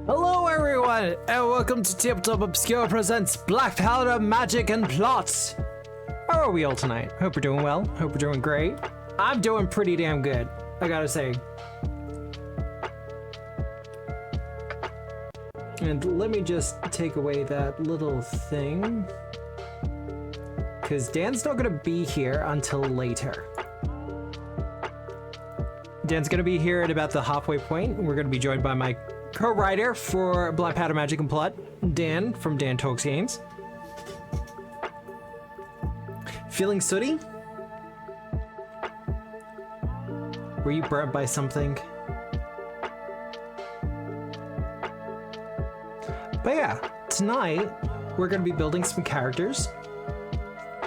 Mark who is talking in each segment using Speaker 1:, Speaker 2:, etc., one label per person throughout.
Speaker 1: Hello everyone, and welcome to Tabletop Obscura presents Blackpowder, Magic, and Plots. How are we all tonight? Hope we're doing well. Hope we're doing great. I'm doing pretty damn good, I gotta say. And let me just take away that little thing, because Dan's not gonna be here until later. Dan's gonna be here at about the halfway point. We're gonna be joined by my co-writer for Blackpowder, Magic, and Plot, Dan from Dan Talks Games. Feeling sooty? Were you burnt by something? But yeah, tonight we're going to be building some characters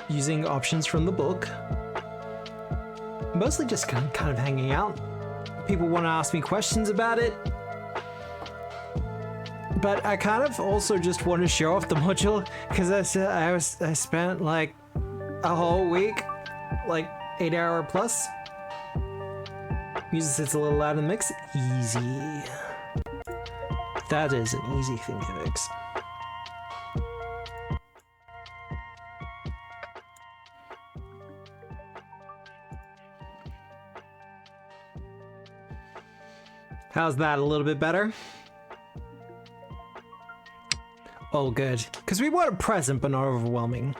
Speaker 1: using options from the book. Mostly just kind of hanging out. People want to ask me questions about it. But I kind of also just want to show off the module because I spent like a whole week, like 8 hour plus. Music sits a little loud in the mix. Easy. That is an easy thing to fix. How's that? A little bit better? Oh, good. Because we want a present, but not overwhelming.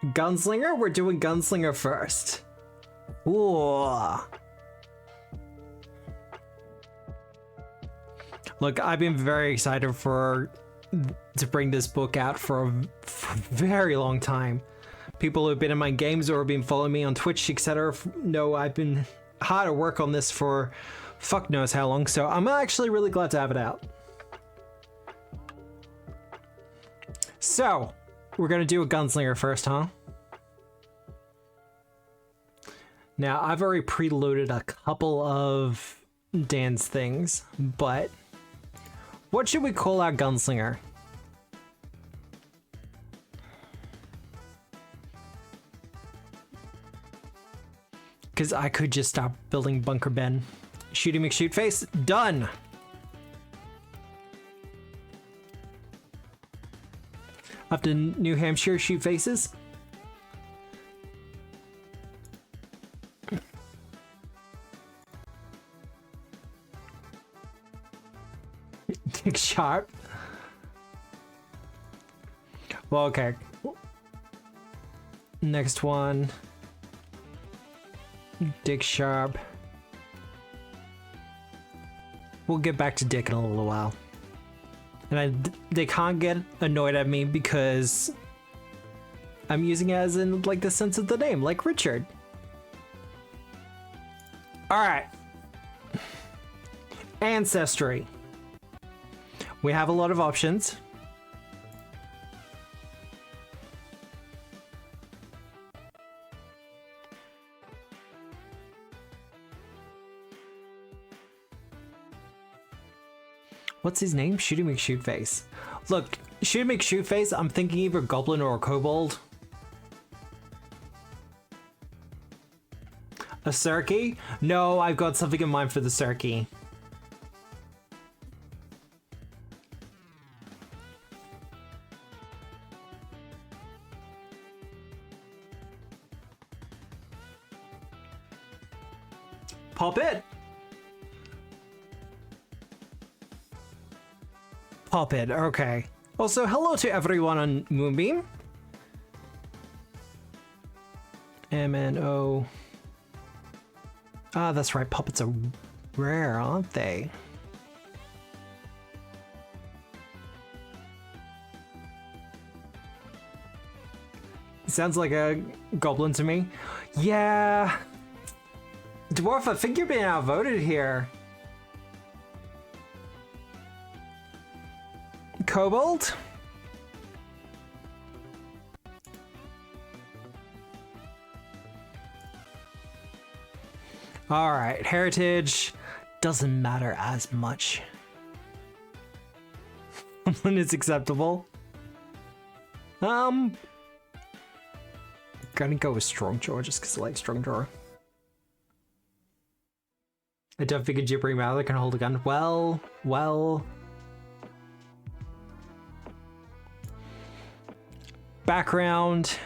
Speaker 1: Gunslinger? We're doing Gunslinger first. Ooh. Look, I've been very excited to bring this book out for a very long time. People who've been in my games or have been following me on Twitch, etc., know I've been hard at work on this for fuck knows how long, so I'm actually really glad to have it out. So, we're gonna do a Gunslinger first, huh? Now, I've already preloaded a couple of Dan's things, but what should we call our Gunslinger? Because I could just stop building Bunker Ben. Shooty McShootface, done! Up to New Hampshire shoot faces. Dick Sharp. Well, okay. Next one. Dick Sharp. We'll get back to Dick in a little while. And they can't get annoyed at me because I'm using it as in like the sense of the name, like Richard. All right. Ancestry. We have a lot of options. What's his name? Shooty McShootface. Look, Shooty McShootface, I'm thinking either Goblin or a Kobold. A Cirky? No, I've got something in mind for the Cirky. Pop it! Pop it, okay. Also, hello to everyone on Moonbeam. MNO. Ah, that's right, puppets are rare, aren't they? Sounds like a goblin to me. Yeah. Dwarf, I think you're being outvoted here. Kobold? Alright, heritage doesn't matter as much. When it's acceptable. Gonna go with Strongjaw just because I like Strongjaw. I don't think a gibbering mouth can hold a gun. Well. Background.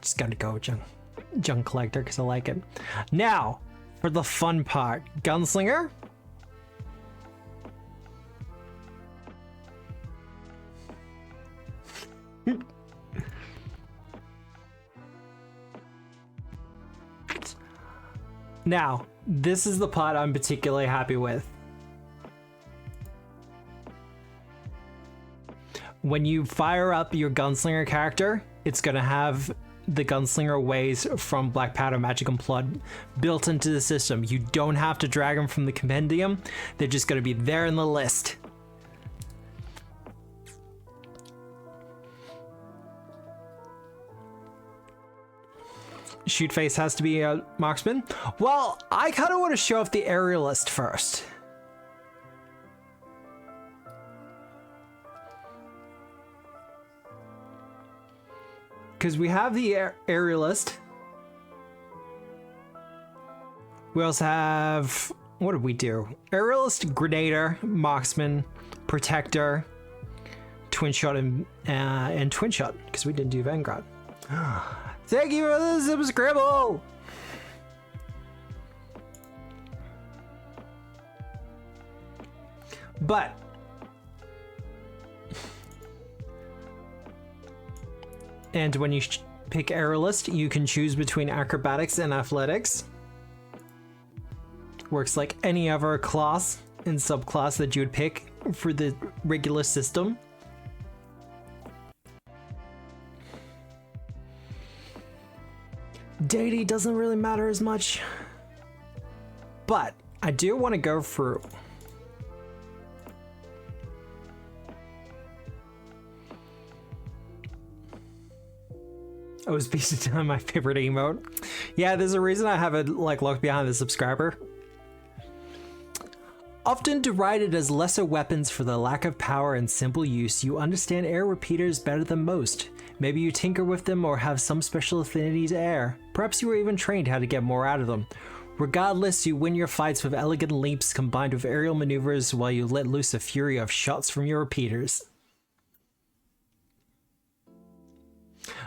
Speaker 1: Just gotta go junk collector because I like it. Now, for the fun part. Gunslinger. Now, this is the part I'm particularly happy with. When you fire up your Gunslinger character, it's going to have the Gunslinger ways from Blackpowder, Magic, and Blood built into the system. You don't have to drag them from the compendium. They're just going to be there in the list. Shoot face has to be a marksman. Well, I kind of want to show off the aerialist first. Because we have the aerialist. We also have, what did we do? Aerialist, Grenadier, Marksman, Protector, Twin Shot, and Twin Shot, because we didn't do Vanguard. Thank you for the subscribe. But and when you pick aerialist, you can choose between acrobatics and athletics. Works like any other class and subclass that you would pick for the regular system. Deity doesn't really matter as much, but I do want to go through. Oh, is Beast of Time my favorite emote? Yeah, there's a reason I have it like locked behind the subscriber. Often derided as lesser weapons for the lack of power and simple use, you understand air repeaters better than most. Maybe you tinker with them or have some special affinity to air. Perhaps you were even trained how to get more out of them. Regardless, you win your fights with elegant leaps combined with aerial maneuvers while you let loose a fury of shots from your repeaters.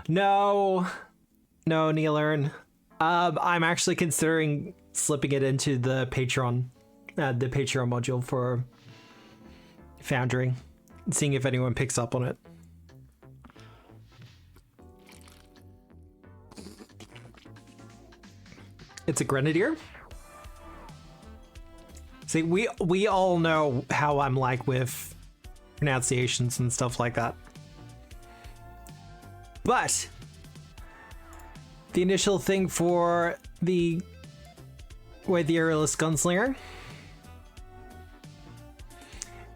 Speaker 1: No, Neilern. I'm actually considering slipping it into the Patreon module for Foundry, seeing if anyone picks up on it. It's a Grenadier. See, we all know how I'm like with pronunciations and stuff like that. But the initial thing for the aerialist gunslinger,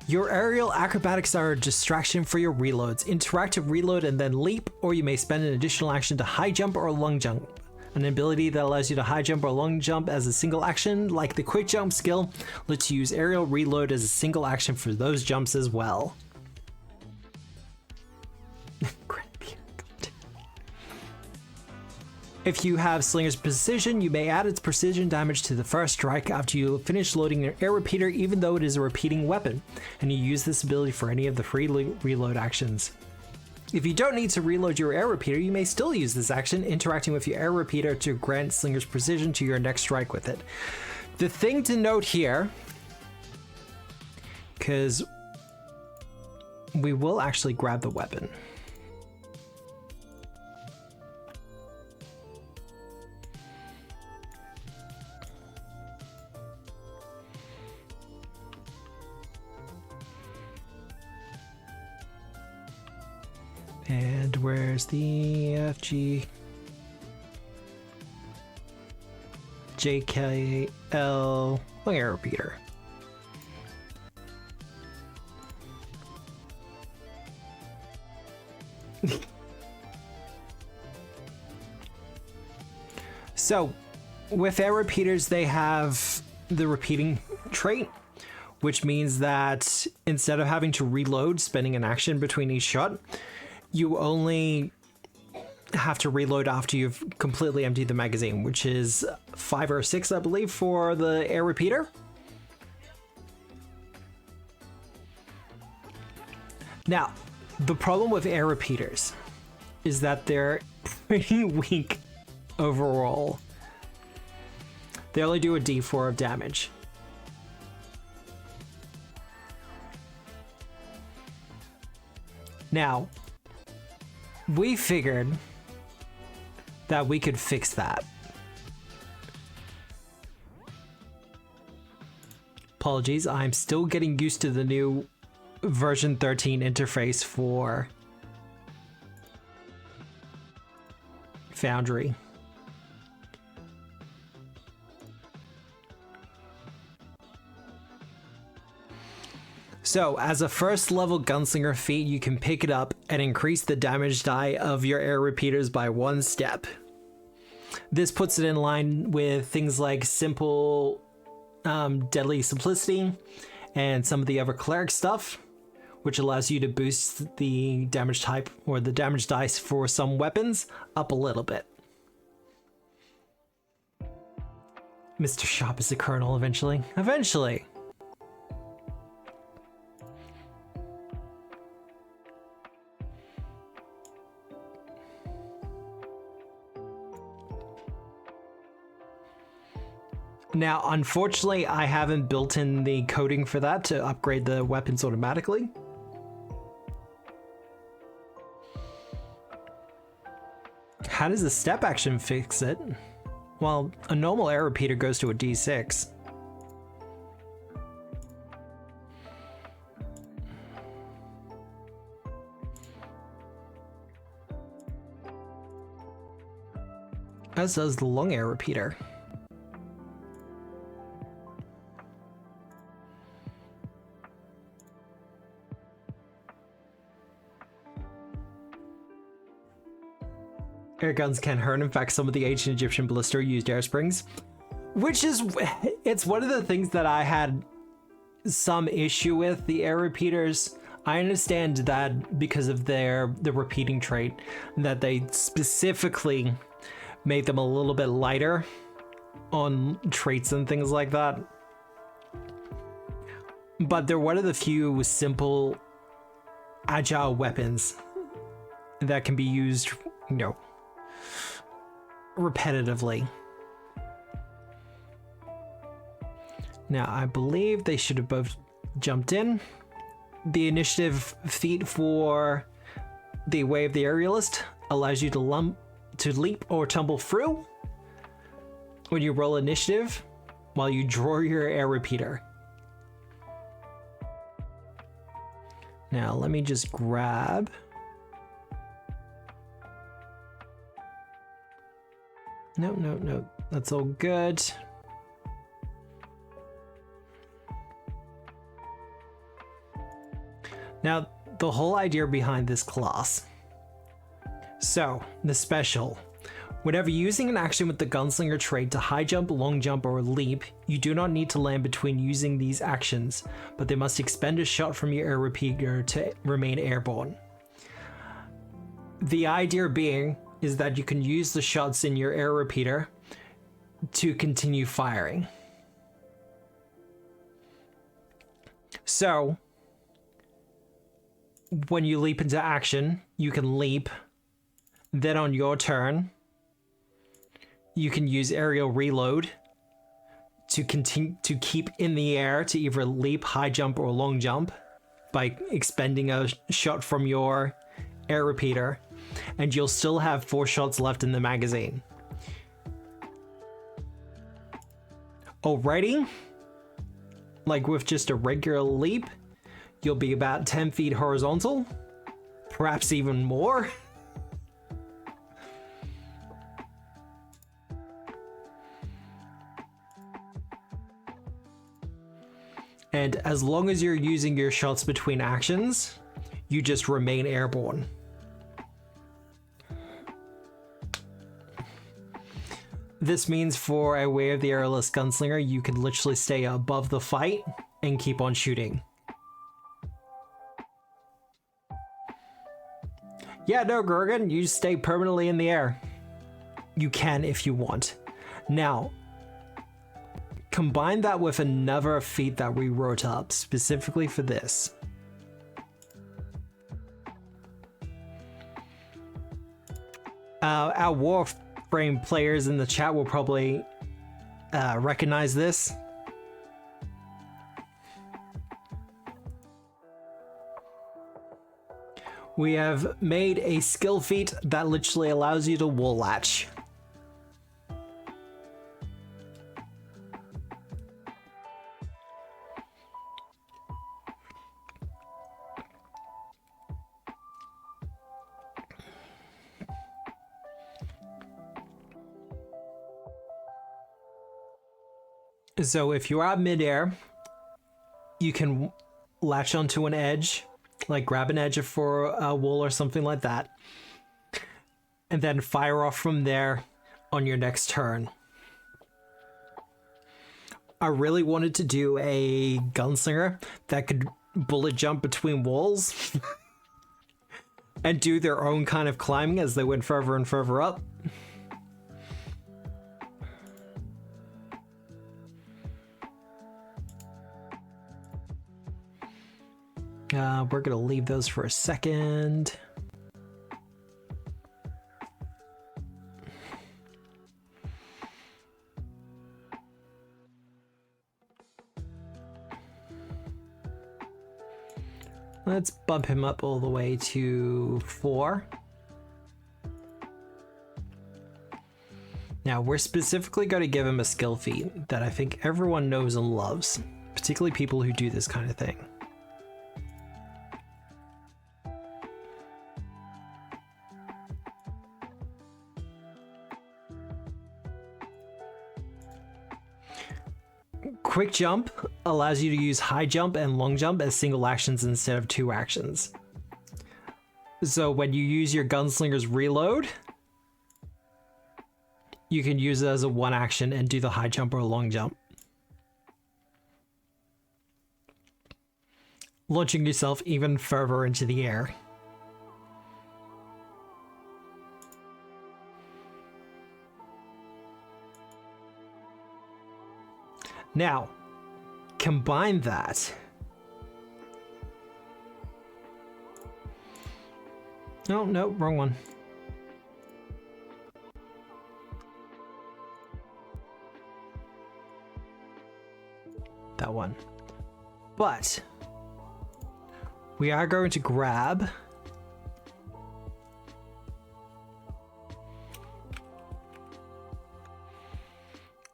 Speaker 1: your aerial acrobatics are a distraction for your reloads. Interactive reload and then leap, or you may spend an additional action to high jump or long jump. An ability that allows you to high jump or long jump as a single action, like the quick jump skill, lets you use aerial reload as a single action for those jumps as well. If you have Slinger's Precision, you may add its precision damage to the first strike after you finish loading your air repeater, even though it is a repeating weapon, and you use this ability for any of the free reload actions. If you don't need to reload your air repeater, you may still use this action, interacting with your air repeater to grant Slinger's Precision to your next strike with it. The thing to note here, because we will actually grab the weapon. And where's the FG? JKL air repeater. So, with air repeaters, they have the repeating trait, which means that instead of having to reload, spending an action between each shot, you only have to reload after you've completely emptied the magazine, which is 5 or 6, I believe, for the air repeater. Now, the problem with air repeaters is that they're pretty weak overall. They only do a D4 of damage. Now, we figured that we could fix that. Apologies, I'm still getting used to the new version 13 interface for Foundry. So, as a first level gunslinger feat, you can pick it up and increase the damage die of your air repeaters by 1 step. This puts it in line with things like simple deadly simplicity and some of the other cleric stuff, which allows you to boost the damage type or the damage dice for some weapons up a little bit. Mr. Sharp is the colonel eventually. Eventually! Now, unfortunately, I haven't built in the coding for that to upgrade the weapons automatically. How does the step action fix it? Well, a normal air repeater goes to a D6. As does the long air repeater. Air guns can hurt. In fact, some of the ancient Egyptian ballista used air springs, which is, it's one of the things that I had some issue with, the air repeaters. I understand that because of the repeating trait, that they specifically made them a little bit lighter on traits and things like that. But they're one of the few simple, agile weapons that can be used, you know, repetitively. Now, I believe they should have both jumped in. The initiative feat for the Way of the Aerialist allows you to leap or tumble through when you roll initiative while you draw your air repeater. Now, let me just grab... No, that's all good. Now, the whole idea behind this class. So, the special. Whenever using an action with the gunslinger trait to high jump, long jump, or leap, you do not need to land between using these actions, but they must expend a shot from your air repeater to remain airborne. The idea being is that you can use the shots in your air repeater to continue firing. So, when you leap into action, you can leap. Then on your turn, you can use aerial reload to continue to keep in the air to either leap, high jump, or long jump by expending a shot from your air repeater, and you'll still have 4 shots left in the magazine. Alrighty, like with just a regular leap, you'll be about 10 feet horizontal, perhaps even more. And as long as you're using your shots between actions, you just remain airborne. This means for a Way of the Airless Gunslinger, you can literally stay above the fight and keep on shooting. Yeah, no, Gorgon, you stay permanently in the air. You can if you want. Now, combine that with another feat that we wrote up specifically for this. Our Warframe players in the chat will probably recognize this. We have made a skill feat that literally allows you to wall latch. So if you're at midair, you can latch onto an edge, like grab an edge for a wall or something like that, and then fire off from there on your next turn. I really wanted to do a gunslinger that could bullet jump between walls and do their own kind of climbing as they went further and further up. We're gonna leave those for a second. Let's bump him up all the way to 4. Now, we're specifically going to give him a skill feat that I think everyone knows and loves, particularly people who do this kind of thing. Quick jump allows you to use high jump and long jump as single actions instead of 2 actions. So when you use your gunslinger's reload, you can use it as a 1 action and do the high jump or long jump, launching yourself even further into the air. Now, combine that. Oh, no, wrong one. That one. But we are going to grab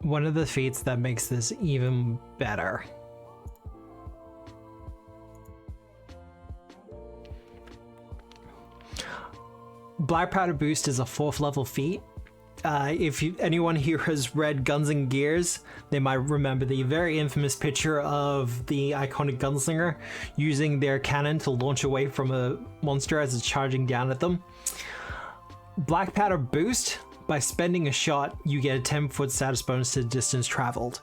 Speaker 1: one of the feats that makes this even better. Blackpowder Boost is a 4th level feat. If anyone here has read Guns and Gears, they might remember the very infamous picture of the iconic gunslinger using their cannon to launch away from a monster as it's charging down at them. Blackpowder Boost, by spending a shot, you get a 10-foot status bonus to distance traveled.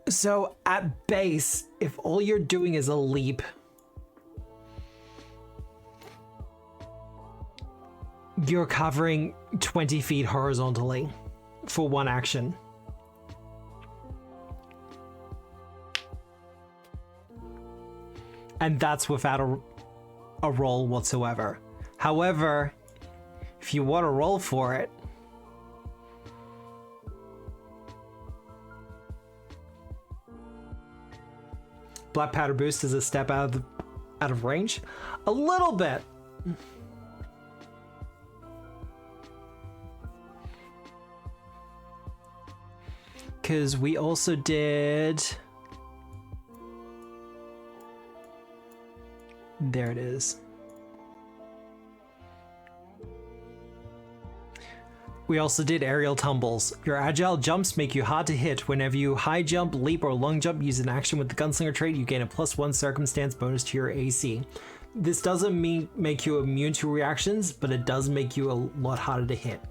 Speaker 1: So at base, if all you're doing is a leap, you're covering 20 feet horizontally for 1 action. And that's without a roll whatsoever. However, if you want to roll for it, Blackpowder Boost is a step out of range. A little bit. Because we also did... There it is. We also did aerial tumbles. Your agile jumps make you hard to hit. Whenever you high jump, leap, or long jump, use an action with the gunslinger trait, you gain a +1 circumstance bonus to your AC. This doesn't make you immune to reactions, but it does make you a lot harder to hit.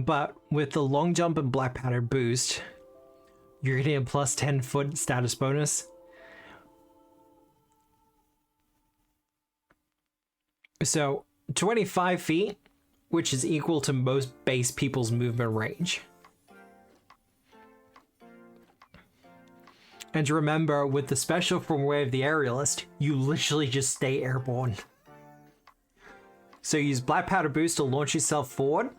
Speaker 1: But with the long jump and Blackpowder boost, you're getting a plus 10-foot status bonus. So 25 feet, which is equal to most base people's movement range. And remember, with the special from Way of the Aerialist, you literally just stay airborne. So use Blackpowder boost to launch yourself forward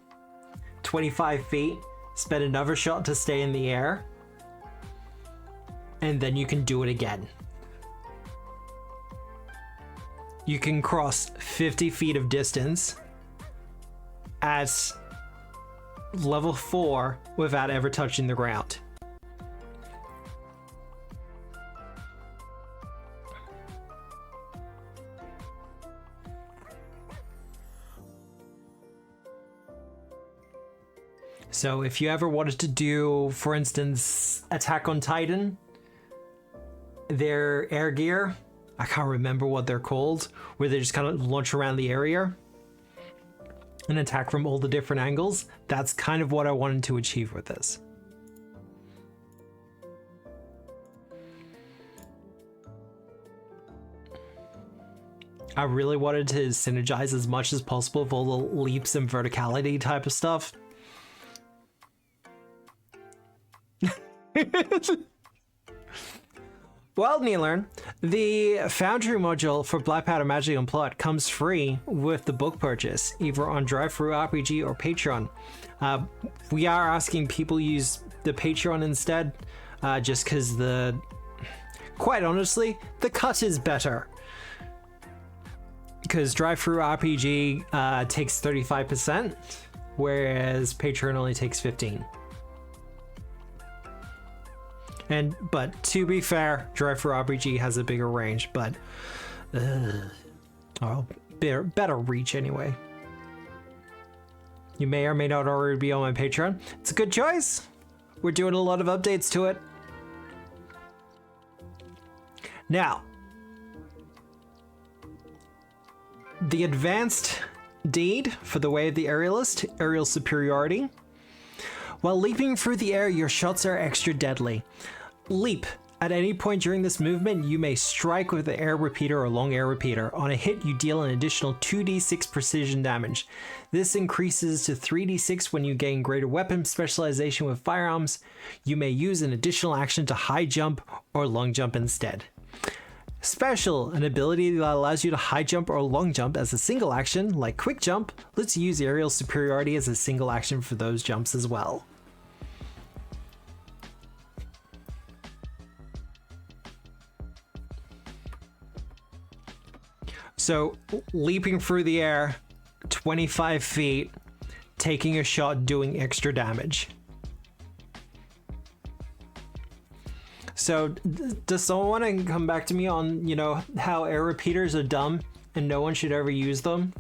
Speaker 1: 25 feet, spend another shot to stay in the air, and then you can do it again. You can cross 50 feet of distance at level 4 without ever touching the ground. So if you ever wanted to do, for instance, Attack on Titan, their air gear, I can't remember what they're called, where they just kind of launch around the area and attack from all the different angles. That's kind of what I wanted to achieve with this. I really wanted to synergize as much as possible with all the leaps and verticality type of stuff. Well, Neilern, the Foundry module for Blackpowder Magic and Plot comes free with the book purchase, either on DriveThruRPG or Patreon. We are asking people use the Patreon instead, just because quite honestly, the cut is better. Because DriveThruRPG takes 35%, whereas Patreon only takes 15%. But to be fair, DriveThruRPG has a bigger range, but better reach anyway. You may or may not already be on my Patreon. It's a good choice. We're doing a lot of updates to it. Now, the advanced deed for the Way of the Aerialist, Aerial Superiority. While leaping through the air, your shots are extra deadly. Leap. At any point during this movement, you may strike with the air repeater or long air repeater. On a hit, you deal an additional 2d6 precision damage. This increases to 3d6 when you gain greater weapon specialization with firearms. You may use an additional action to high jump or long jump instead. Special, an ability that allows you to high jump or long jump as a single action, like quick jump, lets you use aerial superiority as a single action for those jumps as well. So, leaping through the air, 25 feet, taking a shot, doing extra damage. So, does someone want to come back to me on, how air repeaters are dumb and no one should ever use them?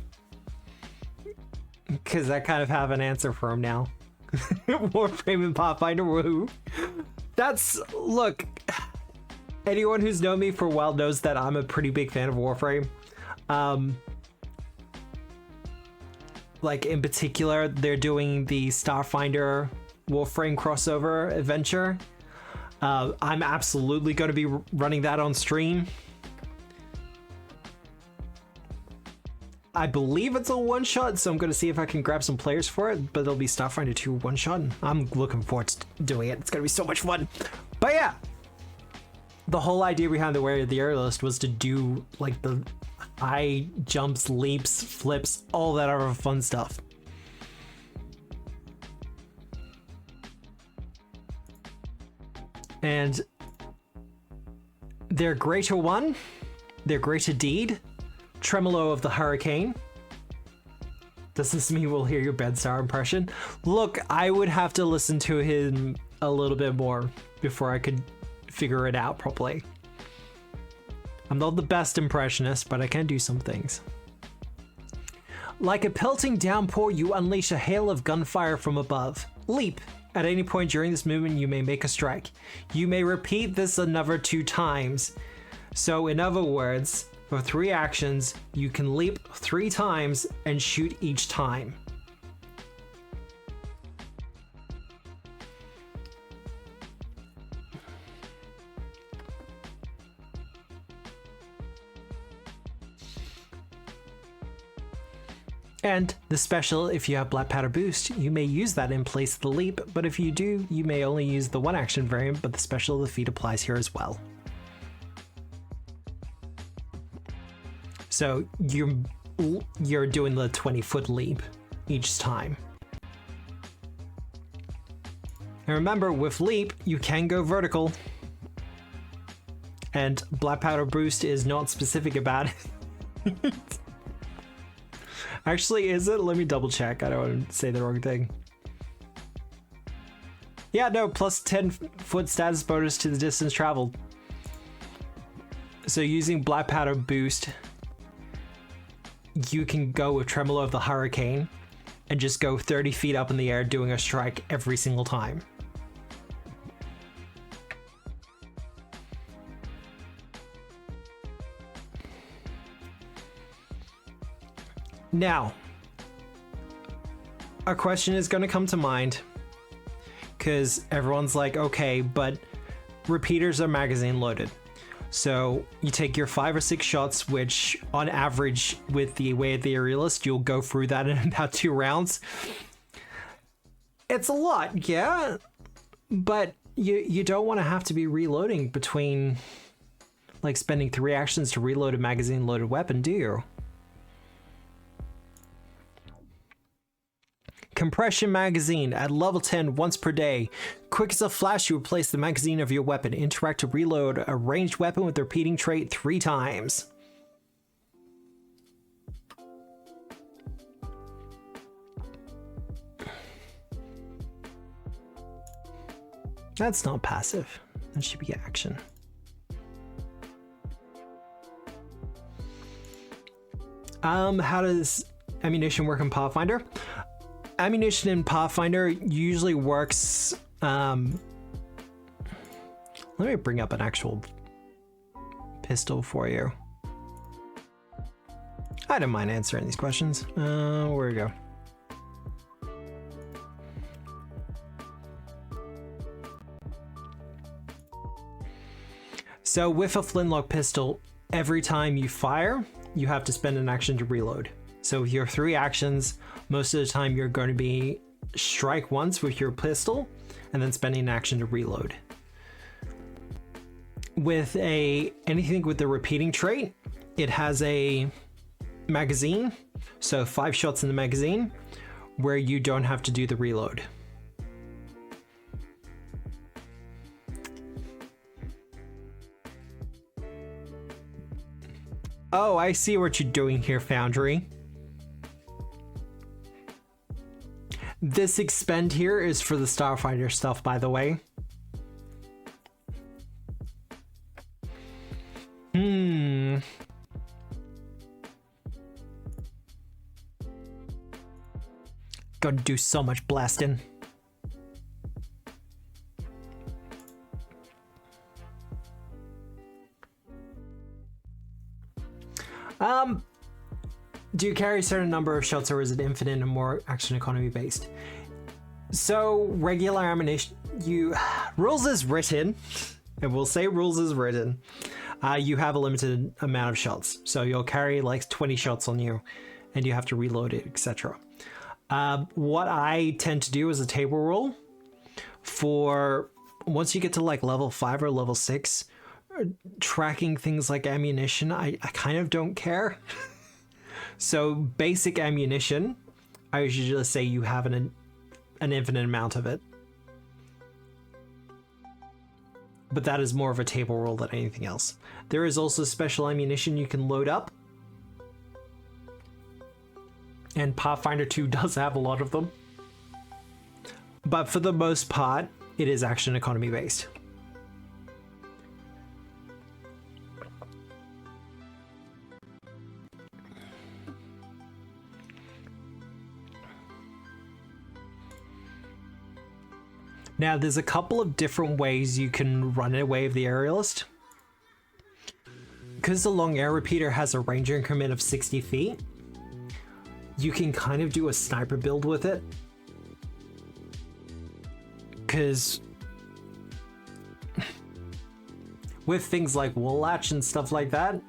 Speaker 1: Because I kind of have an answer for them now. Warframe and Pathfinder, woohoo. Look, anyone who's known me for a while knows that I'm a pretty big fan of Warframe. Like in particular, they're doing the Starfinder Warframe crossover adventure. I'm absolutely going to be running that on stream. I believe it's a one-shot, so I'm going to see if I can grab some players for it, but it'll be Starfinder 2 one-shot. I'm looking forward to doing it. It's going to be so much fun. But yeah, the whole idea behind the Way of the Aerialist was to do like the high jumps, leaps, flips, all that other fun stuff. And their greater one, their greater deed, Tremolo of the Hurricane. Does this mean we'll hear your Bedstar impression? Look, I would have to listen to him a little bit more before I could figure it out properly. I'm not the best impressionist, but I can do some things. Like a pelting downpour, you unleash a hail of gunfire from above. Leap. At any point during this movement, you may make a strike. You may repeat this another 2 times. So in other words, for 3 actions, you can leap 3 times and shoot each time. And the special, if you have Blackpowder boost, you may use that in place of the leap, but if you do, you may only use the one action variant, but the special of the feat applies here as well. So you're doing the 20-foot leap each time. And remember, with leap, you can go vertical. And Blackpowder boost is not specific about it. Actually, is it? Let me double check. I don't want to say the wrong thing. Yeah, no, plus 10-foot status bonus to the distance traveled. So using Blackpowder boost, you can go with Tremolo of the Hurricane and just go 30 feet up in the air doing a strike every single time. Now, a question is going to come to mind because everyone's like, okay, but repeaters are magazine loaded. So you take your 5 or 6 shots, which on average with the way of the aerialist, you'll go through that in about 2 rounds. It's a lot, yeah, but you don't want to have to be reloading between, like, spending 3 actions to reload a magazine loaded weapon, do you? Compression magazine at level 10 once per day. Quick as a flash, you replace the magazine of your weapon. Interact to reload a ranged weapon with the repeating trait 3 times. That's not passive. That should be action. How does ammunition work in Pathfinder? Ammunition in Pathfinder usually works. Let me bring up an actual pistol for you. I don't mind answering these questions. Where we go? So with a flintlock pistol, every time you fire, you have to spend an action to reload. So with your 3 actions, most of the time you're going to be strike once with your pistol and then spending an action to reload. With anything with the repeating trait, it has a magazine, so 5 shots in the magazine, where you don't have to do the reload. Oh, I see what you're doing here, Foundry. This expend here is for the Starfighter stuff, by the way. Gonna do so much blasting. Do you carry a certain number of shots, or is it infinite and more action economy based? So regular ammunition, rules is written, and we'll say rules is written. You have a limited amount of shots, so you'll carry like 20 shots on you, and you have to reload it, etc. What I tend to do as a table rule, for once you get to like level 5 or level 6, tracking things like ammunition, I kind of don't care. So basic ammunition, I usually just say you have an infinite amount of it. But that is more of a table rule than anything else. There is also special ammunition you can load up. And Pathfinder 2 does have a lot of them. But for the most part, it is action economy based. Now, there's a couple of different ways you can run away with the aerialist. Because the long air repeater has a range increment of 60 feet, you can kind of do a sniper build with it. Because with things like Wool Latch and stuff like that,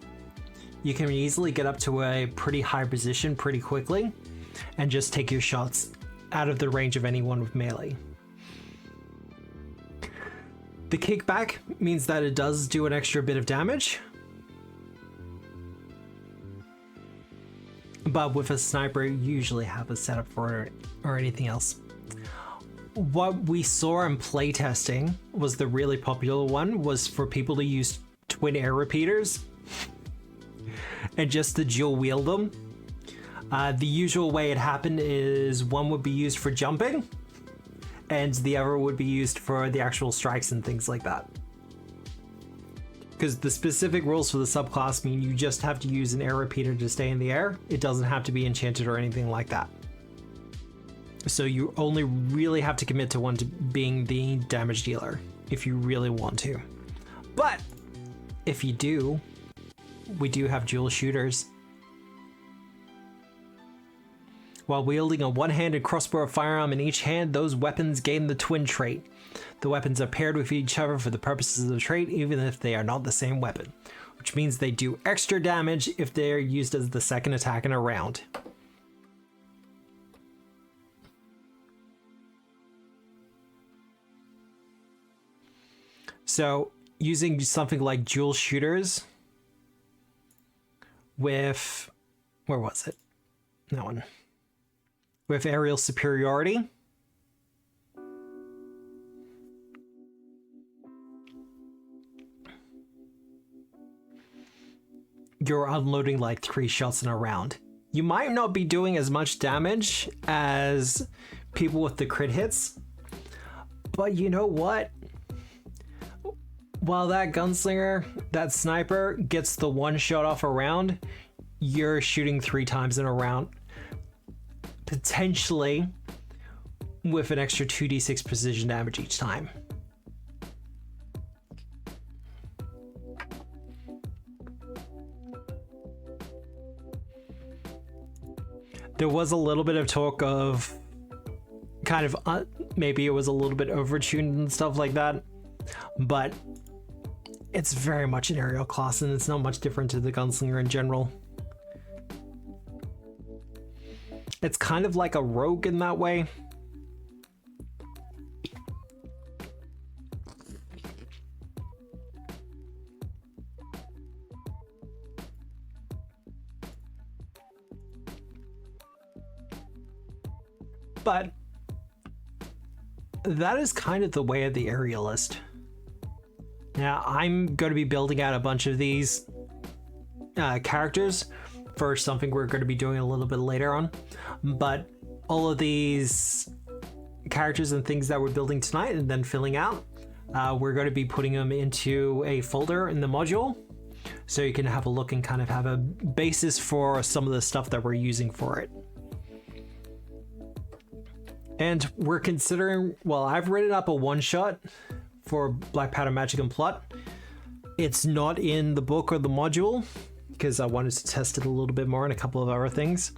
Speaker 1: you can easily get up to a pretty high position pretty quickly. and just take your shots out of the range of anyone with melee. The kickback means that it does do an extra bit of damage, but with a sniper, you usually have a setup for it or anything else. What we saw in playtesting was the really popular one was for people to use twin air repeaters and just to dual wield them. The usual way it happened is one would be used for jumping and the other would be used for the actual strikes and things like that. Because the specific rules for the subclass mean you just have to use an air repeater to stay in the air. It doesn't have to be enchanted or anything like that. So you only really have to commit to one to being the damage dealer if you really want to. But if you do, we do have dual shooters. While wielding a one-handed crossbow or firearm in each hand, those weapons gain the twin trait. The weapons are paired with each other for the purposes of the trait, even if they are not the same weapon, which means they do extra damage if they are used as the second attack in a round. So, using something like dual shooters with... where was it? That one. With aerial superiority. You're unloading like 3 shots in a round. You might not be doing as much damage as people with the crit hits, but you know what? While that gunslinger, that sniper gets the one shot off a round, you're shooting 3 times in a round. Potentially with an extra 2d6 precision damage each time. There was a little bit of talk of kind of maybe it was a little bit overtuned and stuff like that, but it's very much an aerial class and it's not much different to the gunslinger in general. It's kind of like a rogue in that way. But that is kind of the way of the aerialist. Now, I'm going to be building out a bunch of these characters for something we're going to be doing a little bit later on. But all of these characters and things that we're building tonight and then filling out, we're going to be putting them into a folder in the module. So you can have a look and kind of have a basis for some of the stuff that we're using for it. And we're considering, well, I've written up a one-shot for Blackpowder Magic and Plot. It's not in the book or the module because I wanted to test it a little bit more and a couple of other things,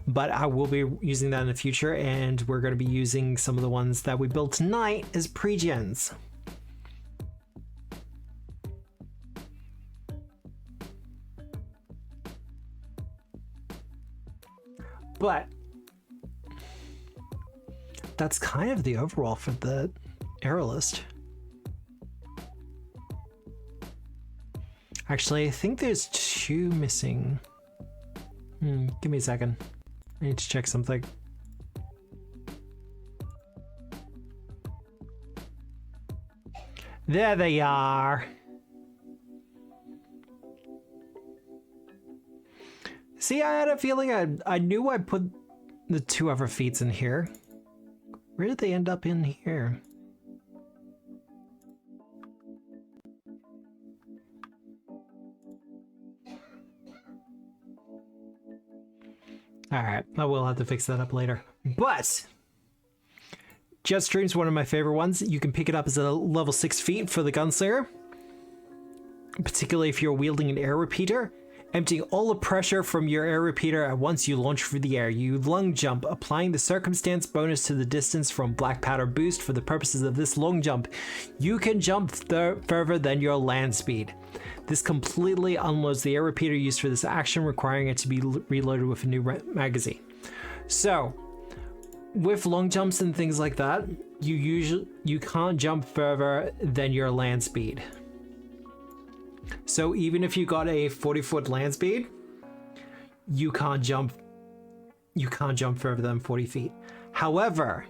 Speaker 1: but I will be using that in the future, and we're going to be using some of the ones that we built tonight as pre-gens. But that's kind of the overall for the aerialist. Actually, I think there's 2 missing. Give me a second. I need to check something. There they are. See, I had a feeling I knew I put the 2 other feats in here. Where did they end up in here? Alright, I will have to fix that up later. But Jetstream's one of my favorite ones. You can pick it up as a level 6 feat for the gunslinger, particularly if you're wielding an air repeater. Emptying all the pressure from your air repeater at once you launch through the air. You long jump, applying the circumstance bonus to the distance from Blackpowder boost. For the purposes of this long jump, you can jump further than your land speed. This completely unloads the air repeater used for this action, requiring it to be reloaded with a new magazine. So, with long jumps and things like that, you can't jump further than your land speed. So even if you got a 40-foot land speed, you can't jump further than 40 feet. However,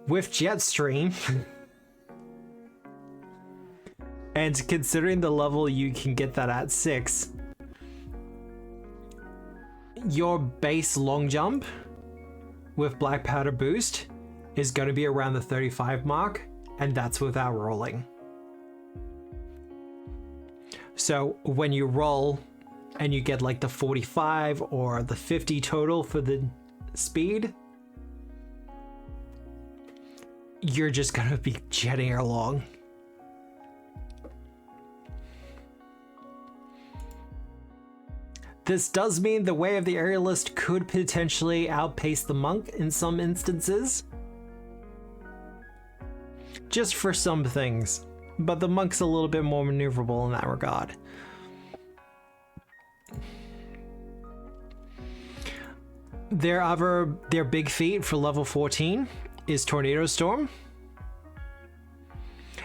Speaker 1: with Jetstream, and considering the level you can get that at 6, your base long jump with Blackpowder boost is going to be around the 35 mark, and that's without rolling. So when you roll and you get like the 45 or the 50 total for the speed, you're just going to be jetting along. This does mean the way of the aerialist could potentially outpace the monk in some instances. Just for some things. But the monk's a little bit more maneuverable in that regard. Their big feat for level 14 is Tornado Storm.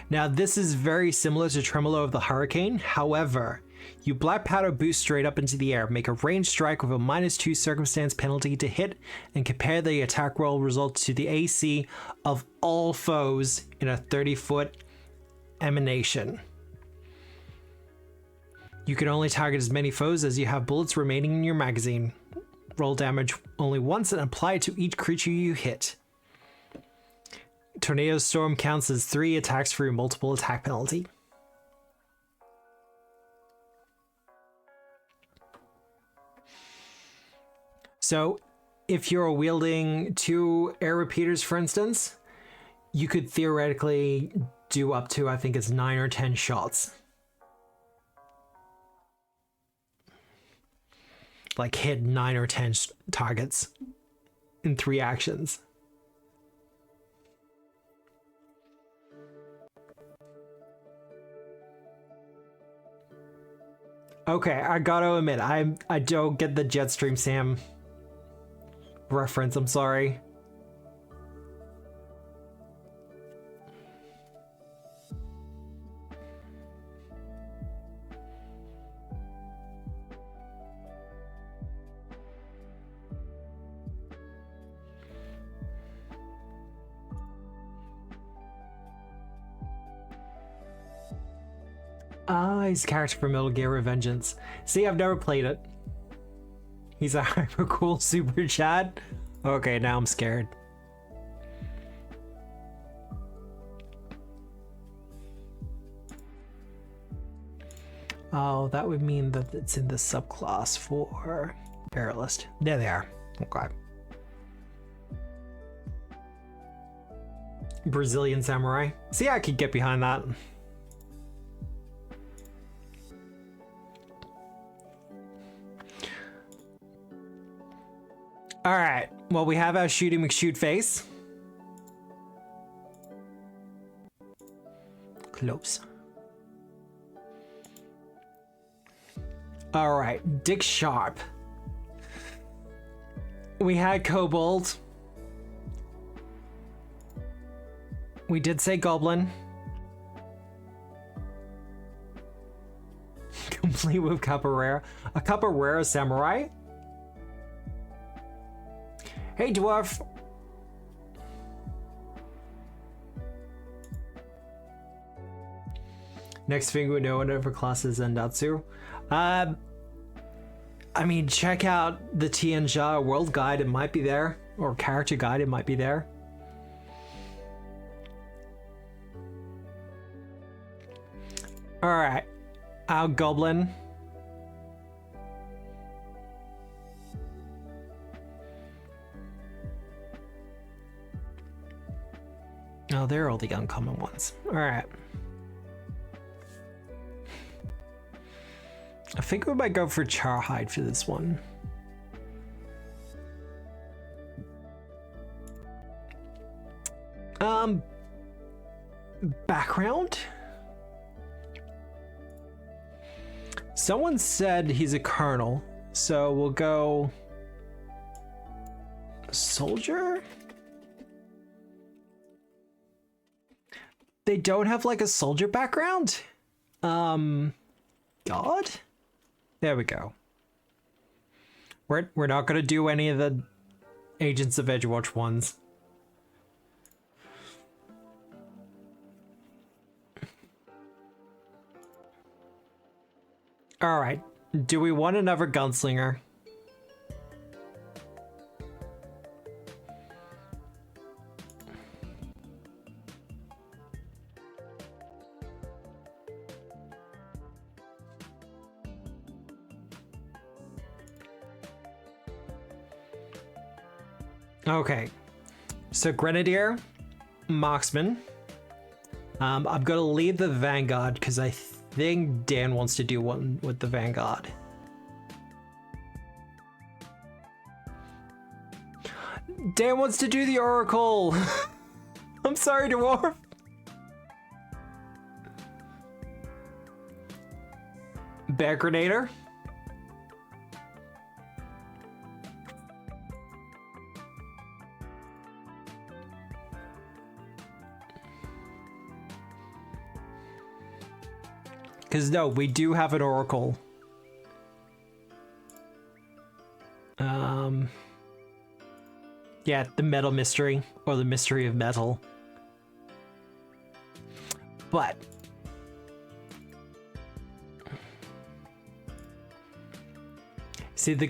Speaker 1: Now this is very similar to Tremolo of the Hurricane. However, you Blackpowder boost straight up into the air, make a ranged strike with a -2 circumstance penalty to hit, and compare the attack roll result to the AC of all foes in a 30-foot emanation. You can only target as many foes as you have bullets remaining in your magazine. Roll damage only once and apply it to each creature you hit. Tornado Storm counts as 3 attacks for your multiple attack penalty. So, if you're wielding 2 air repeaters, for instance, you could theoretically do up to, I think it's 9 or 10 shots. Like hit 9 or 10 targets in 3 actions. Okay, I gotta admit, I don't get the Jetstream Sam reference, I'm sorry. Ah, he's a character from Metal Gear Revengeance. See, I've never played it. He's a hyper cool super chat. Okay, now I'm scared. Oh, that would mean that it's in the subclass for Aerialist. There they are. Okay. Brazilian Samurai. See, I could get behind that. Alright, well, we have our Shooty McShoot face. Close. Alright, Dick Sharp. We had Kobold. We did say Goblin. Complete with Capoeira. A Capoeira Samurai. Hey, dwarf. Next thing we know, whatever class is Zendatsu. I mean, check out the Tianjia World Guide, it might be there. Or Character Guide, it might be there. Alright, our Goblin. Oh, they're all the uncommon ones. Alright. I think we might go for Charhide for this one. Background? Someone said he's a colonel, so we'll go Soldier? They don't have like a soldier background? God? There we go. We're not gonna do any of the Agents of Edgewatch ones. Alright. Do we want another gunslinger? Okay, so Grenadier, Marksman. I'm gonna leave the Vanguard because I think Dan wants to do one with the Vanguard. Dan wants to do the Oracle. I'm sorry, Dwarf. Bear Grenadier. Because no, we do have an Oracle. Yeah, the Metal Mystery, or the Mystery of Metal. But see, the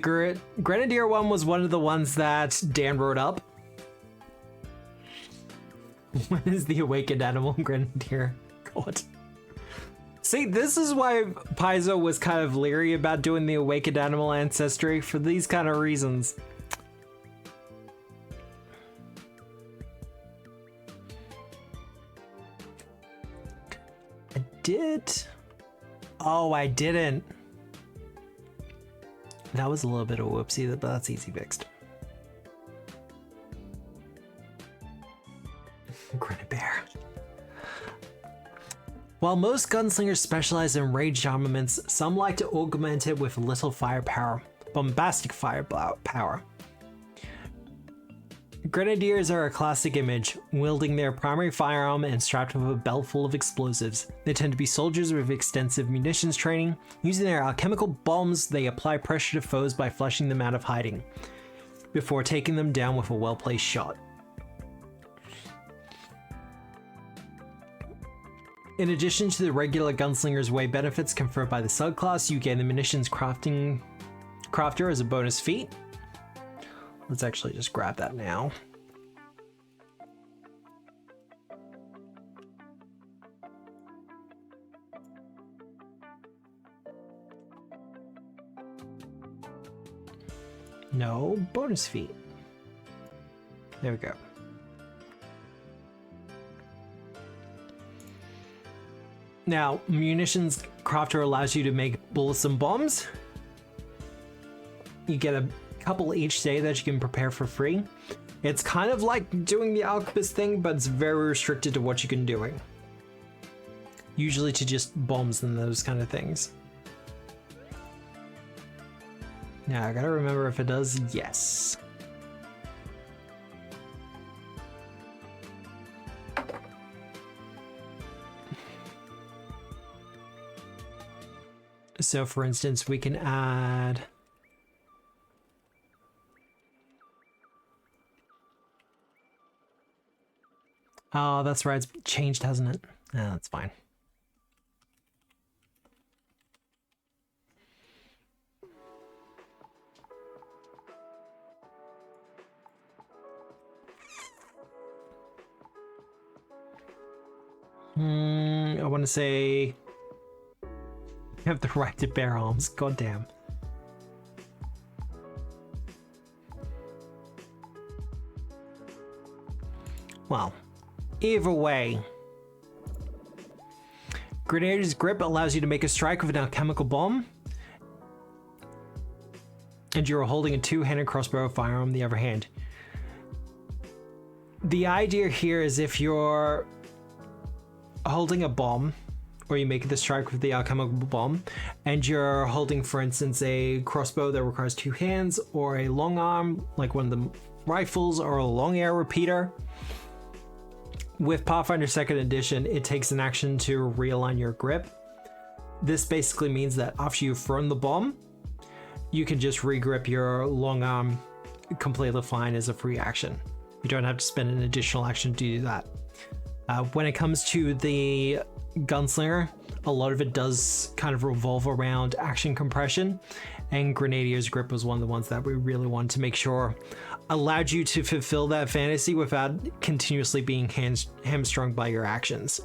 Speaker 1: Grenadier one was one of the ones that Dan wrote up. What is the Awakened Animal Grenadier? God. See, this is why Paizo was kind of leery about doing the Awakened Animal Ancestry, for these kind of reasons. I did? Oh, I didn't. That was a little bit of a whoopsie, but that's easy fixed. Grenadier. While most gunslingers specialize in ranged armaments, some like to augment it with little firepower, bombastic firepower. Grenadiers are a classic image, wielding their primary firearm and strapped with a belt full of explosives. They tend to be soldiers with extensive munitions training. Using their alchemical bombs, they apply pressure to foes by flushing them out of hiding, before taking them down with a well-placed shot. In addition to the regular Gunslinger's Way benefits conferred by the subclass, you gain the Munitions Crafter as a bonus feat. Let's actually just grab that now. No, bonus feat. There we go. Now, Munitions Crafter allows you to make bullets and bombs. You get a couple each day that you can prepare for free. It's kind of like doing the Alchemist thing, but it's very restricted to what you can do. Usually to just bombs and those kind of things. Now, I gotta remember if it does. Yes. So for instance, we can add oh, that's right, it's changed, hasn't it? Yeah, that's fine. I want to say you have the right to bear arms. God damn. Well, either way, Grenadier's Grip allows you to make a strike with an alchemical bomb, and you're holding a two-handed crossbow firearm on the other hand. The idea here is if you're holding a bomb or you make the strike with the alchemical bomb, and you're holding, for instance, a crossbow that requires 2 hands, or a long arm, like one of the rifles, or a long arrow repeater. With Pathfinder 2nd Edition, it takes an action to realign your grip. This basically means that after you've thrown the bomb, you can just regrip your long arm completely fine as a free action. You don't have to spend an additional action to do that. When it comes to the Gunslinger, a lot of it does kind of revolve around action compression, and Grenadier's Grip was one of the ones that we really wanted to make sure allowed you to fulfill that fantasy without continuously being hamstrung by your actions.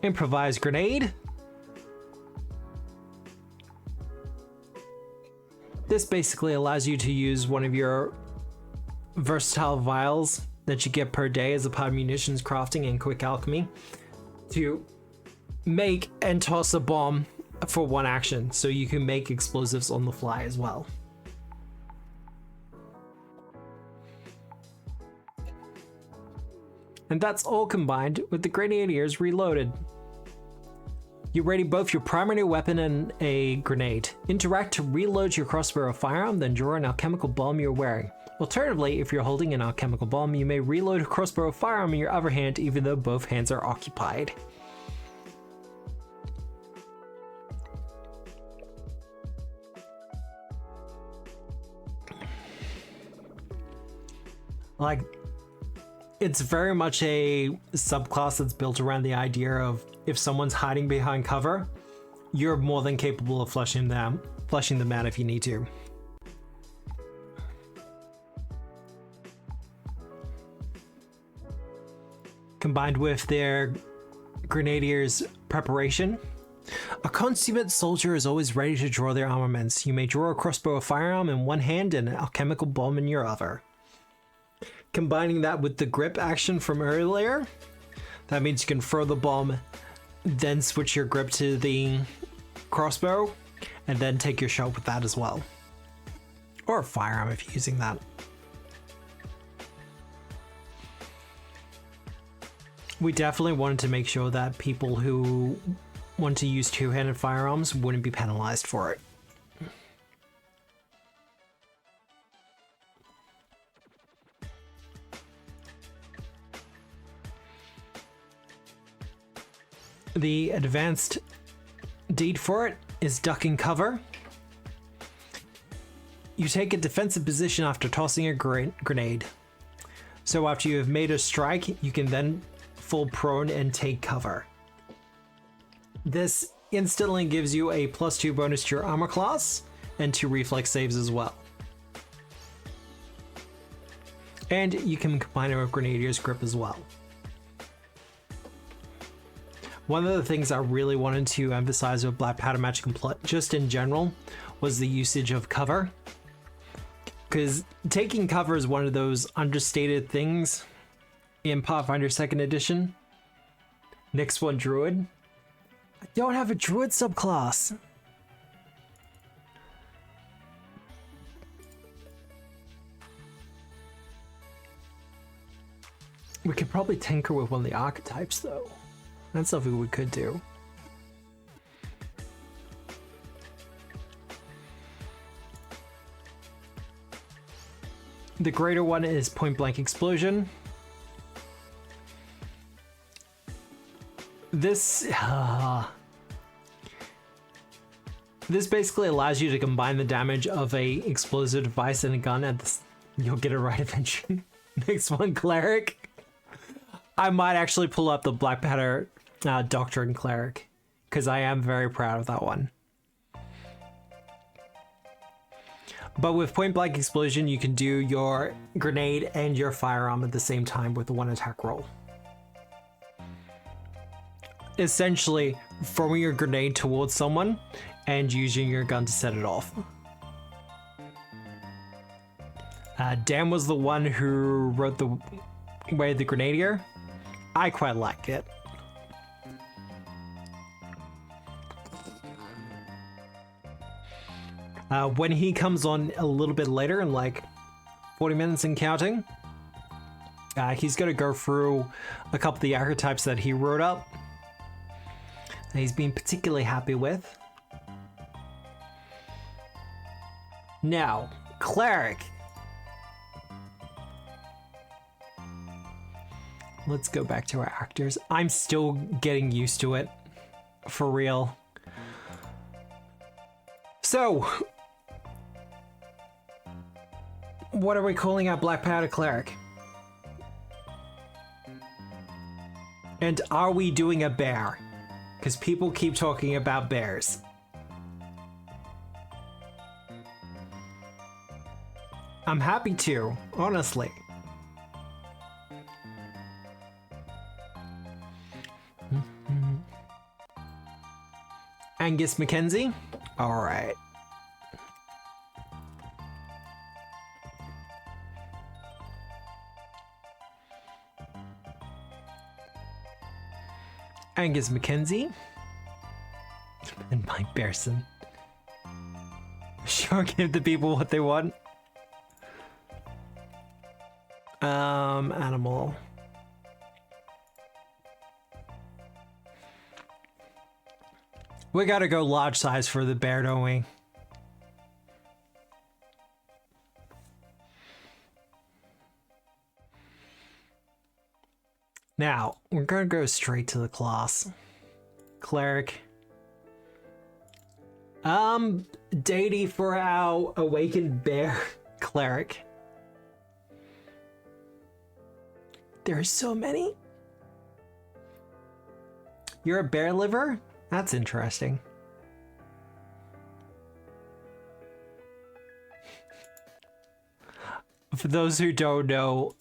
Speaker 1: Improvised grenade. This basically allows you to use one of your versatile vials that you get per day as a part of munitions crafting and quick alchemy to make and toss a bomb for one action, so you can make explosives on the fly as well. And that's all combined with the Grenadiers Reloaded. You ready both your primary weapon and a grenade. Interact to reload your crossbow or firearm, then draw an alchemical bomb you're wearing. Alternatively, if you're holding an alchemical bomb, you may reload a crossbow or firearm in your other hand even though both hands are occupied. Like, it's very much a subclass that's built around the idea of if someone's hiding behind cover, you're more than capable of flushing them out if you need to. Combined with their Grenadier's preparation, a consummate soldier is always ready to draw their armaments. You may draw a crossbow or firearm in one hand and an alchemical bomb in your other. Combining that with the grip action from earlier, that means you can throw the bomb, then switch your grip to the crossbow, and then take your shot with that as well. Or a firearm if you're using that. We definitely wanted to make sure that people who want to use two-handed firearms wouldn't be penalized for it. The advanced deed for it is duck and cover. You take a defensive position after tossing a grenade. So after you have made a strike, you can then fall prone and take cover. This instantly gives you a +2 bonus to your armor class and 2 reflex saves as well. And you can combine it with Grenadier's Grip as well. One of the things I really wanted to emphasize with Blackpowder Magic and just in general was the usage of cover. Because taking cover is one of those understated things in Pathfinder 2nd Edition. Next one, Druid. I don't have a Druid subclass. We could probably tinker with one of the archetypes though. That's something we could do. The greater one is Point Blank Explosion. This basically allows you to combine the damage of a explosive device and a gun at this. You'll get it right eventually. Next one, Cleric. I might actually pull up the Blackpowder Doctrine Cleric, because I am very proud of that one. But with Point Blank Explosion, you can do your grenade and your firearm at the same time with the 1 attack roll. Essentially, throwing your grenade towards someone and using your gun to set it off. Dan was the one who wrote the Way of the Grenadier. I quite like it. When he comes on a little bit later, in like 40 minutes and counting, He's going to go through a couple of the archetypes that he wrote up that he's been particularly happy with. Now, Cleric. Let's go back to our actors. I'm still getting used to it. For real. So, what are we calling our Blackpowder Cleric? And are we doing a bear? Because people keep talking about bears. I'm happy to, honestly. Angus Mackenzie? Alright. Angus Mackenzie. And Mike Bearson. Sure, give the people what they want. Animal. We gotta go large size for the bear, don't we? Now, we're gonna go straight to the class. Cleric. Deity for our awakened bear cleric. There are so many. You're a bear liver? That's interesting. For those who don't know,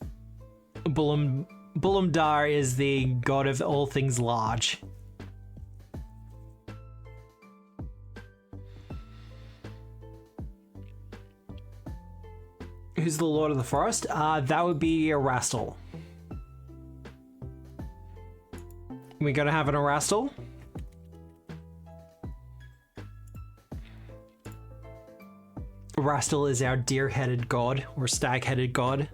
Speaker 1: Bulumdar is the god of all things large. Who's the Lord of the Forest? That would be Erastil. We gotta have an Erastil. Erastil is our deer-headed god, or stag-headed god.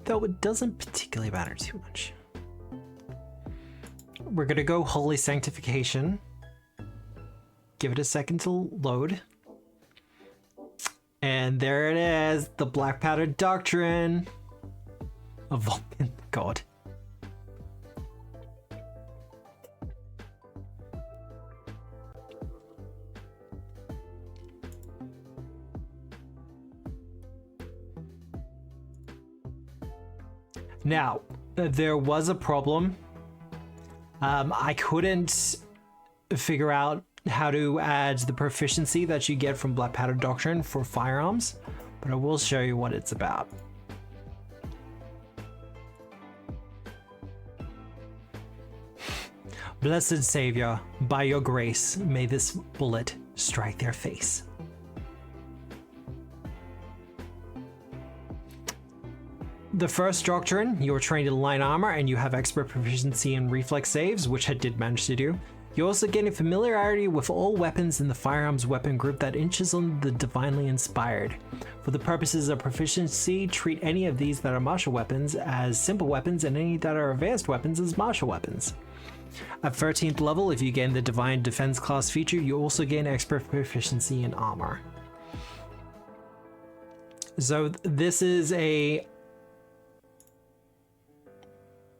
Speaker 1: Though it doesn't particularly matter too much. We're gonna go Holy Sanctification. Give it a second to load. And there it is, the Blackpowder Doctrine of Vulcan God. Now, there was a problem. I couldn't figure out how to add the proficiency that you get from Blackpowder Doctrine for firearms, but I will show you what it's about. Blessed Savior, by your grace, may this bullet strike their face. The first doctrine, you are trained in light armor and you have expert proficiency in reflex saves, which I did manage to do. You also gain a familiarity with all weapons in the firearms weapon group that inches on the divinely inspired. For the purposes of proficiency, treat any of these that are martial weapons as simple weapons and any that are advanced weapons as martial weapons. At 13th level, if you gain the Divine Defense class feature, you also gain expert proficiency in armor. So this is a...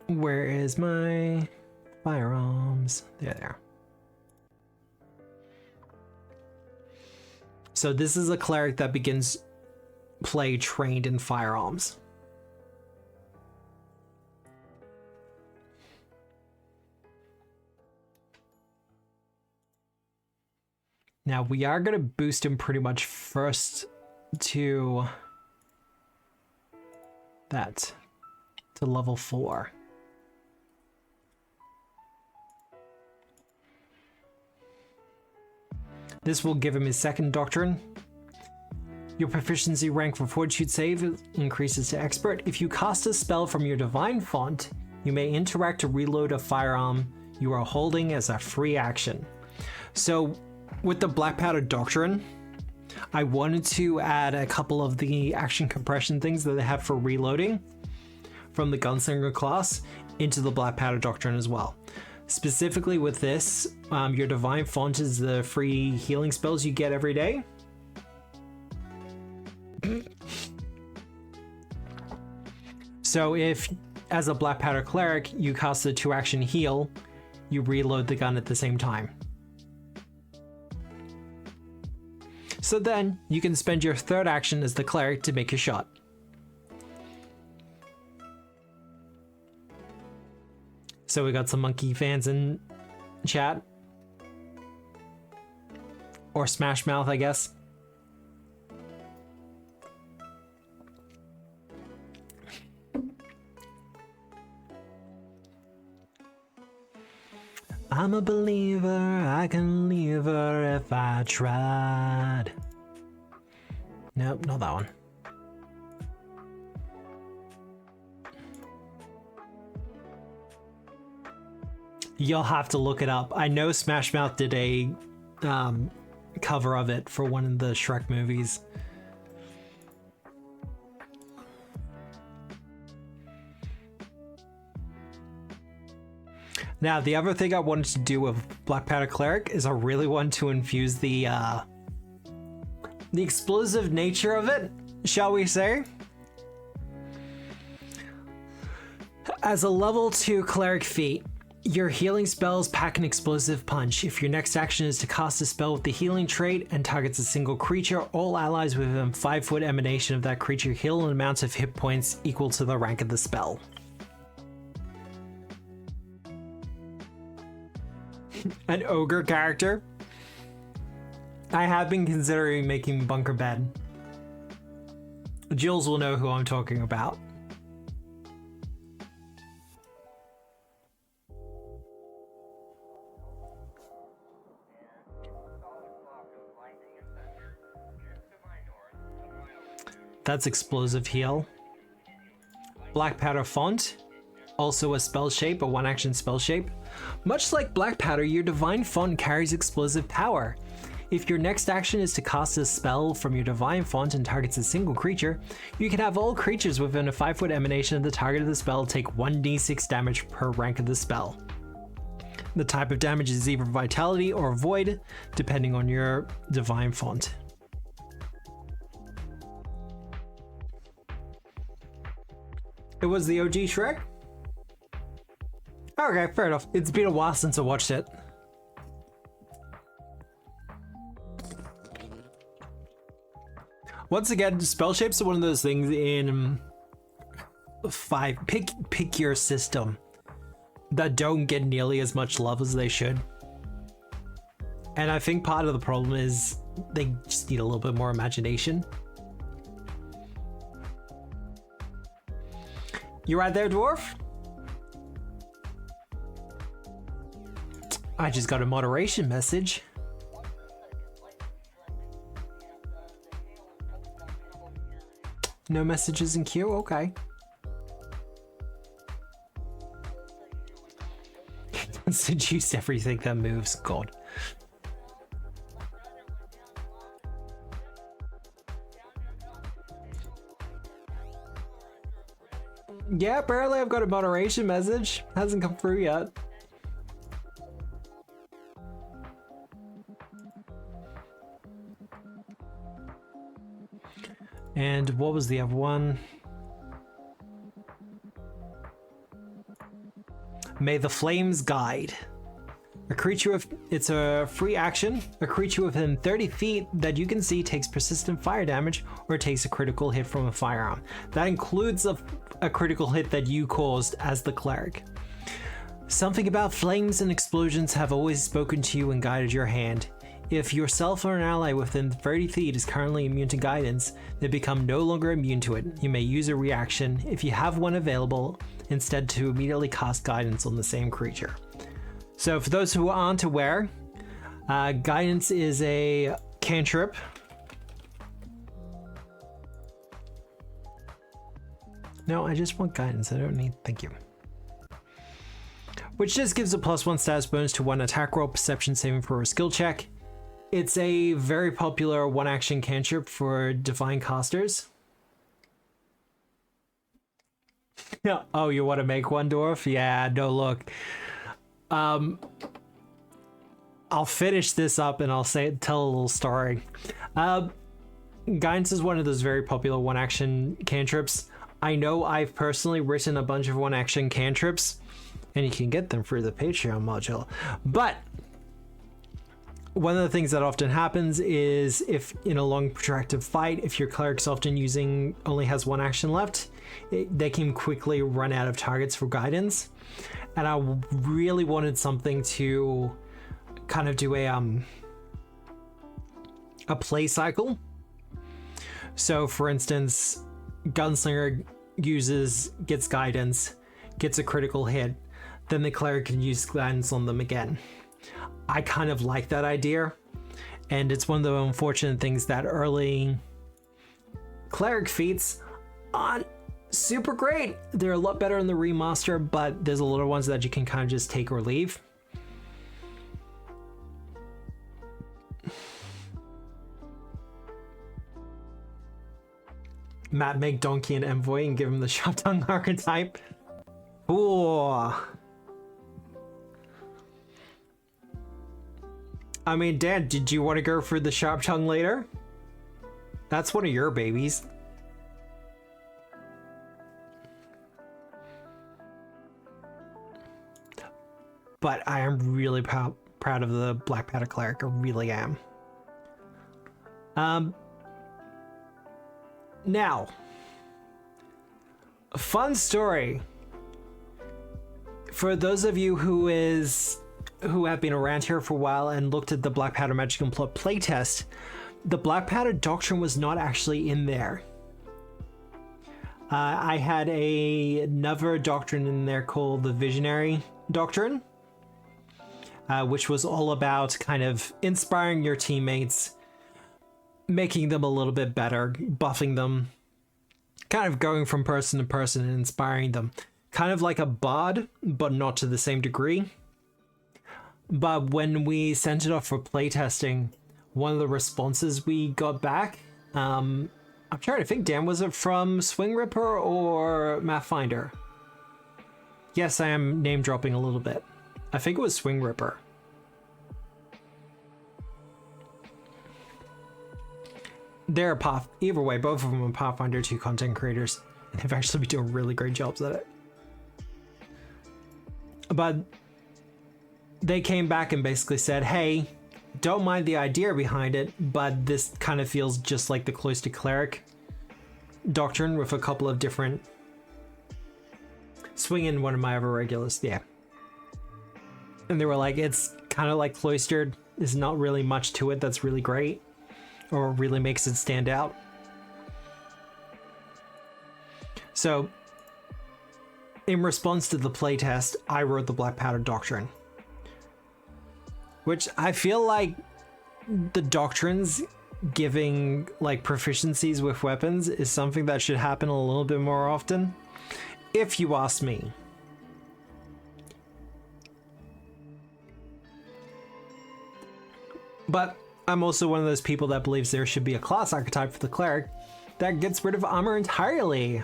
Speaker 1: Where is my firearms? There. So this is a cleric that begins play trained in firearms. Now we are going to boost him pretty much first to that, to level 4. This will give him his second doctrine. Your proficiency rank for Fortitude save increases to expert. If you cast a spell from your divine font, you may interact to reload a firearm you are holding as a free action. So with the Blackpowder Doctrine, I wanted to add a couple of the action compression things that they have for reloading from the Gunslinger class into the Blackpowder Doctrine as well. Specifically with this, your Divine Font is the free healing spells you get every day. So if, as a Blackpowder Cleric, you cast a 2-action heal, you reload the gun at the same time. So then, you can spend your 3rd action as the Cleric to make a shot. So we got some monkey fans in chat. Or Smash Mouth, I guess. I'm a believer, I can leave her if I tried. Nope, not that one. You'll have to look it up. I know Smash Mouth did a cover of it for one of the Shrek movies. Now, the other thing I wanted to do with Blackpowder Cleric is I really want to infuse the explosive nature of it, shall we say? As a level 2 Cleric feat, your healing spells pack an explosive punch. If your next action is to cast a spell with the healing trait and targets a single creature, all allies within 5-foot emanation of that creature heal an amount of hit points equal to the rank of the spell. An ogre character. I have been considering making Bunker Bed. Jules will know who I'm talking about. That's explosive heal. Blackpowder Font. Also a spell shape, a 1-action spell shape. Much like Blackpowder, your Divine Font carries explosive power. If your next action is to cast a spell from your Divine Font and targets a single creature, you can have all creatures within a 5-foot emanation of the target of the spell take 1d6 damage per rank of the spell. The type of damage is either Vitality or Void, depending on your Divine Font. It was the OG Shrek? Okay, fair enough. It's been a while since I watched it. Once again, spell shapes are one of those things in 5. Pick your system that don't get nearly as much love as they should. And I think part of the problem is they just need a little bit more imagination. You right there, dwarf? I just got a moderation message. No messages in queue? Okay. Seduce everything that moves. God. Yeah, apparently I've got a moderation message. Hasn't come through yet. And what was the other one? May the Flames Guide. A creature with, it's a free action. A creature within 30 feet that you can see takes persistent fire damage or takes a critical hit from a firearm. That includes a critical hit that you caused as the cleric. Something about flames and explosions have always spoken to you and guided your hand. If yourself or an ally within 30 feet is currently immune to guidance, they become no longer immune to it. You may use a reaction, if you have one available, instead to immediately cast guidance on the same creature. So for those who aren't aware, guidance is a cantrip. No, I just want guidance. I don't need, thank you. which just gives a +1 status bonus to one attack roll, perception saving for a skill check. It's a very popular one-action cantrip for divine casters. Oh, you want to make one, Dwarf? Yeah, no, look. I'll finish this up and I'll tell a little story. Guidance is one of those very popular one-action cantrips. I know I've personally written a bunch of one-action cantrips, and you can get them through the Patreon module. But one of the things that often happens is if in a long protracted fight, if your cleric's often only has one action left, they can quickly run out of targets for guidance. And I really wanted something to kind of do a play cycle. So for instance, Gunslinger gets guidance, gets a critical hit, then the cleric can use guidance on them again. I kind of like that idea, and it's one of the unfortunate things that early cleric feats aren't super great. They're a lot better in the remaster, but there's a lot of ones that you can kind of just take or leave. Matt, make Donkey an envoy and give him the sharp tongue archetype. Ooh. I mean, Dad, did you want to go for the sharp tongue later? That's one of your babies. But I am really proud of the Blackpowder cleric. I really am. Now, a fun story for those of you who have been around here for a while and looked at the Blackpowder Magic and Plot playtest. The Blackpowder doctrine was not actually in there. I had another doctrine in there called the Visionary Doctrine, which was all about kind of inspiring your teammates, making them a little bit better, buffing them, kind of going from person to person and inspiring them. Kind of like a bard, but not to the same degree. But when we sent it off for playtesting, one of the responses we got back, I'm trying to think, Dan, was it from Swing Ripper or Pathfinder? Yes, I am name dropping a little bit. I think it was Swing Ripper. They're either way, both of them are Pathfinder 2 content creators, and they've actually been doing really great jobs at it. But they came back and basically said, hey, don't mind the idea behind it, but this kind of feels just like the Cloister Cleric doctrine with a couple of different... Swing in one of my other regulars, yeah. And they were like, it's kind of like Cloistered. There's not really much to it that's really great or really makes it stand out. So, in response to the playtest, I wrote the Blackpowder Doctrine. Which I feel like the doctrines giving like proficiencies with weapons is something that should happen a little bit more often, if you ask me. But I'm also one of those people that believes there should be a class archetype for the cleric that gets rid of armor entirely.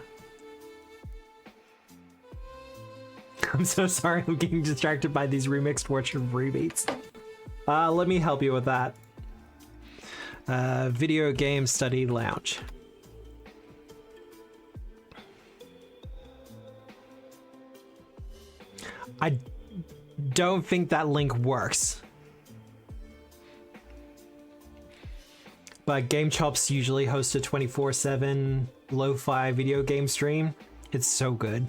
Speaker 1: I'm so sorry, I'm getting distracted by these remixed Orchard rebeats. Let me help you with that. Video Game Study Lounge. I don't think that link works. But Game Chops usually hosts a 24/7 lo-fi video game stream. It's so good.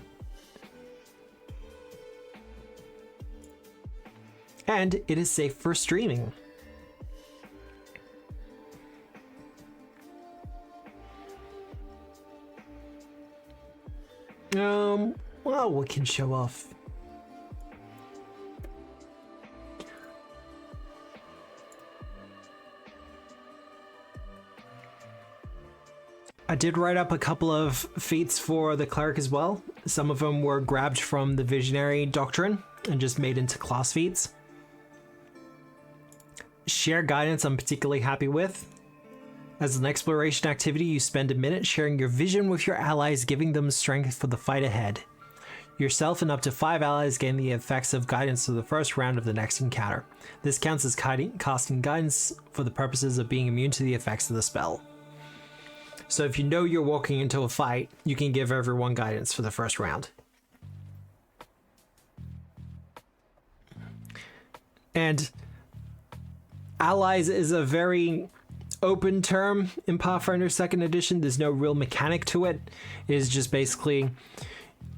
Speaker 1: And it is safe for streaming. Well, we can show off. I did write up a couple of feats for the cleric as well. Some of them were grabbed from the Visionary Doctrine and just made into class feats. Share guidance I'm particularly happy with. As an exploration activity, you spend a minute sharing your vision with your allies, giving them strength for the fight ahead. Yourself and up to 5 allies gain the effects of guidance for the first round of the next encounter. This counts as casting guidance for the purposes of being immune to the effects of the spell. So if you know you're walking into a fight, you can give everyone guidance for the first round. And allies is a very open term in Pathfinder 2nd edition. There's no real mechanic to it. It is just basically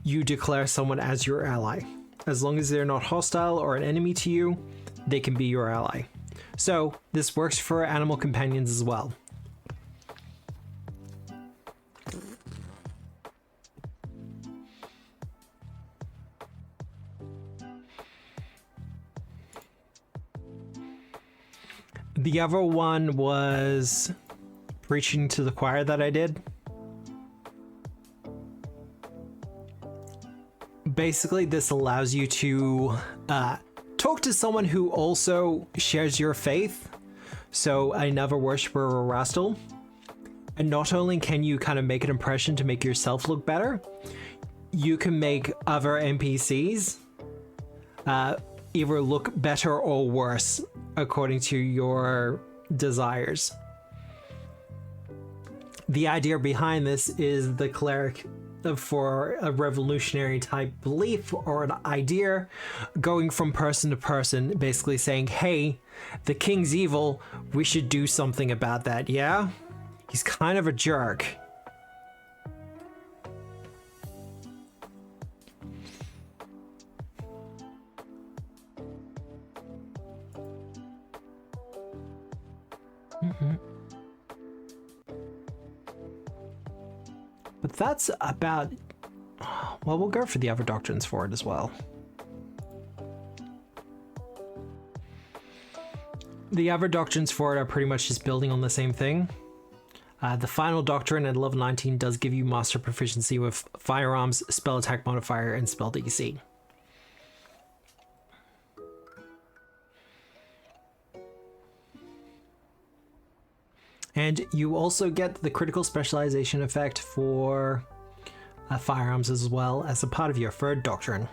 Speaker 1: you declare someone as your ally. As long as they're not hostile or an enemy to you, they can be your ally. So this works for animal companions as well. The other one was preaching to the choir that I did. Basically, this allows you to talk to someone who also shares your faith. So another worshiper or Rastal. And not only can you kind of make an impression to make yourself look better, you can make other NPCs either look better or worse according to your desires. The idea behind this is the cleric, for a revolutionary type belief or an idea, going from person to person, basically saying, hey, the king's evil, we should do something about that, yeah? He's kind of a jerk. But that's about... Well, we'll go for the other doctrines for it as well. The other doctrines for it are pretty much just building on the same thing. The final doctrine at level 19 does give you master proficiency with firearms, spell attack modifier, and spell DC. And you also get the critical specialization effect for firearms as well as a part of your third doctrine.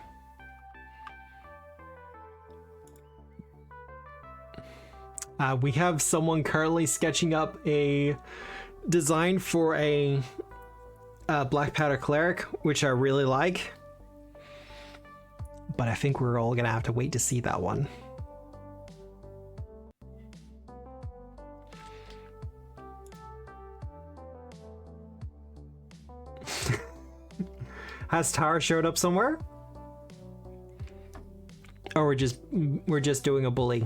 Speaker 1: We have someone currently sketching up a design for a Blackpowder cleric, which I really like. But I think we're all gonna have to wait to see that one. Has Tara showed up somewhere? Or we're just doing a bully?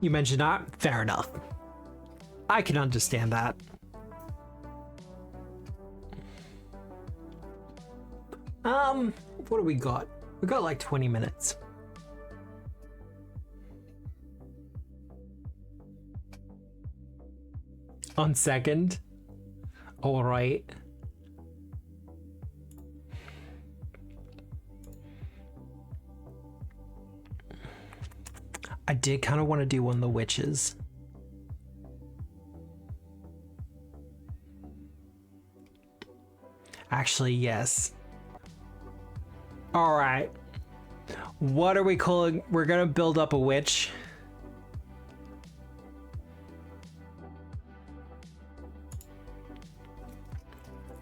Speaker 1: You mentioned that? Fair enough. I can understand that. What do we got? We got like 20 minutes. On second? Alright. I did kind of want to do one of the witches. Actually, yes. All right. What are we calling? We're gonna build up a witch.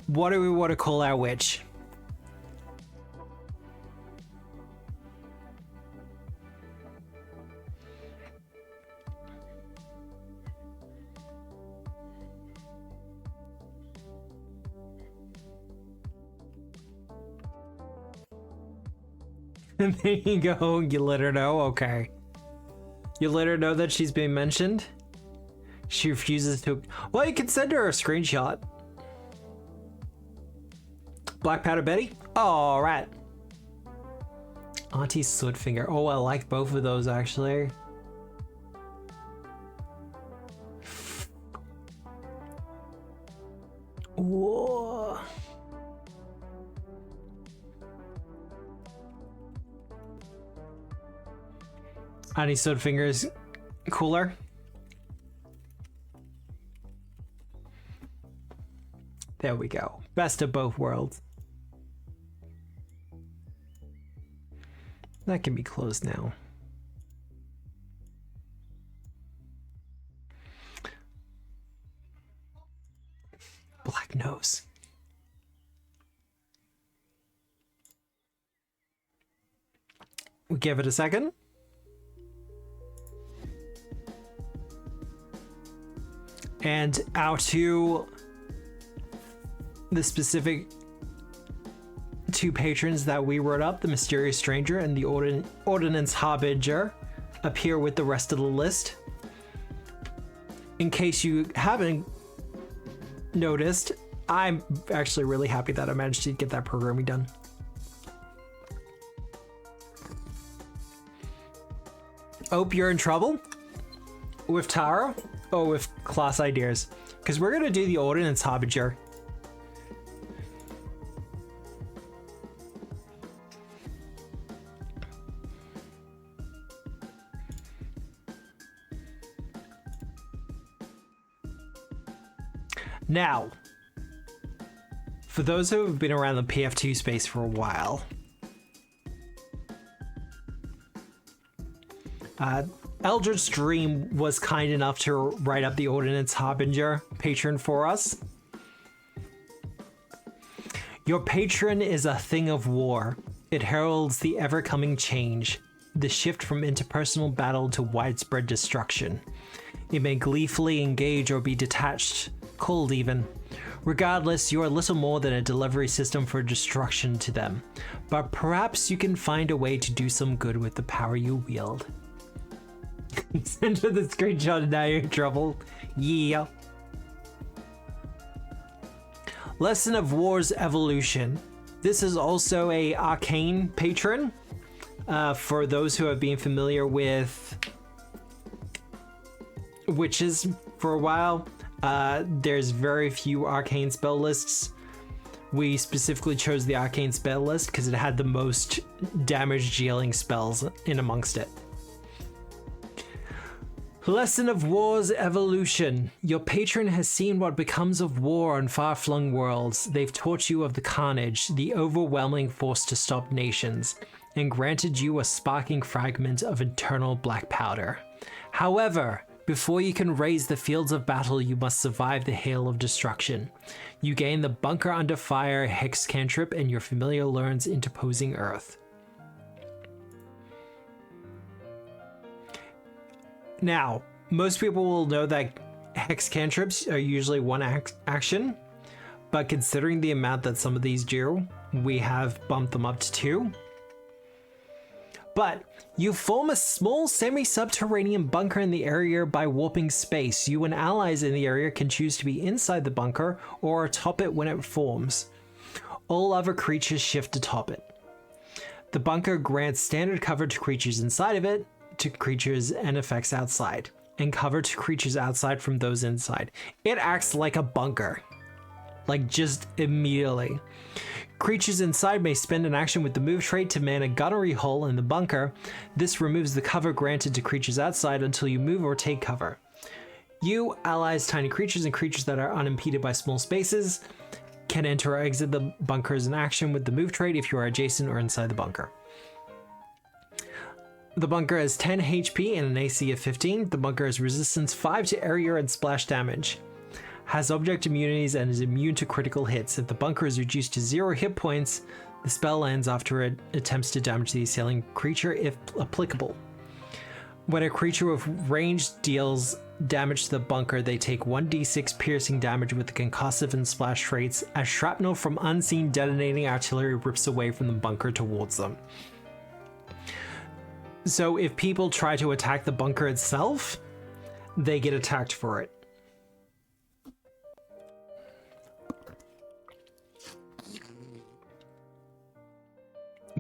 Speaker 1: What do we want to call our witch? And there you go, you let her know, okay. You let her know that she's been mentioned? She refuses to... Well, you can send her a screenshot. Blackpowder Betty? Alright. Auntie Sootfinger. Oh, I like both of those, actually. Honey-Stone Fingers cooler. There we go. Best of both worlds. That can be closed now. Black nose. We'll give it a second. And out to the specific two patrons that we wrote up, the Mysterious Stranger and the Ordnance Harbinger, appear with the rest of the list. In case you haven't noticed, I'm actually really happy that I managed to get that programming done. Hope you're in trouble with Tara or with class ideas, because we're gonna do the Ordnance Harbinger. Now, for those who have been around the PF2 space for a while, Eldritch Dream was kind enough to write up the Ordnance Harbinger patron for us. Your patron is a thing of war. It heralds the ever-coming change, the shift from interpersonal battle to widespread destruction. It may gleefully engage or be detached, cold even. Regardless, you are little more than a delivery system for destruction to them, but perhaps you can find a way to do some good with the power you wield. Send her the screenshot and now you're in trouble. Yeah. Lesson of War's Evolution. This is also a arcane patron. For those who have been familiar with witches for a while, there's very few arcane spell lists. We specifically chose the arcane spell list because it had the most damage dealing spells in amongst it. Lesson of War's Evolution. Your patron has seen what becomes of war on far-flung worlds. They've taught you of the carnage, the overwhelming force to stop nations, and granted you a sparking fragment of eternal Blackpowder. However, before you can raise the fields of battle, you must survive the hail of destruction. You gain the Bunker Under Fire Hex cantrip, and your familiar learns Interposing Earth. Now, most people will know that Hex cantrips are usually one action, but considering the amount that some of these do, we have bumped them up to 2. But you form a small semi-subterranean bunker in the area by warping space. You and allies in the area can choose to be inside the bunker or atop it when it forms. All other creatures shift atop it. The bunker grants standard cover to creatures inside of it, to creatures and effects outside, and cover to creatures outside from those inside. It acts like a bunker. Like, just immediately. Creatures inside may spend an action with the move trait to man a gunnery hole in the bunker. This removes the cover granted to creatures outside until you move or take cover. You, allies, tiny creatures, and creatures that are unimpeded by small spaces can enter or exit the bunker as an action with the move trait if you are adjacent or inside the bunker. The bunker has 10 HP and an AC of 15. The bunker has resistance 5 to area and splash damage. Has object immunities and is immune to critical hits. If the bunker is reduced to 0 hit points, the spell ends after it attempts to damage the assailing creature if applicable. When a creature with range deals damage to the bunker, they take 1d6 piercing damage with the concussive and splash traits as shrapnel from unseen detonating artillery rips away from the bunker towards them. So if people try to attack the bunker itself, they get attacked for it.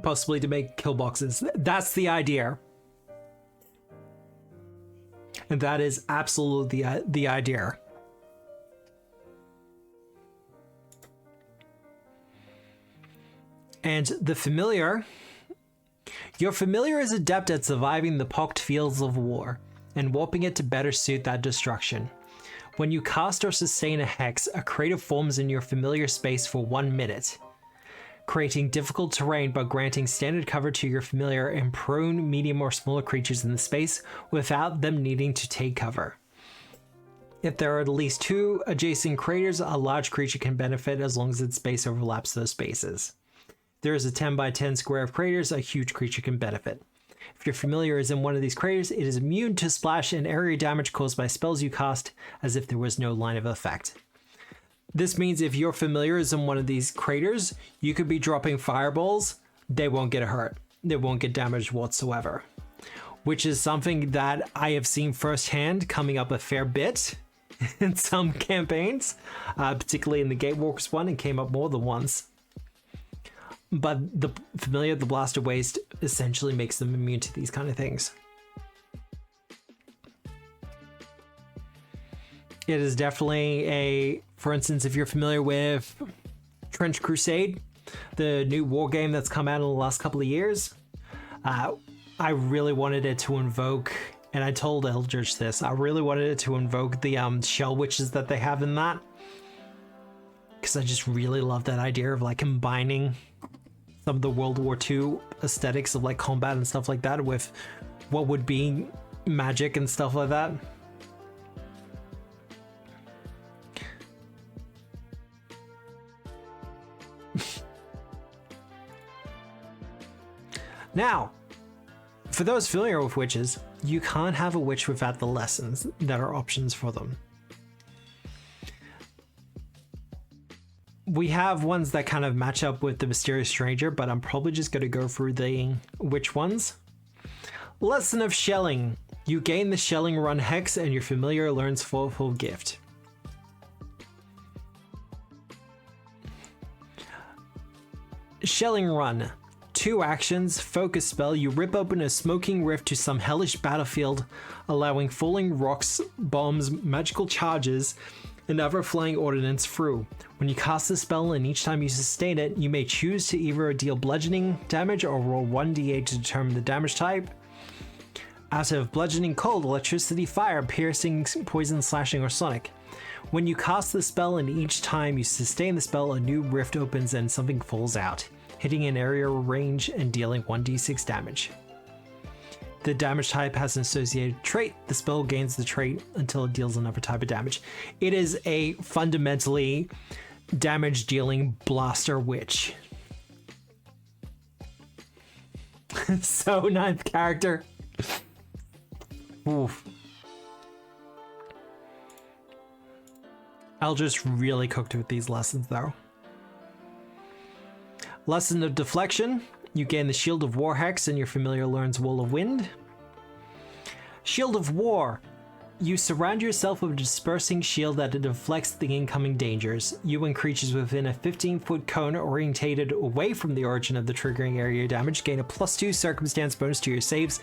Speaker 1: Possibly to make kill boxes. That's the idea. And that is absolutely the idea. And the familiar Your familiar is adept at surviving the pocked fields of war and warping it to better suit that destruction. When you cast or sustain a hex, a crater forms in your familiar space for 1 minute, creating difficult terrain but granting standard cover to your familiar and prone, medium, or smaller creatures in the space without them needing to take cover. If there are at least 2 adjacent craters, a large creature can benefit as long as its space overlaps those spaces. If there is a 10 by 10 square of craters, a huge creature can benefit. If your familiar is in one of these craters, it is immune to splash and area damage caused by spells you cast, as if there was no line of effect. This means if your familiar is in one of these craters, you could be dropping fireballs, they won't get hurt. They won't get damaged whatsoever. Which is something that I have seen firsthand coming up a fair bit in some campaigns, particularly in the Gatewalkers one, and came up more than once. But the familiar, the Blaster Waste, essentially makes them immune to these kind of things. It is definitely for instance, if you're familiar with Trench Crusade, the new war game that's come out in the last couple of years, I really wanted it to invoke, and I told Eldritch this, I really wanted it to invoke the shell witches that they have in that. Because I just really love that idea of like combining some of the World War II aesthetics of like combat and stuff like that with what would be magic and stuff like that. Now, for those familiar with witches, you can't have a witch without the lessons that are options for them. We have ones that kind of match up with the Mysterious Stranger, but I'm probably just going to go through the witch ones. Lesson of Shelling. You gain the Shelling Run Hex and your familiar learns Full Gift. Shelling Run. 2 actions, focus spell, you rip open a smoking rift to some hellish battlefield, allowing falling rocks, bombs, magical charges, and other flying ordnance through. When you cast the spell and each time you sustain it, you may choose to either deal bludgeoning damage or roll 1d8 to determine the damage type. Out of bludgeoning, cold, electricity, fire, piercing, poison, slashing, or sonic. When you cast the spell and each time you sustain the spell, a new rift opens and something falls out, hitting an area range and dealing 1d6 damage. The damage type has an associated trait. The spell gains the trait until it deals another type of damage. It is a fundamentally damage dealing blaster witch. So 9th character. Oof. Eldritch really cooked with these lessons though. Lesson of Deflection. You gain the Shield of War Hex and your familiar learns Wall of Wind. Shield of War. You surround yourself with a dispersing shield that deflects the incoming dangers. You and creatures within a 15-foot cone orientated away from the origin of the triggering area damage gain a +2 circumstance bonus to your saves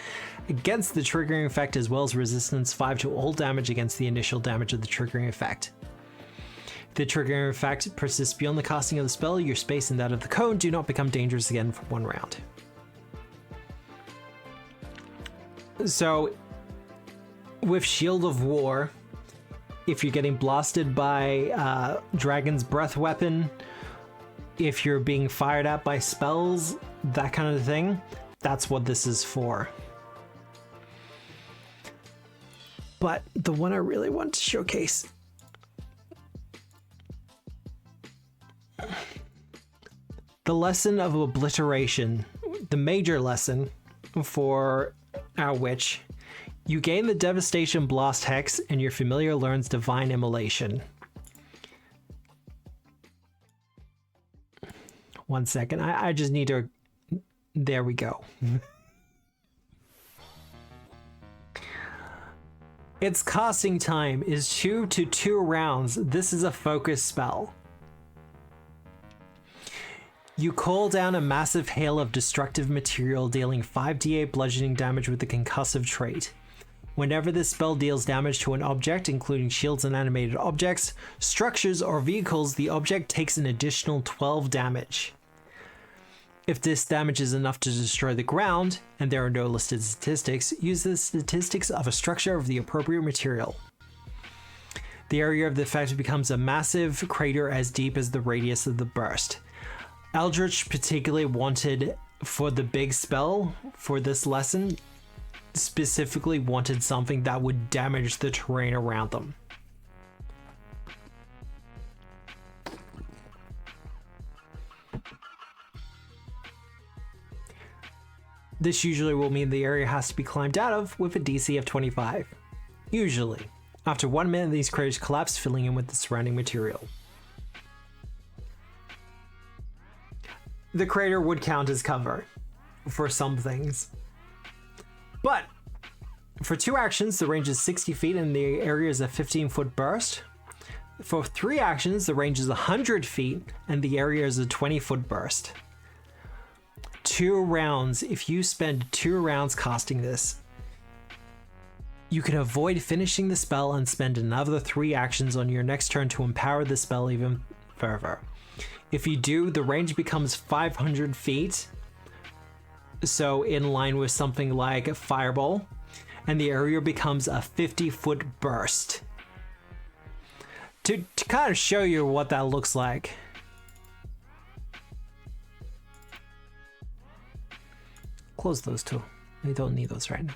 Speaker 1: against the triggering effect, as well as resistance 5 to all damage against the initial damage of the triggering effect. The triggering effect persists beyond the casting of the spell. Your space and that of the cone do not become dangerous again for 1 round. So, with Shield of War, if you're getting blasted by Dragon's Breath weapon, if you're being fired at by spells, that kind of thing, that's what this is for. But the one I really want to showcase, the Lesson of Obliteration, the major lesson for our witch. You gain the Devastation Blast Hex and your familiar learns Divine Immolation. 1 second, I just need to... There we go. Its casting time is 2 to 2 rounds. This is a focus spell. You call down a massive hail of destructive material, dealing 5d8 bludgeoning damage with the concussive trait. Whenever this spell deals damage to an object, including shields and animated objects, structures, or vehicles, the object takes an additional 12 damage. If this damage is enough to destroy the ground, and there are no listed statistics, use the statistics of a structure of the appropriate material. The area of the effect becomes a massive crater as deep as the radius of the burst. Eldritch particularly wanted, for the big spell for this lesson, specifically wanted something that would damage the terrain around them. This usually will mean the area has to be climbed out of with a DC of 25. Usually. After 1 minute, these craters collapse, filling in with the surrounding material. The crater would count as cover for some things. But for 2 actions, the range is 60 feet and the area is a 15-foot burst. For 3 actions, the range is 100 feet and the area is a 20-foot burst. 2 rounds. If you spend 2 rounds casting this, you can avoid finishing the spell and spend another 3 actions on your next turn to empower the spell even further. If you do, the range becomes 500 feet, so in line with something like a fireball, and the area becomes a 50-foot burst. To kind of show you what that looks like. Close those 2. We don't need those right now.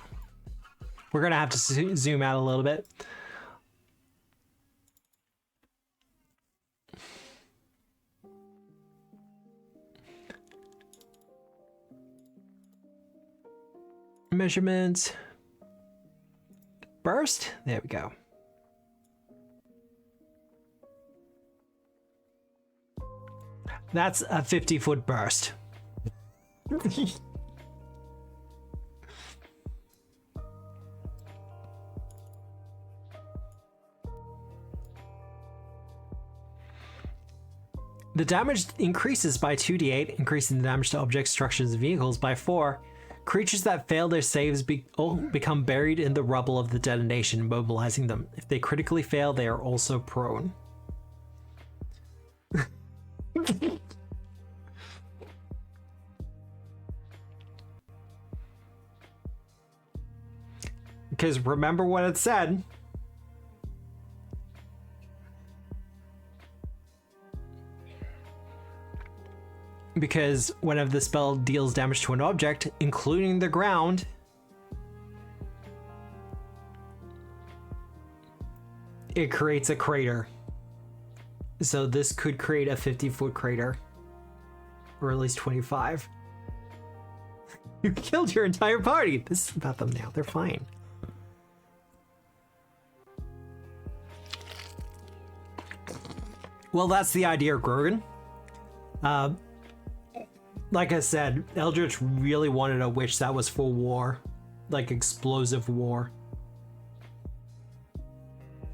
Speaker 1: We're gonna have to zoom out a little bit. Measurement. Burst. There we go. That's a 50-foot burst. The damage increases by 2d8, increasing the damage to objects, structures, and vehicles by 4. Creatures that fail their saves become buried in the rubble of the detonation, immobilizing them. If they critically fail, they are also prone. Because remember what it said. Because whenever the spell deals damage to an object, including the ground, it creates a crater. So this could create a 50-foot crater. Or at least 25. You killed your entire party! This is about them now. They're fine. Well, that's the idea, Grogan. Like I said, Eldritch really wanted a witch that was for war. Like explosive war.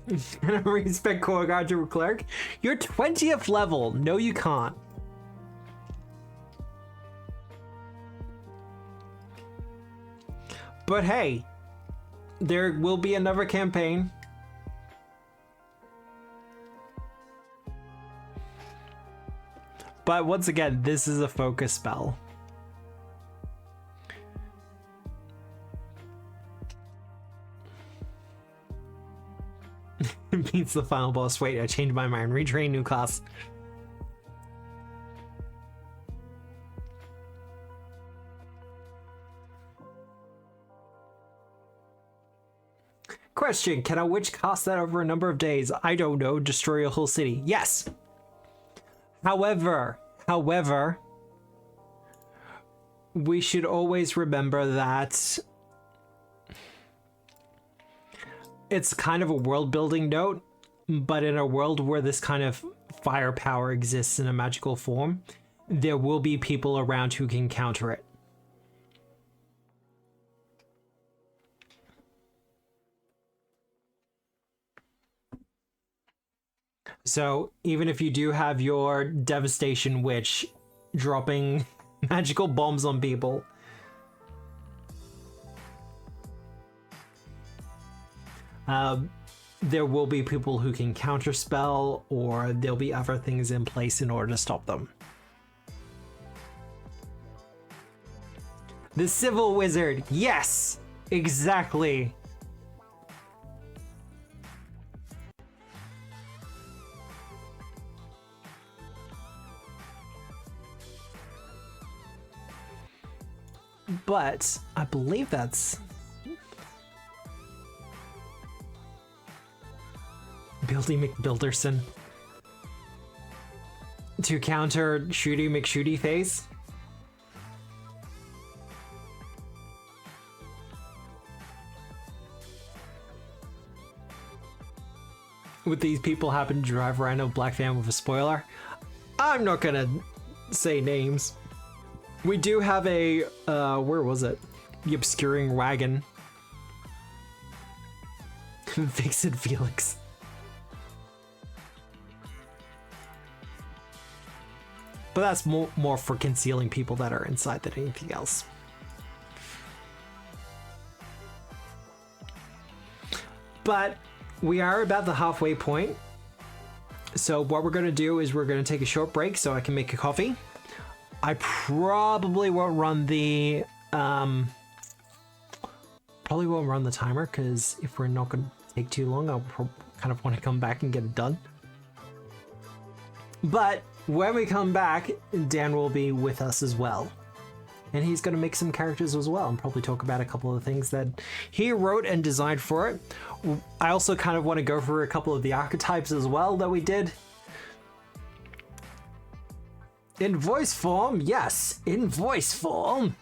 Speaker 1: Can I respect Korgar to a cleric? You're 20th level. No, you can't. But hey, there will be another campaign. But once again, this is a focus spell. Beats the final boss. Wait, I changed my mind. Retrain new class. Question, can a witch cast that over a number of days? I don't know. Destroy a whole city. Yes. However, we should always remember that it's kind of a world building note, but in a world where this kind of firepower exists in a magical form, there will be people around who can counter it. So even if you do have your devastation witch dropping magical bombs on people, there will be people who can counterspell, or there'll be other things in place in order to stop them. The civil wizard. Yes, exactly. But I believe that's Buildy McBuilderson to counter Shooty McShooty face. Would these people happen to drive around a black van with a spoiler? I'm not gonna say names. We do have a, where was it? The obscuring wagon. Vixen Felix. But that's more for concealing people that are inside than anything else. But we are about the halfway point. So what we're going to do is we're going to take a short break so I can make a coffee. I probably won't run the timer, because if we're not going to take too long, I'll kind of want to come back and get it done. But when we come back, Dan will be with us as well. And he's going to make some characters as well and probably talk about a couple of things that he wrote and designed for it. I also kind of want to go through a couple of the archetypes as well that we did. In voice form, yes, in voice form.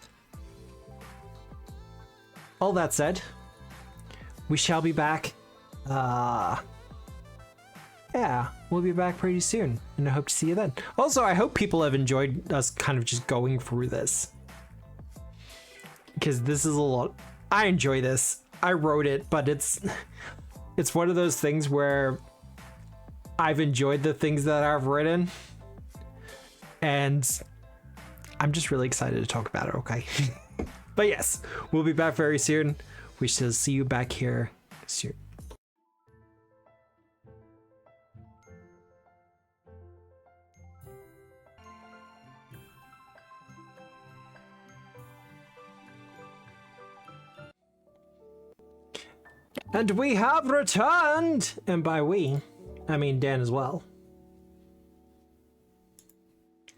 Speaker 1: All that said, we shall be back. Yeah, we'll be back pretty soon, and I hope to see you then. Also, I hope people have enjoyed us kind of just going through this, because this is a lot. I enjoy this. I wrote it, but it's one of those things where I've enjoyed the things that I've written, and I'm just really excited to talk about it, okay? But yes, we'll be back very soon. We shall see you back here soon. And we have returned! And by we, I mean Dan as well.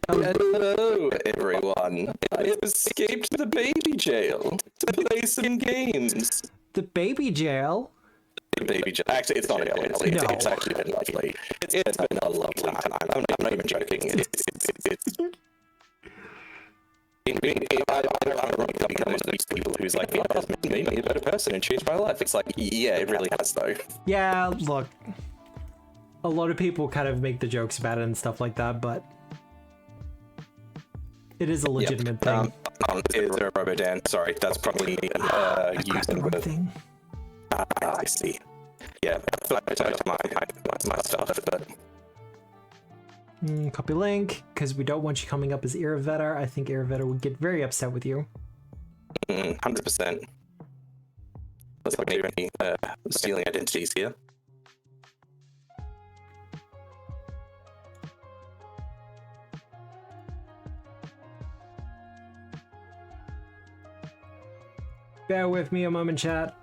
Speaker 2: Hello, everyone. I have escaped the baby jail to play some games.
Speaker 1: The baby jail?
Speaker 2: Baby jail. Actually, it's not a jail. It's actually been lovely. It's been a lovely time. I'm not even joking. I don't want to become one of these people who's like, yeah, it's made me a better person and changed my life. It's like, yeah, it really has, though.
Speaker 1: Yeah, look. A lot of people kind of make the jokes about it and stuff like that, but it is a legitimate thing.
Speaker 2: Is there a Robo-Dan? Sorry, that's probably used in the
Speaker 1: thing.
Speaker 2: I see. Yeah, I typed my stuff, but...
Speaker 1: Copy link, because we don't want you coming up as Iravetter. I think Iravetter would get very upset with you.
Speaker 2: 100%. Looks like maybe any stealing identities here.
Speaker 1: Bear with me a moment, chat.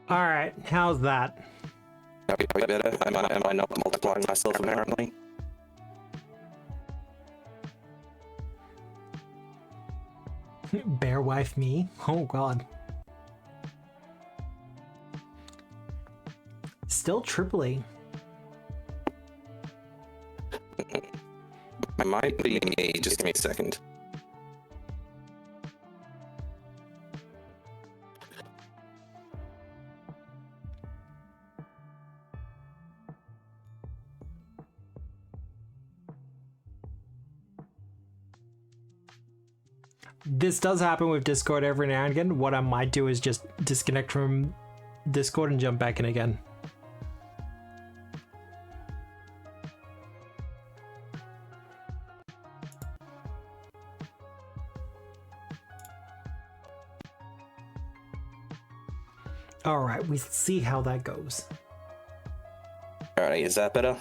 Speaker 1: All right, how's that?
Speaker 2: Okay, better. Am I not multiplying myself apparently?
Speaker 1: Bear wife me? Oh god. Still triply.
Speaker 2: It might be me. Just give me a second.
Speaker 1: This does happen with Discord every now and again. What I might do is just disconnect from Discord and jump back in again. All right, we see how that goes.
Speaker 2: Alright, is that better?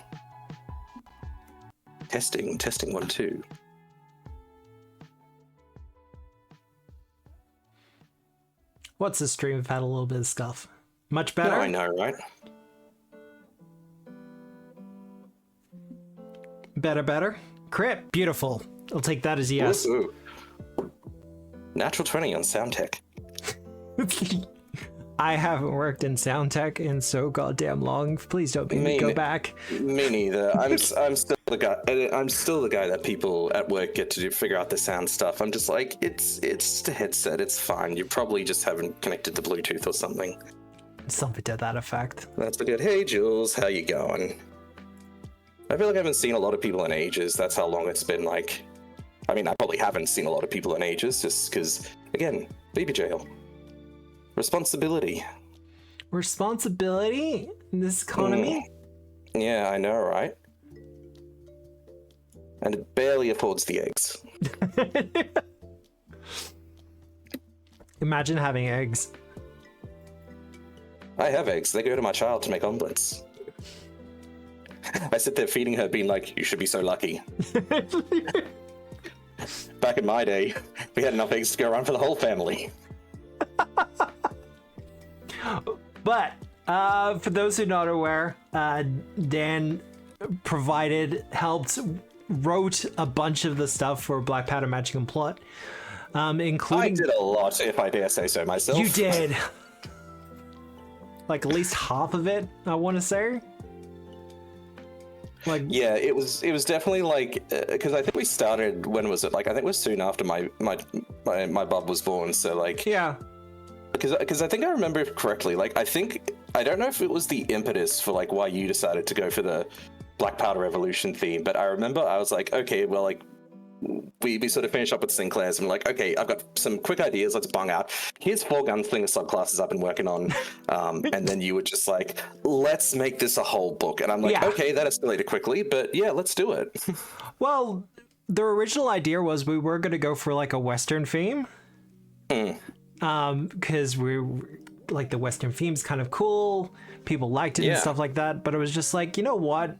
Speaker 2: Testing 1 2.
Speaker 1: What's the stream without a little bit of stuff? Much better?
Speaker 2: No, I know, right?
Speaker 1: Better? Crit, beautiful. I'll take that as yes.
Speaker 2: Ooh. Natural 20 on sound tech.
Speaker 1: I haven't worked in sound tech in so goddamn long. Please don't make me go back.
Speaker 2: Me neither. I'm still the guy. I'm still the guy that people at work get to figure out the sound stuff. I'm just like, it's just a headset. It's fine. You probably just haven't connected to Bluetooth or something.
Speaker 1: Something to that effect.
Speaker 2: That's a good. Hey, Jules, how you going? I feel like I haven't seen a lot of people in ages. That's how long it's been. Like, I mean, I probably haven't seen a lot of people in ages, just because, again, baby jail. Responsibility in this economy? Yeah, I know, right? And it barely affords the eggs.
Speaker 1: Imagine having eggs.
Speaker 2: I have eggs. They go to my child to make omelets. I sit there feeding her, being like, you should be so lucky. Back in my day, we had enough eggs to go around for the whole family.
Speaker 1: But for those who are not aware, Dan helped wrote a bunch of the stuff for Blackpowder Magic and Plot, including.
Speaker 2: I did a lot, if I dare say so myself.
Speaker 1: You did, like at least half of it, I want to say. Like,
Speaker 2: yeah, it was definitely like, because I think we started, when was it? Like, I think it was soon after my bub was born. So like,
Speaker 1: yeah.
Speaker 2: Because I think I remember it correctly. Like, I don't know if it was the impetus for like why you decided to go for the Blackpowder Revolution theme, but I remember I was like, okay, well, like we sort of finished up with Sinclair's and we're like, okay, I've got some quick ideas. Let's bung out. Here's 4 gunslinger subclasses I've been working on, and then you were just like, let's make this a whole book. And I'm like,
Speaker 1: yeah.
Speaker 2: Okay, that escalated quickly, but yeah, let's do it.
Speaker 1: Well, the original idea was we were going to go for like a Western theme. Because we like the Western theme's kind of cool, people liked it and stuff like that, but it was just like, you know what,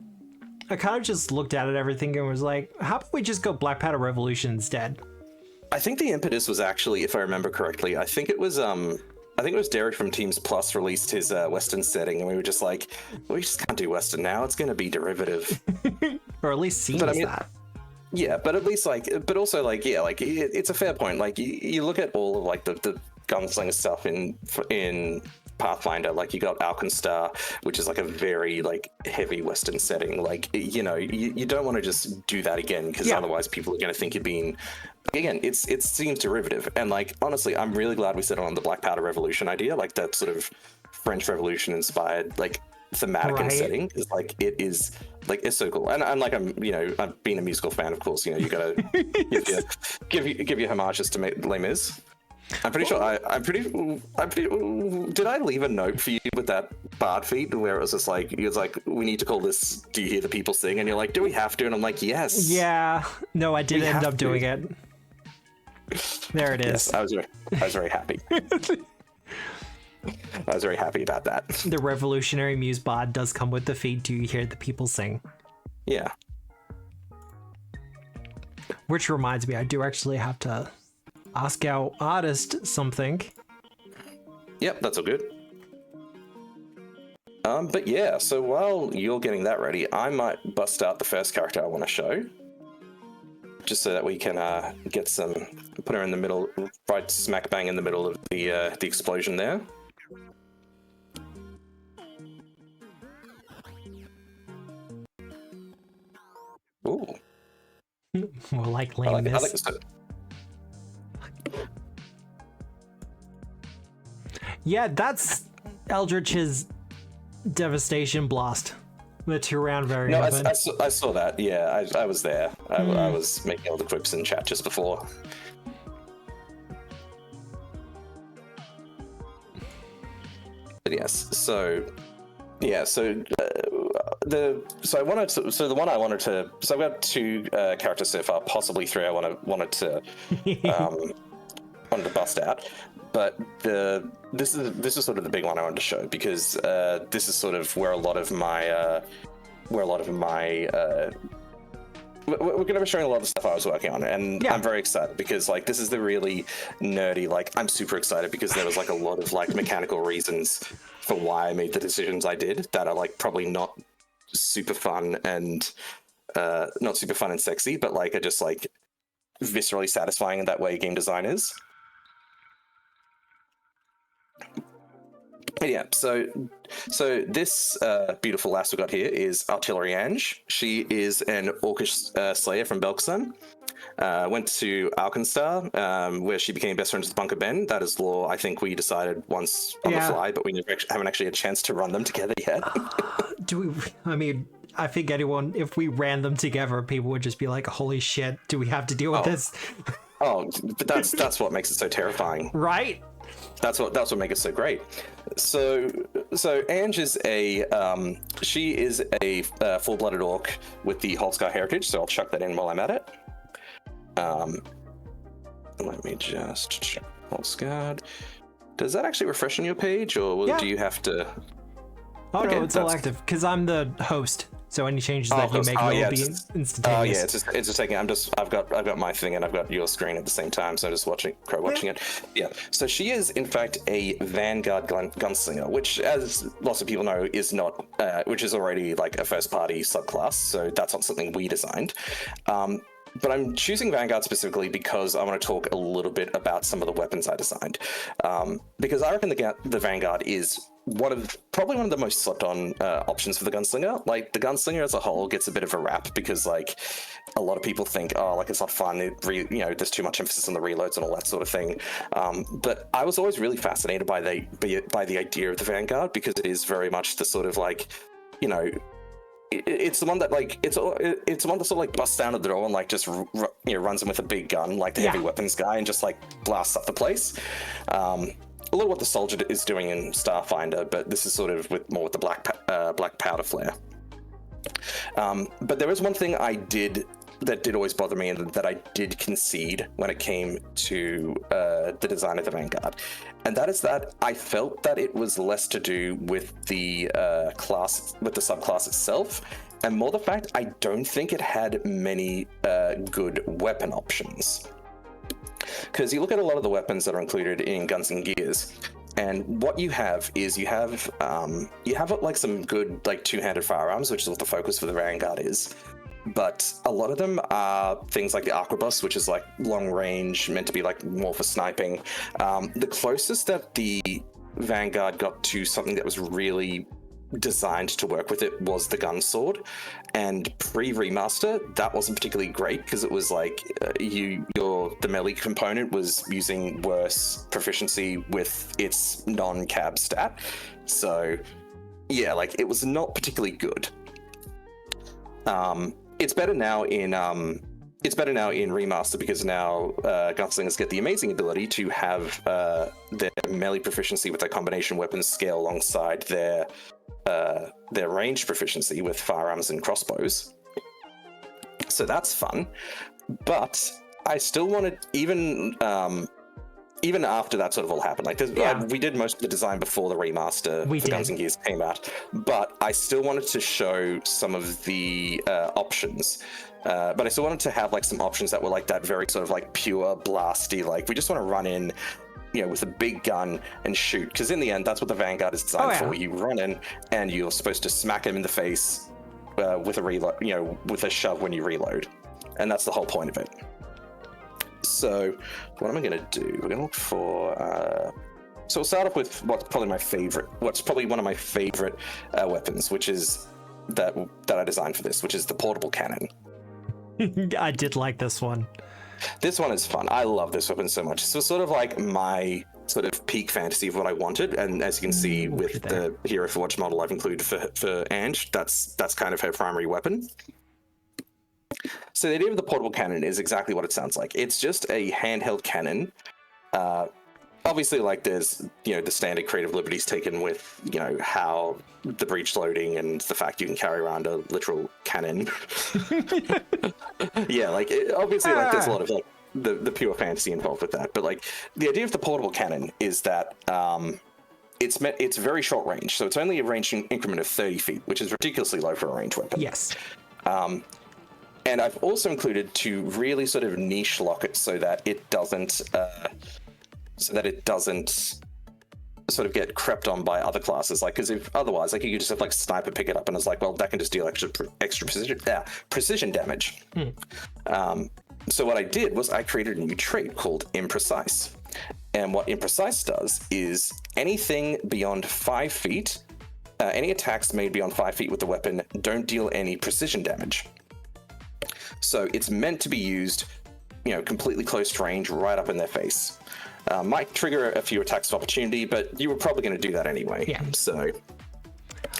Speaker 1: I kind of just looked at it everything and was like, how about we just go Blackpowder Revolution instead?
Speaker 2: I think the impetus was actually, if I remember correctly, I think it was Derek from Teams Plus released his Western setting, and we were just like, we just can't do Western now, it's going to be derivative.
Speaker 1: Or at least seems that.
Speaker 2: Yeah, but at least like, but also like, yeah, like it's a fair point. Like you look at all of like the gunslinger stuff in Pathfinder, like you got Alkenstar, which is like a very like heavy Western setting. Like, you know, you don't want to just do that again, because otherwise people are going to think you're being, again, it seems derivative. And like, honestly, I'm really glad we settled on the Blackpowder Revolution idea, like that sort of French Revolution inspired like thematic and setting, is like, it is like, it's so cool. And like, I'm being a musical fan, of course, you know, you gotta give your homages to Les Mis. I'm pretty sure I'm pretty did I leave a note for you with that bard feat where it was just like, he was like, we need to call this Do You Hear the People Sing? And you're like, do we have to? And I'm like, yes.
Speaker 1: Yeah, no, I did end up doing it. There it is.
Speaker 2: Yes, I was very happy. I was very happy about that.
Speaker 1: The Revolutionary Muse bard does come with the feat Do You Hear the People Sing?
Speaker 2: Yeah.
Speaker 1: Which reminds me, I do actually have to ask our artist something.
Speaker 2: Yep, that's all good. But yeah, so while you're getting that ready, I might bust out the first character I want to show, just so that we can put her in the middle, right smack bang in the middle of the explosion there. Ooh.
Speaker 1: More like lameness.
Speaker 2: I like this.
Speaker 1: Yeah, that's Eldritch's Devastation Blast, the 2-round variant.
Speaker 2: No, I saw that. Yeah, I was there. I was making all the quips in chat just before. But yes, so yeah, so the one I wanted to. So I've got 2 characters so far, possibly 3. Wanted to bust out. but this is sort of the big one I wanted to show, because this is sort of where a lot of my we're going to be showing a lot of stuff I was working on, and I'm very excited because like this is the really nerdy, like I'm super excited because there was like a lot of like mechanical reasons for why I made the decisions I did that are like probably not super fun and sexy, but like are just like viscerally satisfying in that way game design is. Yeah, so this beautiful lass we got here is Artillery Ange. She is an Orcish slayer from Belkzen. Went to Alkenstar, where she became best friends with Bunker Ben. That is lore I think we decided once on the fly, but we haven't actually had a chance to run them together yet.
Speaker 1: I mean, I think if we ran them together, people would just be like, holy shit, do we have to deal with this?
Speaker 2: Oh, but that's what makes it so terrifying.
Speaker 1: Right?
Speaker 2: That's what makes it so great. So Ange is she is a full-blooded orc with the Holscar heritage. So I'll chuck that in while I'm at it. Let me just check Holscar. Does that actually refresh on your page, or do you have to?
Speaker 1: Oh okay, no, it's all active because I'm the host. So any changes that you make will be instantaneous.
Speaker 2: Oh yeah, it's just taking. I've got my thing and I've got your screen at the same time, so I'm just watching it. Yeah. So she is in fact a Vanguard gunslinger, which, as lots of people know, is not, which is already like a first party subclass. So that's not something we designed. But I'm choosing Vanguard specifically because I want to talk a little bit about some of the weapons I designed. Because I reckon the Vanguard is probably one of the most slept on options for the gunslinger. Like the gunslinger as a whole gets a bit of a rap because like a lot of people think, oh, like it's not fun. There's too much emphasis on the reloads and all that sort of thing. But I was always really fascinated by the idea of the Vanguard because it is very much the sort of like, it's the one that like it's the one that sort of like busts down at the door and like just runs in with a big gun like the heavy weapons guy and just like blasts up the place. A little what the soldier is doing in Starfinder, but this is sort of more with the Blackpowder flare. But there is one thing I did that did always bother me and that I did concede when it came to the design of the Vanguard. And that is that I felt that it was less to do with the subclass itself, and more the fact I don't think it had many good weapon options. Because you look at a lot of the weapons that are included in Guns and Gears, and what you have is you have like some good like two-handed firearms, which is what the focus for the Vanguard is. But a lot of them are things like the Arquebus, which is like long range, meant to be like more for sniping. The closest that the Vanguard got to something that was really designed to work with it was the gun sword, and pre-remaster that wasn't particularly great because it was like the melee component was using worse proficiency with its non-cab stat, so yeah, like it was not particularly good. It's better now in remaster because now gunslingers get the amazing ability to have their melee proficiency with their combination weapons scale alongside their range proficiency with firearms and crossbows. So that's fun, but I still wanted even after that sort of all happened, like we did most of the design before the remaster for Guns and Gears came out, but I still wanted to show some of the options. But I still wanted to have like some options that were like that very sort of like pure blasty, like we just want to run in, with a big gun and shoot. Because in the end, that's what the Vanguard is designed for. You run in and you're supposed to smack him in the face with a reload, with a shove when you reload, and that's the whole point of it. So what am I going to do? We're going to look for... So we'll start off with what's probably one of my favorite weapons, which is that I designed for this, which is the portable cannon.
Speaker 1: I did like this one.
Speaker 2: This one is fun. I love this weapon so much. This was sort of like my sort of peak fantasy of what I wanted, and as you can see with the Hero for Watch model I've included for Ange, that's kind of her primary weapon. So the idea of the portable cannon is exactly what it sounds like. It's just a handheld cannon. Obviously, like there's, the standard creative liberties taken with, how the breech loading and the fact you can carry around a literal cannon. Yeah, like obviously, like there's a lot of like the pure fantasy involved with that. But like the idea of the portable cannon is that it's very short range, so it's only a range increment of 30 feet, which is ridiculously low for a ranged weapon.
Speaker 1: Yes.
Speaker 2: And I've also included to really sort of niche lock it so that it doesn't sort of get crept on by other classes. Like, because if otherwise, like, you could just have like sniper pick it up, and it's like, well, that can just deal extra precision damage. So what I did was I created a new trait called Imprecise, and what Imprecise does is anything beyond 5 feet, any attacks made beyond 5 feet with the weapon don't deal any precision damage. So it's meant to be used, completely close range, right up in their face. Might trigger a few attacks of opportunity, but you were probably going to do that anyway.
Speaker 1: Yeah.
Speaker 2: So,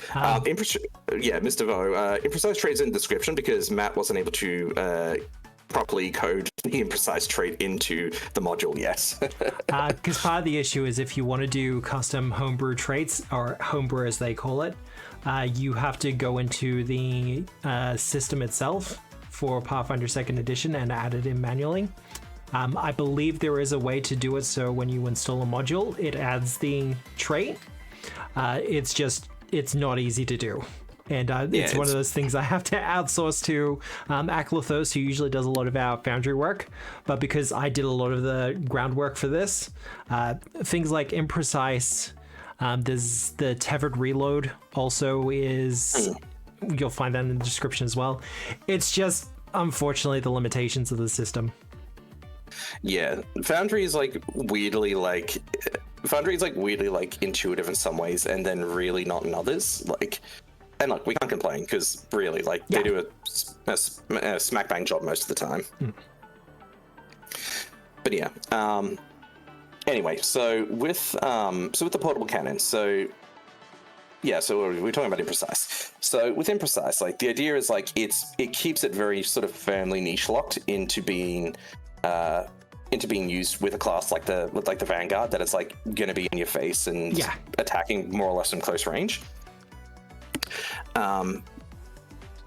Speaker 2: Mr. Vo, Imprecise trade's in the description because Matt wasn't able to properly code the Imprecise trait into the module yet.
Speaker 1: Because part of the issue is if you want to do custom homebrew traits, or homebrew as they call it, you have to go into the system itself for Pathfinder 2nd Edition and add it in manually. I believe there is a way to do it so when you install a module, it adds the trait. It's not easy to do. And it's one of those things I have to outsource to Aklathos, who usually does a lot of our Foundry work. But because I did a lot of the groundwork for this, things like Imprecise, there's the Tethered Reload also is... You'll find that in the description as well. It's just, unfortunately, the limitations of the system.
Speaker 2: Yeah, Foundry is weirdly intuitive in some ways, and then really not in others. And look, we can't complain because really, they do a smack bang job most of the time. But yeah. Anyway, so with the portable cannon, so we're talking about Imprecise. So with Imprecise, the idea is it keeps it very sort of firmly niche locked into being used with a class like the Vanguard, that it's going to be in your face and attacking more or less in close range. To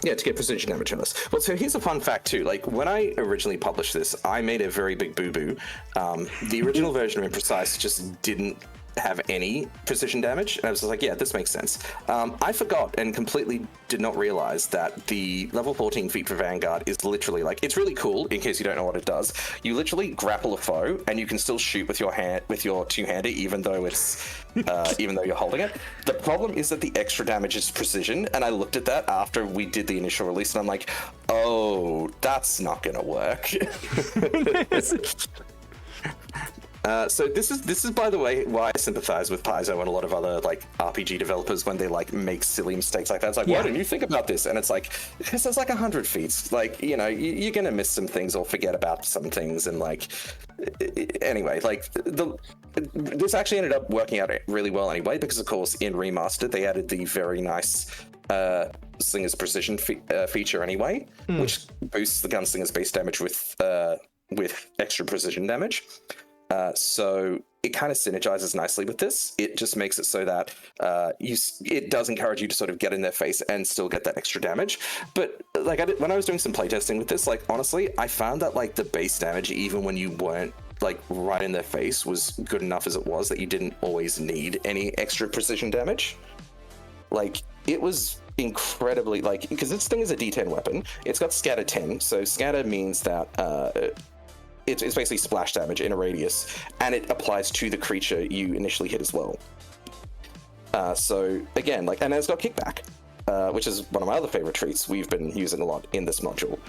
Speaker 2: get precision damage on this. Well, so here's a fun fact too. When I originally published this, I made a very big boo-boo. The original version of Imprecise just didn't have any precision damage, and I was just like, yeah, this makes sense. I forgot and completely did not realize that the level 14 feat for Vanguard is literally it's really cool. In case you don't know what it does, you literally grapple a foe and you can still shoot with your two-hander, even though you're holding it. The problem is that the extra damage is precision, and I looked at that after we did the initial release, and I'm like, oh, that's not gonna work. So this is by the way why I sympathize with Paizo and a lot of other RPG developers when they make silly mistakes like that. It's why didn't you think about this? And it's because there's 100 feats. You're gonna miss some things or forget about some things, and anyway, this actually ended up working out really well anyway, because of course in Remastered they added the very nice Slinger's Precision feature anyway, which boosts the Gunslinger's base damage with extra precision damage. So it kind of synergizes nicely with this. It just makes it so that it does encourage you to sort of get in their face and still get that extra damage. But when I was doing some playtesting with this, honestly, I found that the base damage, even when you weren't right in their face, was good enough as it was, that you didn't always need any extra precision damage. It was incredibly because this thing is a D10 weapon. It's got scatter 10, so scatter means that it's basically splash damage in a radius, and it applies to the creature you initially hit as well. So again, and it's got kickback, which is one of my other favorite traits we've been using a lot in this module.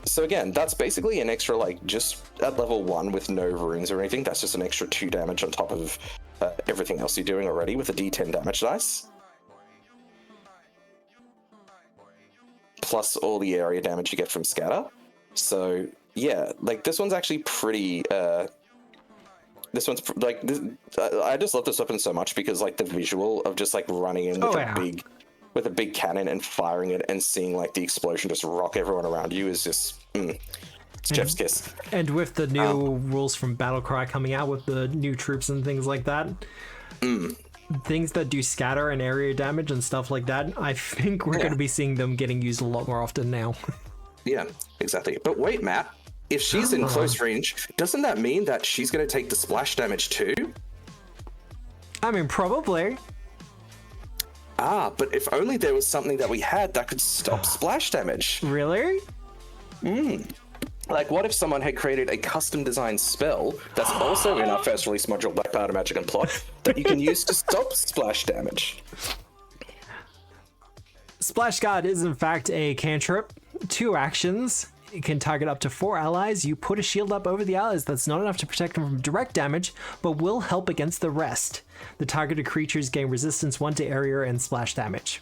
Speaker 2: So again, that's basically an extra, just at level 1 with no runes or anything, that's just an extra 2 damage on top of everything else you're doing already with a D10 damage dice. Plus all the area damage you get from scatter. So yeah, this one's actually pretty. This one's I just love this weapon so much because the visual of just running in with a big cannon and firing it and seeing the explosion just rock everyone around you is just it's Jeff's kiss.
Speaker 1: And with the new rules from Battlecry coming out with the new troops and things like that, things that do scatter and area damage and stuff like that, I think we're going to be seeing them getting used a lot more often now.
Speaker 2: Yeah, exactly. But wait, Matt. if she's in close range, doesn't that mean that she's going to take the splash damage too?
Speaker 1: I mean, probably.
Speaker 2: But if only there was something that we had that could stop splash damage.
Speaker 1: Really?
Speaker 2: Like, what if someone had created a custom designed spell that's also in our first release module, Blackpowder Magic and Plot, that you can use to stop splash damage?
Speaker 1: Splash Guard is in fact a cantrip. 2 actions. It can target up to 4 allies. You put a shield up over the allies that's not enough to protect them from direct damage, but will help against the rest. The targeted creatures gain resistance 1 to area and splash damage.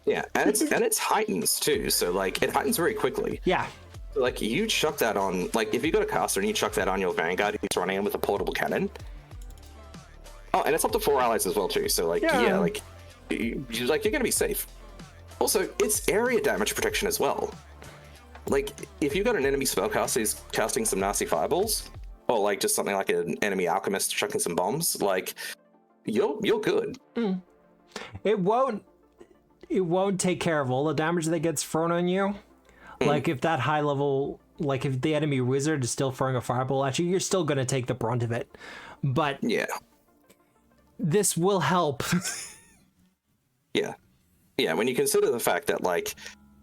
Speaker 2: Yeah, and it's heightens too, so like it heightens very quickly.
Speaker 1: Yeah.
Speaker 2: Like you chuck that on, like if you got a caster and you chuck that on your Vanguard who's running in with a portable cannon. Oh, and it's up to 4 allies as well too, so like yeah like you're gonna be safe. Also, it's area damage protection as well. Like, if you've got an enemy spellcaster who's casting some nasty fireballs, or like just something like an enemy alchemist chucking some bombs, like you're good.
Speaker 1: It won't take care of all the damage that gets thrown on you. Like if that high level, like if the enemy wizard is still throwing a fireball at you, you're still gonna take the brunt of it. But
Speaker 2: yeah,
Speaker 1: this will help.
Speaker 2: Yeah, when you consider the fact that, like,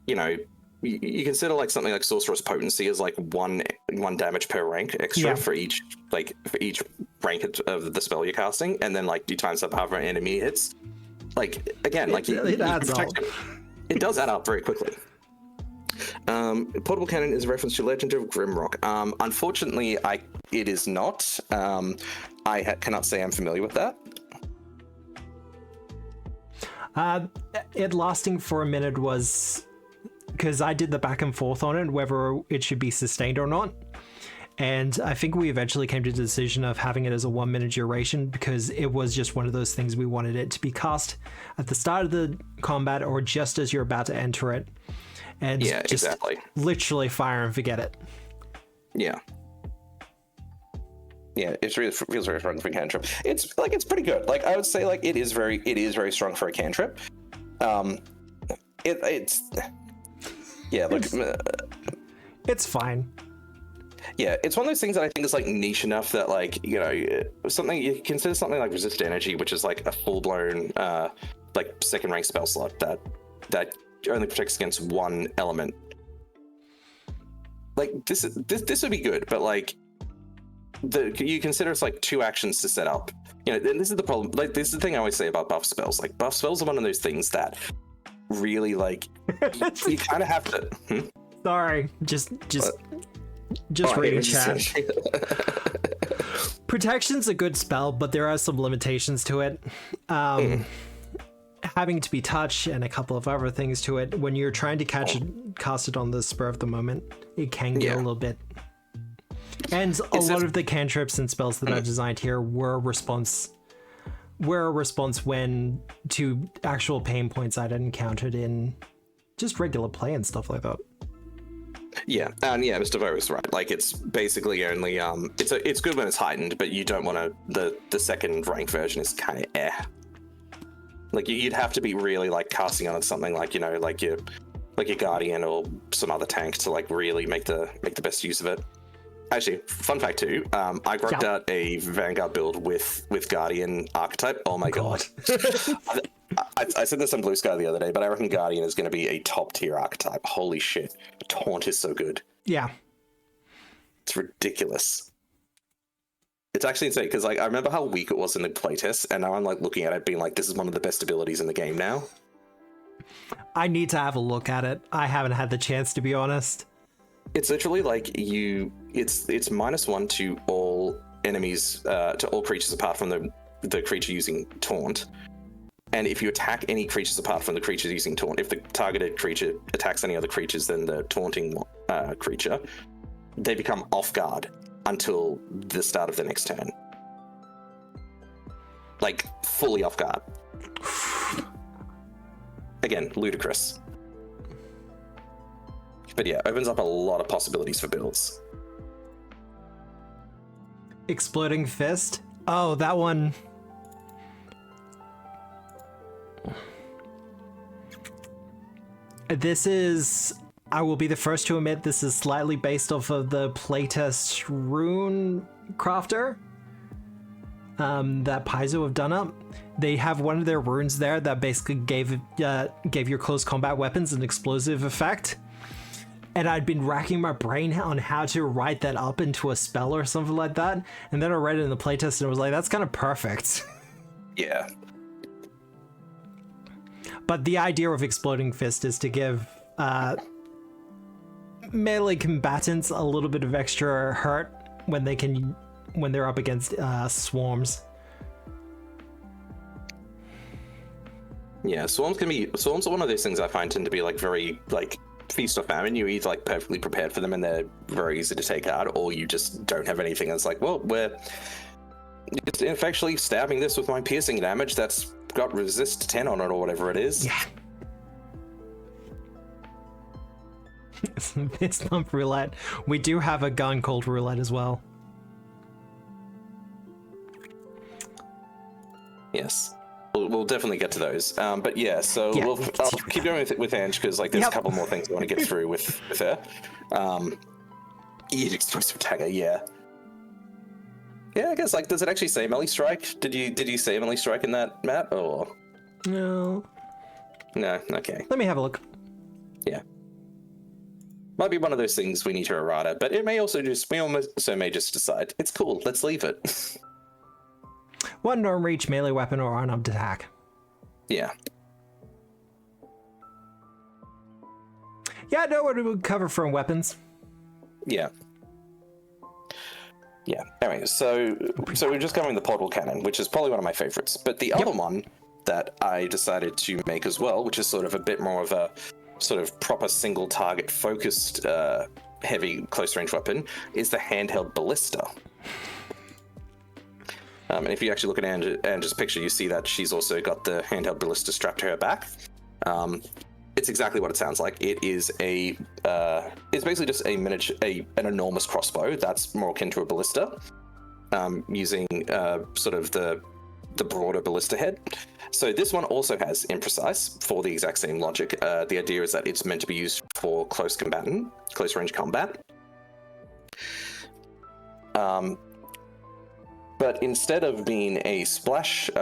Speaker 2: you know, you consider like something like Sorcerer's Potency is like one damage per rank extra for each rank of the spell you're casting, and then like you times up however enemy hits. Like again, like
Speaker 1: it adds up.
Speaker 2: It does add up very quickly. Portable Cannon is a reference to Legend of Grimrock. Unfortunately, it is not. I cannot say I'm familiar with that.
Speaker 1: It lasting for a minute was because I did the back and forth on it, whether it should be sustained or not. And I think we eventually came to the decision of having it as a 1 minute duration because it was just one of those things we wanted it to be cast at the start of the combat or just as you're about to enter it. And just literally fire and forget it. Yeah.
Speaker 2: Yeah, it feels very strong for a cantrip. It's pretty good. Like I would say, like it is very strong for a cantrip.
Speaker 1: It's fine.
Speaker 2: Yeah, it's one of those things that I think is like niche enough that like something you consider something like resist energy, which is like a full blown like second rank spell slot that only protects against one element. Like this would be good, but like. You consider it's like 2 actions to set up. And this is the problem. Like this is the thing I always say about buff spells. Like buff spells are one of those things that really like you kind of have to.
Speaker 1: Sorry, just reading chat. Protection's a good spell, but there are some limitations to it. Having to be touch and a couple of other things to it. When you're trying to cast it on the spur of the moment, it can get a little bit. And a lot of the cantrips and spells that I've designed here were a response when to actual pain points I'd encountered in just regular play and stuff like that.
Speaker 2: Yeah, and yeah, Mr. Vo is right. Like it's basically only it's good when it's heightened, but you don't want to. The second rank version is kind of Like you'd have to be really like casting on something like like your Guardian or some other tank to like really make the best use of it. Actually, fun fact too, I worked out a Vanguard build with Guardian archetype. Oh my god. I said this on Blue Sky the other day, but I reckon Guardian is going to be a top tier archetype. Holy shit. Taunt is so good.
Speaker 1: Yeah.
Speaker 2: It's ridiculous. It's actually insane because like I remember how weak it was in the playtest, and now I'm like looking at it being like, this is one of the best abilities in the game now.
Speaker 1: I need to have a look at it. I haven't had the chance, to be honest.
Speaker 2: It's literally like it's -1 to all enemies, to all creatures apart from the creature using taunt. And if you attack any creatures apart from the creatures using taunt, if the targeted creature attacks any other creatures than the taunting creature, they become off guard until the start of the next turn. Like fully off guard. Again, ludicrous. But yeah, opens up a lot of possibilities for builds.
Speaker 1: Exploding Fist? Oh, that one. This is I will be the first to admit this is slightly based off of the playtest Rune Crafter that Paizo have done up. They have one of their runes there that basically gave your close combat weapons an explosive effect. And I'd been racking my brain on how to write that up into a spell or something like that. And then I read it in the playtest and I was like, that's kind of perfect.
Speaker 2: Yeah.
Speaker 1: But the idea of Exploding Fist is to give melee combatants a little bit of extra hurt when they're up against swarms.
Speaker 2: Yeah, swarms are one of those things I find tend to be like very like feast or famine. You're either like perfectly prepared for them and they're very easy to take out, or you just don't have anything and it's like, well, we're just effectually stabbing this with my piercing damage that's got resist 10 on it or whatever it is.
Speaker 1: Yeah. It's not roulette. We do have a gun called roulette as well.
Speaker 2: Yes. We'll definitely get to those. But yeah, so I'll keep going with Ange because like there's a couple more things I want to get through with her. Explosive dagger, yeah. Yeah, I guess like does it actually say melee strike? Did you say melee strike in that, Matt? Or
Speaker 1: no?
Speaker 2: No, okay.
Speaker 1: Let me have a look.
Speaker 2: Yeah. Might be one of those things we need to errata, but it may also just may just decide it's cool. Let's leave it.
Speaker 1: One non-reach melee weapon or unarmed attack.
Speaker 2: Yeah.
Speaker 1: Yeah, no, it would cover from weapons.
Speaker 2: Yeah. Yeah. Anyway, so we're just covering the portal cannon, which is probably one of my favorites. But the other one that I decided to make as well, which is sort of a bit more of a sort of proper single target focused heavy close range weapon, is the handheld ballista. And if you actually look at Ange's picture, you see that she's also got the handheld ballista strapped to her back. It's exactly what it sounds like. It is it's basically just an enormous crossbow that's more akin to a ballista, using sort of the broader ballista head. So this one also has imprecise for the exact same logic. The idea is that it's meant to be used for close range combat. But instead of being a scatter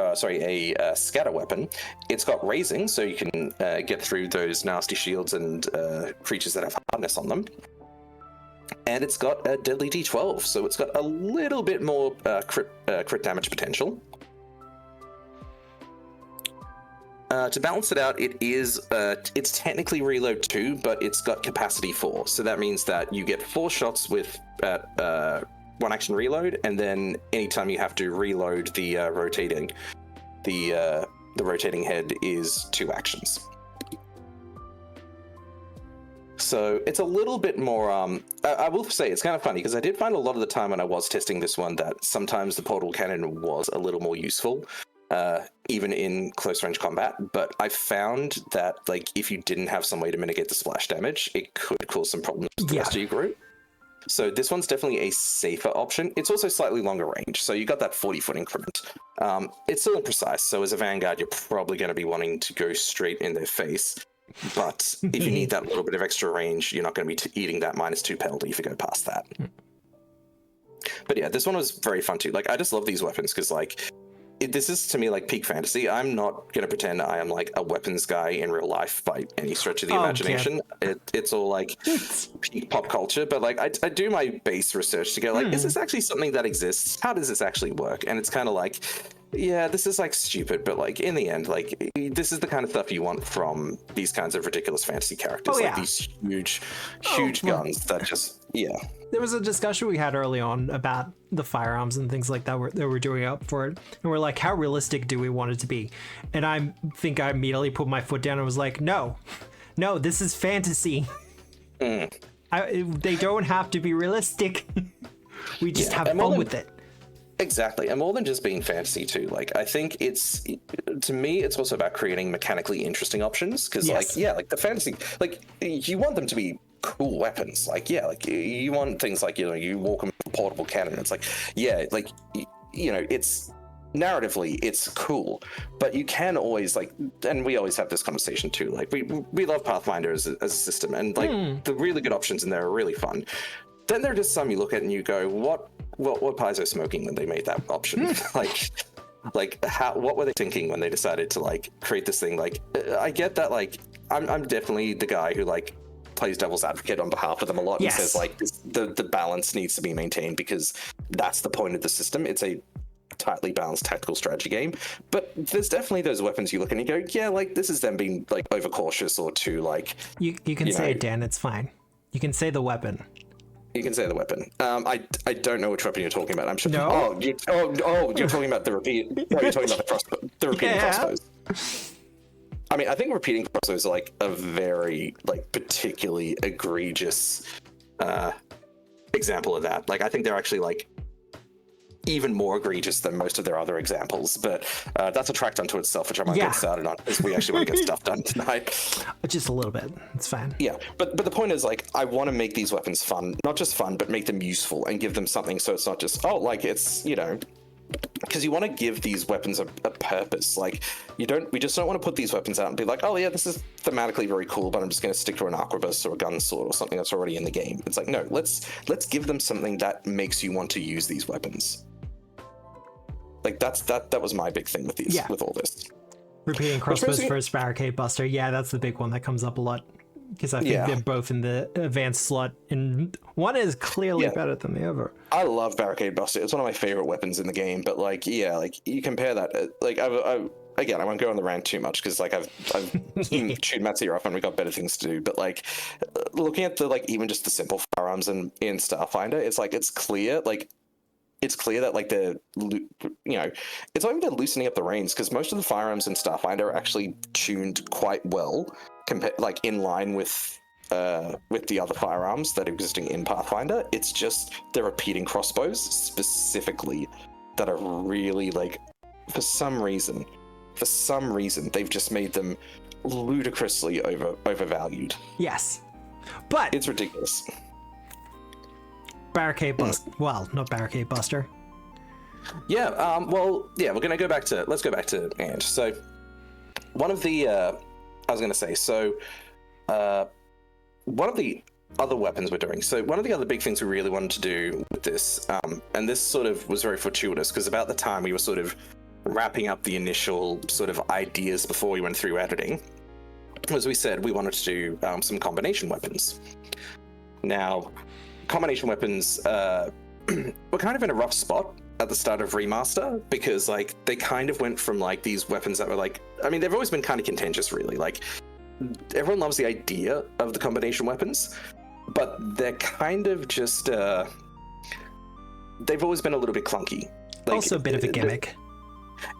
Speaker 2: weapon, it's got raising, so you can get through those nasty shields and creatures that have hardness on them. And it's got a deadly D12, so it's got a little bit more crit damage potential. To balance it out, it's technically reload 2, but it's got capacity 4. So that means that you get 4 shots with one action reload, and then anytime you have to reload the rotating head is 2 actions. So it's a little bit more. I will say it's kind of funny because I did find a lot of the time when I was testing this one that sometimes the portal cannon was a little more useful, even in close range combat. But I found that like if you didn't have some way to mitigate the splash damage, it could cause some problems with the rest of your group. So this one's definitely a safer option. It's also slightly longer range, so you got that 40-foot increment. It's still imprecise, so as a Vanguard, you're probably going to be wanting to go straight in their face. But if you need that little bit of extra range, you're not going to be eating that -2 penalty if you go past that. But yeah, this one was very fun too. Like, I just love these weapons because, like, this is to me like peak fantasy. I'm not going to pretend I am like a weapons guy in real life by any stretch of the imagination. It's all like peak pop culture, but like I do my base research to go like, is this actually something that exists? How does this actually work? And it's kind of like, yeah, this is like stupid, but like in the end, like this is the kind of stuff you want from these kinds of ridiculous fantasy characters, like these huge guns that just There was a discussion we had early on about the firearms and things like that that we're doing up for it, and we're like, how realistic do we want it to be? And I think I immediately put my foot down and was like, no, this is fantasy. They don't have to be realistic. We just have fun with it. Exactly, and more than just being fantasy too. Like, I think to me, it's also about creating mechanically interesting options. Because, like the fantasy, like you want them to be cool weapons. Like, you want things like you walk a portable cannon. It's like, it's narratively it's cool, but you can always like, and we always have this conversation too, like we love Pathfinder as a system, and like the really good options in there are really fun. Then there are just some you look at and you go, what Paizo smoking when they made that option? like what were they thinking when they decided to like create this thing? Like I get that, like I'm definitely the guy who like plays devil's advocate on behalf of them a lot and says like the balance needs to be maintained because that's the point of the system. It's a tightly balanced tactical strategy game, but there's definitely those weapons you look and you go, yeah, like this is them being like overcautious or too like
Speaker 1: you can say it, Dan, it's fine. You can say the weapon.
Speaker 2: You can say the weapon. I don't know which weapon you're talking about. I'm sure.
Speaker 1: No.
Speaker 2: You're talking about the repeat. No, you're talking about the repeating crossbows. I mean, I think repeating crossbows are like a very like particularly egregious example of that. Like, I think they're actually like even more egregious than most of their other examples. But that's a track unto itself, which I might get started on, because we actually want to get stuff done tonight.
Speaker 1: Just a little bit. It's fine.
Speaker 2: Yeah, but the point is, like, I want to make these weapons fun, not just fun, but make them useful and give them something, so it's not just, oh, like, it's, you know, because you want to give these weapons a purpose. Like, we just don't want to put these weapons out and be like, oh yeah, this is thematically very cool, but I'm just going to stick to an arquebus or a gun sword or something that's already in the game. It's like, no, let's give them something that makes you want to use these weapons. Like, that was my big thing with these, with all this.
Speaker 1: Repeating crossbows versus barricade buster. Yeah, that's the big one that comes up a lot. Because I think they're both in the advanced slot, and one is clearly better than the other.
Speaker 2: I love Barricade Buster. It's one of my favorite weapons in the game. But like, yeah, like you compare that. Like, again, I won't go on the rant too much because like I've chewed Matt's ear off and we got better things to do. But like, looking at the like even just the simple firearms in Starfinder, it's like it's clear that like they're, you know, it's not even they're loosening up the reins, because most of the firearms in Starfinder are actually tuned quite well, like in line with the other firearms that are existing in Pathfinder. It's just the repeating crossbows specifically that are really like, for some reason they've just made them ludicrously overvalued.
Speaker 1: Yes, but
Speaker 2: it's ridiculous.
Speaker 1: Barricade Buster. Well, not Barricade Buster.
Speaker 2: Yeah, well, yeah, let's go back to Ange. So, one of the, one of the other weapons we're doing, so one of the other big things we really wanted to do with this, and this sort of was very fortuitous, because about the time we were sort of wrapping up the initial sort of ideas before we went through editing, as we said, we wanted to do some combination weapons. Now, combination weapons were kind of in a rough spot at the start of Remaster, because like they kind of went from like these weapons that were like, I mean, they've always been kind of contentious, really. Like, everyone loves the idea of the combination weapons, but they're kind of just they've always been a little bit clunky. Like,
Speaker 1: also a bit of a gimmick.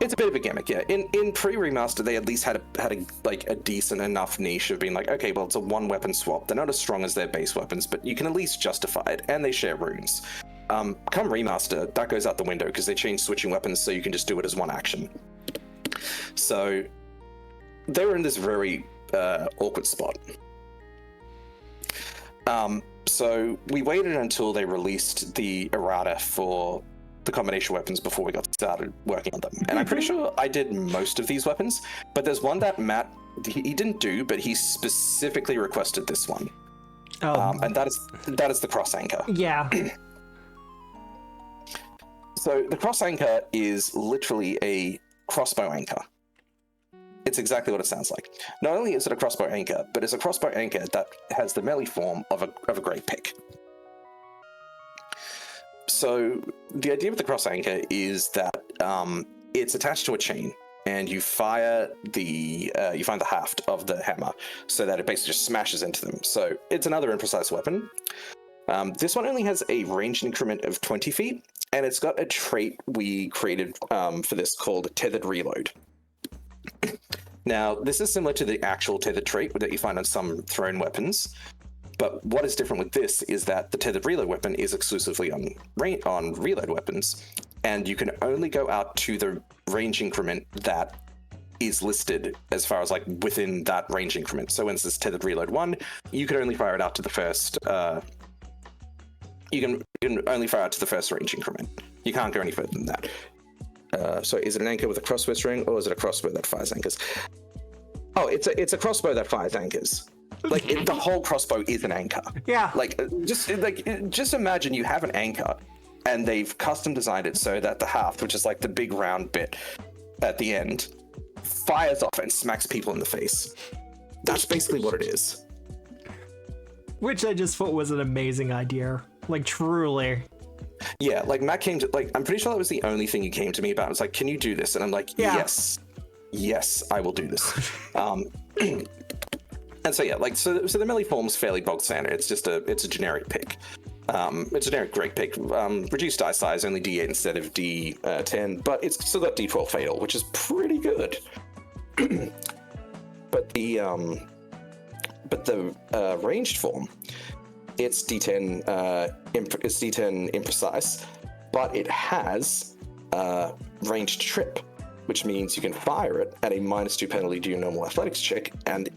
Speaker 2: It's a bit of a gimmick, yeah. In pre-remaster, they at least had a decent enough niche of being like, okay, well, it's a one weapon swap. They're not as strong as their base weapons, but you can at least justify it, and they share runes. Come remaster, that goes out the window because they changed switching weapons, so you can just do it as one action. So they were in this very awkward spot. So we waited until they released the errata for the combination weapons before we got started working on them. And I'm pretty sure I did most of these weapons, but there's one that Matt, he didn't do, but he specifically requested this one. And that is the cross anchor.
Speaker 1: Yeah.
Speaker 2: So the cross anchor is literally a crossbow anchor. It's exactly what it sounds like. Not only is it a crossbow anchor, but it's a crossbow anchor that has the melee form of a great pick. So the idea with the cross anchor is that it's attached to a chain, and you fire the haft of the hammer so that it basically just smashes into them. So it's another imprecise weapon. This one only has a range increment of 20 feet, and it's got a trait we created for this called Tethered Reload. Now, this is similar to the actual tethered trait that you find on some thrown weapons, but what is different with this is that the Tethered Reload weapon is exclusively on reload weapons, and you can only go out to the range increment that is listed as far as like within that range increment. So when it says Tethered Reload 1, you can only fire it out to the first you can only fire out to the first range increment. You can't go any further than that. So is it an anchor with a crossbow string, or is it a crossbow that fires anchors? Oh, it's a crossbow that fires anchors. Like the whole crossbow is an anchor.
Speaker 1: Yeah.
Speaker 2: Just imagine you have an anchor, and they've custom designed it so that the haft, which is like the big round bit at the end, fires off and smacks people in the face. That's basically what it is.
Speaker 1: Which I just thought was an amazing idea. Like, truly.
Speaker 2: Yeah, like Matt came to, like, I'm pretty sure that was the only thing he came to me about. It's like, can you do this? And I'm like,
Speaker 1: Yeah.
Speaker 2: yes, I will do this. And so yeah, like so the melee form's fairly bog standard. It's a generic pick. It's a generic great pick. Reduced die size, only D8 instead of D10, but it's still got D12 fatal, which is pretty good. But the ranged form, it's D10 it's D10 imprecise, but it has ranged trip, which means you can fire it at a -2 penalty to your normal athletics check, and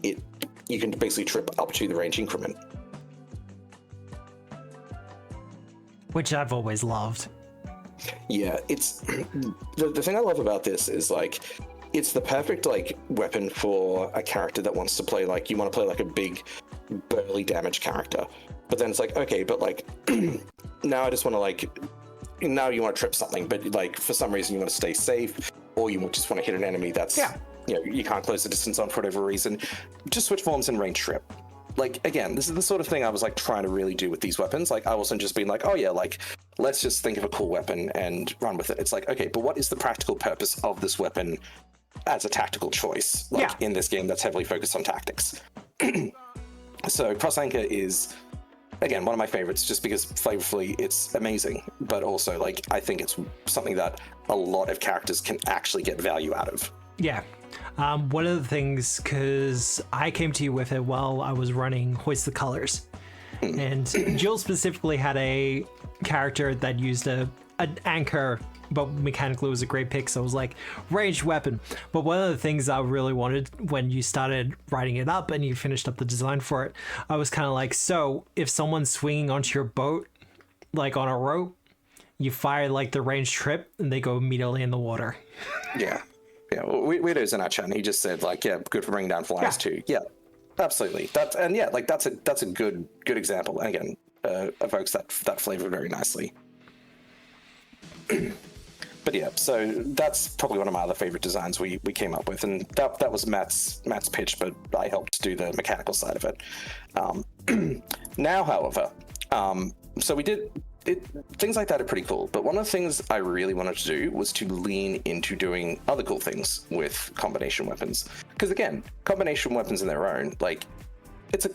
Speaker 2: you can basically trip up to the range increment.
Speaker 1: Which I've always loved.
Speaker 2: Yeah, it's the thing I love about this is like it's the perfect like weapon for a character that wants to play like you want to play like a big burly damage character, but then it's like okay, but like now I just want to like now you want to trip something, but like for some reason you want to stay safe, or you just want to hit an enemy that's you know you can't close the distance on for whatever reason. Just switch forms and range trip. Like again, this is the sort of thing I was like trying to really do with these weapons. Like I wasn't just being like, oh yeah, like let's just think of a cool weapon and run with it. It's like, okay, but what is the practical purpose of this weapon as a tactical choice? Like in this game that's heavily focused on tactics. So Cross Anchor is again one of my favorites just because flavorfully it's amazing, but also like I think it's something that a lot of characters can actually get value out of.
Speaker 1: Yeah. One of the things, because I came to you with it while I was running Hoist the Colors, and Jill specifically had a character that used an anchor, but mechanically was a great pick, so it was like ranged weapon. But one of the things I really wanted when you started writing it up and you finished up the design for it, I was kind of like, so if someone's swinging onto your boat, like on a rope, you fire like the ranged trip and they go immediately in the water.
Speaker 2: Yeah. Yeah, well, Widow's in our chat, and he just said, like, yeah, good for bringing down flyers too. Yeah, absolutely. That's a good example. And again, evokes that flavor very nicely. But yeah, so that's probably one of my other favorite designs we came up with, and that was Matt's pitch, but I helped do the mechanical side of it. Now, however, so we did. Things like that are pretty cool, but one of the things I really wanted to do was to lean into doing other cool things with combination weapons. Because again, combination weapons in their own, like it's a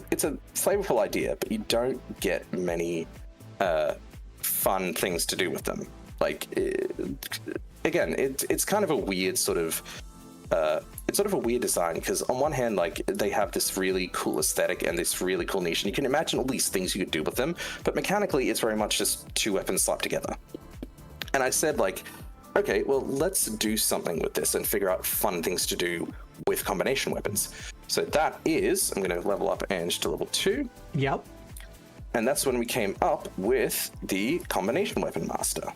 Speaker 2: flavorful idea, but you don't get many fun things to do with them. Like again, it's kind of a weird sort of it's sort of a weird design, because on one hand, like they have this really cool aesthetic and this really cool niche, and you can imagine all these things you could do with them, but mechanically it's very much just two weapons slapped together. And I said like, okay, well, let's do something with this and figure out fun things to do with combination weapons. So that is, I'm going to level up Ange to level 2.
Speaker 1: Yep.
Speaker 2: And that's when we came up with the combination weapon master.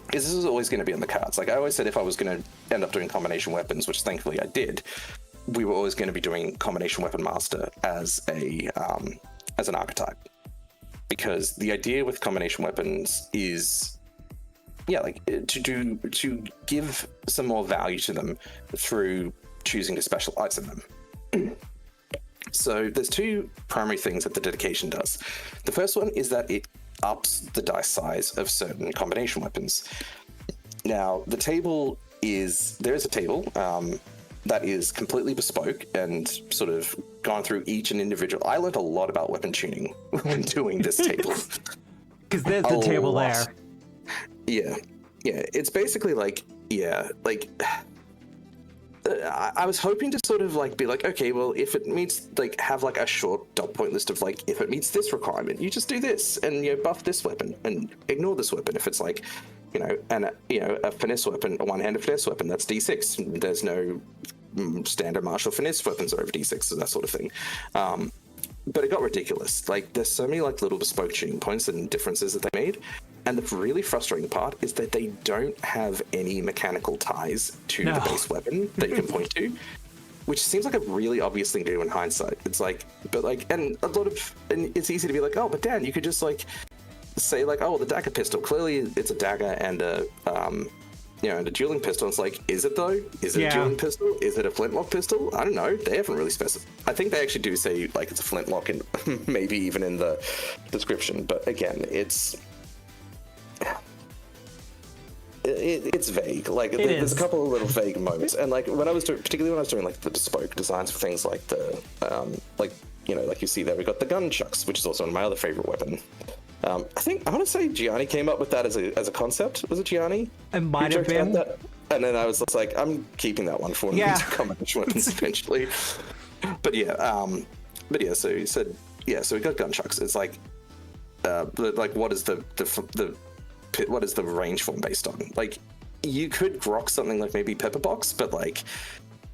Speaker 2: Because this is always going to be on the cards. Like I always said, if I was going to end up doing combination weapons, which thankfully I did, we were always going to be doing combination weapon master as an archetype. Because the idea with combination weapons is, yeah, like to give some more value to them through choosing to specialize in them. So there's two primary things that the dedication does. The first one is that it ups the dice size of certain combination weapons. Now, there is a table that is completely bespoke and sort of gone through each and individual. I learned a lot about weapon tuning when doing this table.
Speaker 1: Because there's the table there.
Speaker 2: Yeah. It's basically like, I was hoping to sort of like be like, okay, well, if it meets, like, have like a short dot point list of like, if it meets this requirement, you just do this, and you buff this weapon and ignore this weapon. If it's like, a finesse weapon, a one-handed finesse weapon, that's D6. There's no standard martial finesse weapons over D6, so that sort of thing. But it got ridiculous. Like, there's so many like little bespoke tuning points and differences that they made. And the really frustrating part is that they don't have any mechanical ties to the base weapon that you can point to, which seems like a really obvious thing to do in hindsight. It's like, but like, and it's easy to be like, oh, but Dan, you could just like say like, oh, the dagger pistol, clearly it's a dagger and a, and a dueling pistol. It's like, is it though? Is it a dueling pistol? Is it a flintlock pistol? I don't know. They haven't really specified. I think they actually do say like it's a flintlock and maybe even in the description. But again, it's vague. Like there's a couple of little vague moments, and like particularly when I was doing like the bespoke designs for things like the like you see there, we got the gun chucks, which is also my other favorite weapon. I want to say Gianni came up with that as a concept. Was it Gianni?
Speaker 1: It might have been.
Speaker 2: That? And then I was like, I'm keeping that one for combination weapons eventually. But so you said, so we got gun chucks. It's like, what is what is the range form based on? Like, you could grok something like maybe Pepperbox, but like,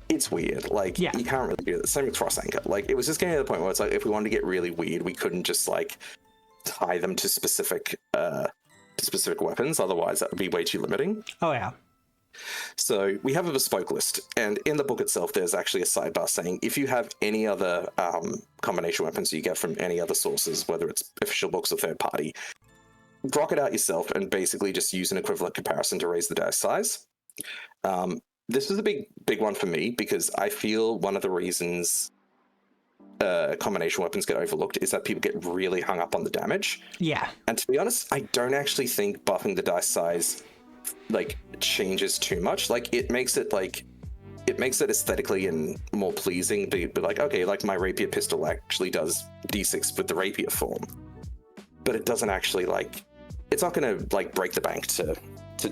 Speaker 2: it's weird. Like, you can't really do it. Same with cross anchor. Like, it was just getting to the point where it's like, if we wanted to get really weird, we couldn't just like tie them to specific weapons. Otherwise, that would be way too limiting.
Speaker 1: Oh yeah. So
Speaker 2: we have a bespoke list, and in the book itself, there's actually a sidebar saying if you have any other combination weapons you get from any other sources, whether it's official books or third party, grok it out yourself and basically just use an equivalent comparison to raise the dice size. This is a big one for me because I feel one of the reasons combination weapons get overlooked is that people get really hung up on the damage.
Speaker 1: Yeah.
Speaker 2: And to be honest, I don't actually think buffing the dice size like changes too much. Like it makes it aesthetically and more pleasing, but like, okay, like my rapier pistol actually does d6 with the rapier form, but it doesn't actually like, it's not going to like break the bank to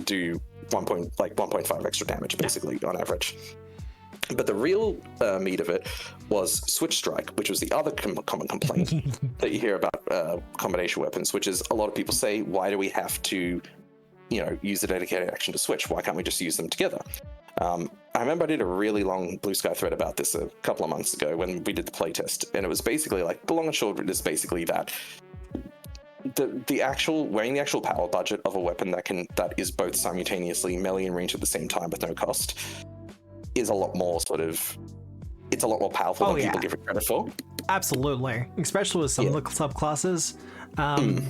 Speaker 2: do 1.5 extra damage basically on average. But the real meat of it was switch strike, which was the other common complaint that you hear about combination weapons, which is a lot of people say, why do we have to, use the dedicated action to switch? Why can't we just use them together? I remember I did a really long Blue Sky thread about this a couple of months ago when we did the playtest, and it was basically like, the long and short of it is basically that the actual power budget of a weapon that is both simultaneously melee and range at the same time with no cost is a lot more it's a lot more powerful than people give it credit for.
Speaker 1: Absolutely, especially with some of the subclasses.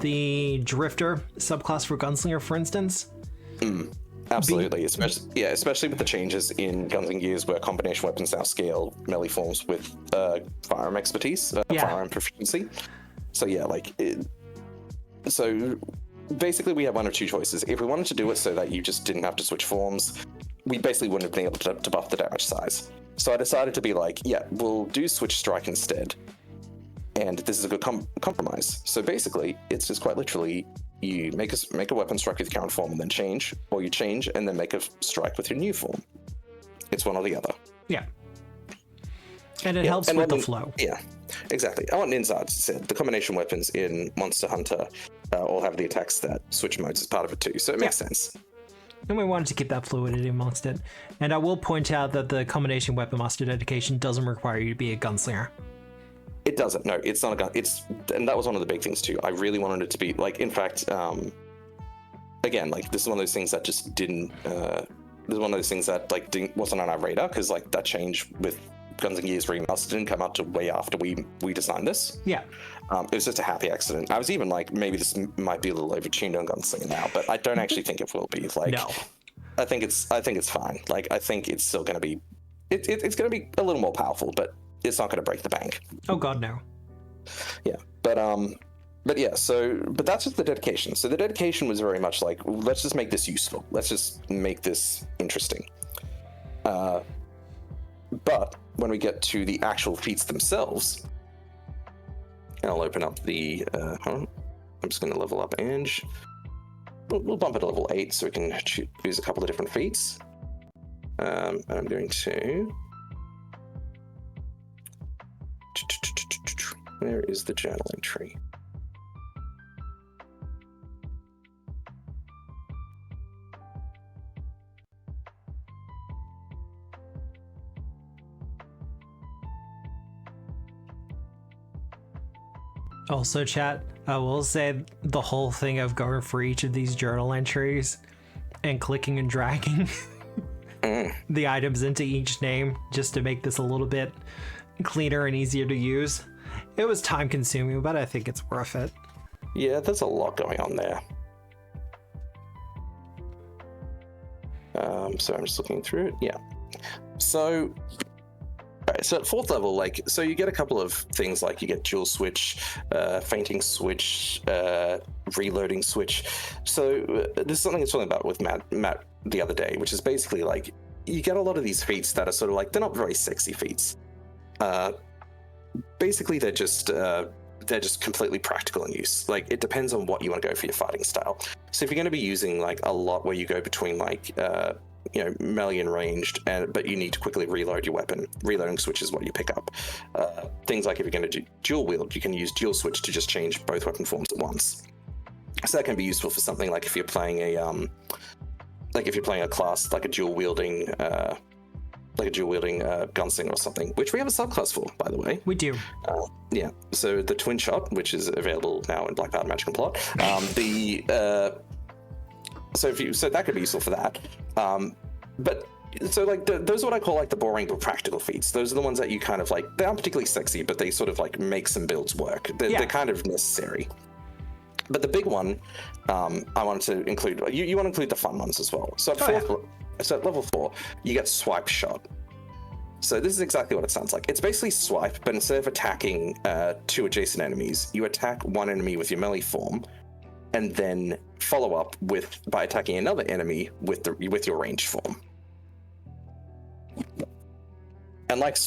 Speaker 1: The Drifter subclass for Gunslinger, for instance.
Speaker 2: Absolutely, especially with the changes in Guns and Gears where combination weapons now scale melee forms with firearm expertise, firearm proficiency. So so basically we have one of two choices. If we wanted to do it so that you just didn't have to switch forms, we basically wouldn't have been able to buff the damage size. So I decided to be like, we'll do switch strike instead. And this is a good compromise. So basically, it's just quite literally, you make a weapon strike with your current form and then change, or you change and then make a strike with your new form. It's one or the other.
Speaker 1: Yeah. And it helps with the flow.
Speaker 2: Yeah, exactly. I want Ninzard said the combination weapons in Monster Hunter all have the attacks that switch modes as part of it too, so it makes sense.
Speaker 1: And we wanted to keep that fluidity amongst it. And I will point out that the combination weapon master dedication doesn't require you to be a gunslinger.
Speaker 2: It doesn't. No, it's not a gun. And that was one of the big things too. I really wanted it to be like, in fact, again, like this is one of those things that just didn't. This is one of those things that like wasn't on our radar because like that change with Guns and Gears Remastered didn't come out till way after we designed this.
Speaker 1: Yeah.
Speaker 2: It was just a happy accident. I was even like, maybe this might be a little overtuned on Gunslinger now, but I don't actually think it will be. Like, no. I think it's fine. Like, I think it's still going to be. It's going to be a little more powerful, but it's not going to break the bank.
Speaker 1: Oh God, no.
Speaker 2: Yeah, but yeah. But that's just the dedication. So the dedication was very much like, let's just make this useful. Let's just make this interesting. But when we get to the actual feats themselves, I'll open up the. I'm just going to level up Ange. We'll bump it to level 8 so we can choose a couple of different feats. And I'm going to. Where is the journal entry?
Speaker 1: Also, chat, I will say the whole thing of going for each of these journal entries and clicking and dragging the items into each name just to make this a little bit cleaner and easier to use. It was time consuming, but I think it's worth it.
Speaker 2: Yeah, there's a lot going on there. So I'm just looking through it. Yeah. So, right, so at 4th level, like, so you get a couple of things, like you get dual switch, fainting switch, reloading switch. So this is something I was talking about with Matt the other day, which is basically like you get a lot of these feats that are sort of like, they're not very sexy feats. Basically, they're just completely practical in use. Like, it depends on what you want to go for your fighting style. So if you're going to be using like a lot where you go between like melee and ranged, but you need to quickly reload your weapon, reloading switch is what you pick up. Things like if you're going to do dual wield, you can use dual switch to just change both weapon forms at once. So that can be useful for something like if you're playing a class like a dual wielding gunslinger or something, which we have a subclass for, by the way.
Speaker 1: We do.
Speaker 2: Yeah. So the twin shot, which is available now in Blackpowder Magic and Plot. So that could be useful for that. But so like those are what I call like the boring but practical feats. Those are the ones that you kind of like. They aren't particularly sexy, but they sort of like make some builds work. They're kind of necessary. But the big one, I wanted to include. You want to include the fun ones as well. So at level 4, you get swipe shot. So this is exactly what it sounds like. It's basically swipe, but instead of attacking 2 adjacent enemies, you attack one enemy with your melee form, and then follow up by attacking another enemy with your ranged form. And like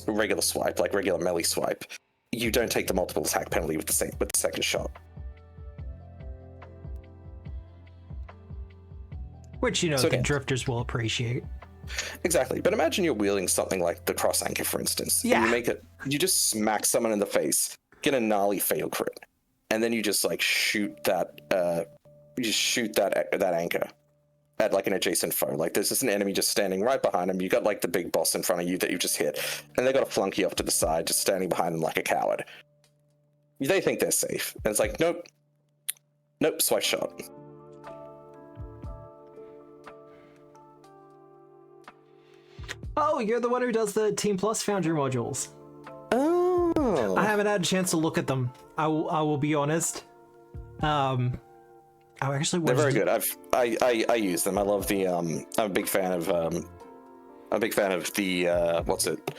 Speaker 2: regular swipe, like regular melee swipe, you don't take the multiple attack penalty with the second shot.
Speaker 1: Which, the drifters will appreciate.
Speaker 2: Exactly. But imagine you're wielding something like the cross anchor, for instance.
Speaker 1: Yeah.
Speaker 2: You just smack someone in the face, get a gnarly fatal crit, and then you just like shoot that anchor at like an adjacent foe. Like there's just an enemy just standing right behind him. You got like the big boss in front of you that you just hit, and they got a flunky off to the side, just standing behind them like a coward. They think they're safe. And it's like, nope, swipe shot.
Speaker 1: Oh, you're the one who does the Team Plus Foundry modules.
Speaker 2: Oh.
Speaker 1: I haven't had a chance to look at them. I will be honest. I actually
Speaker 2: they're very good. I use them. I love the I'm a big fan of the what's it?